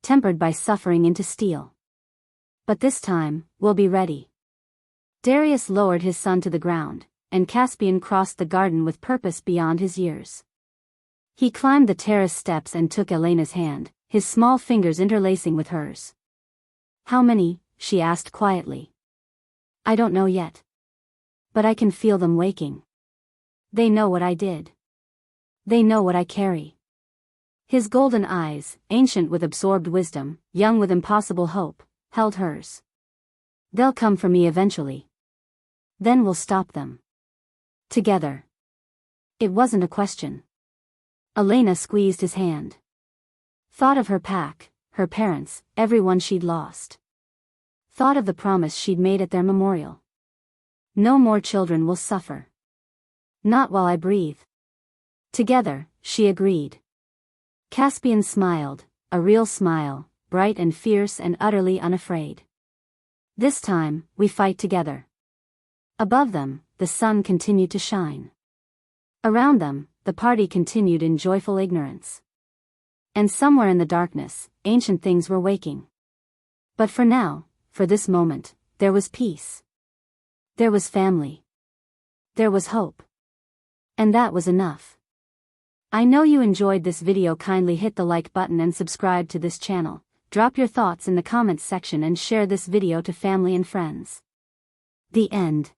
Tempered by suffering into steel. But this time, we'll be ready. Darius lowered his son to the ground, and Caspian crossed the garden with purpose beyond his years. He climbed the terrace steps and took Elena's hand, his small fingers interlacing with hers. How many? She asked quietly. I don't know yet. But I can feel them waking. They know what I did. They know what I carry. His golden eyes, ancient with absorbed wisdom, young with impossible hope, held hers. They'll come for me eventually. Then we'll stop them. Together. It wasn't a question. Elena squeezed his hand. Thought of her pack, her parents, everyone she'd lost. Thought of the promise she'd made at their memorial. No more children will suffer. Not while I breathe. Together, she agreed. Caspian smiled, a real smile, bright and fierce and utterly unafraid. This time, we fight together. Above them, the sun continued to shine. Around them, the party continued in joyful ignorance. And somewhere in the darkness, ancient things were waking. But for now, for this moment, there was peace. There was family. There was hope. And that was enough. I know you enjoyed this video. Kindly hit the like button and subscribe to this channel. Drop your thoughts in the comments section and share this video to family and friends. The end.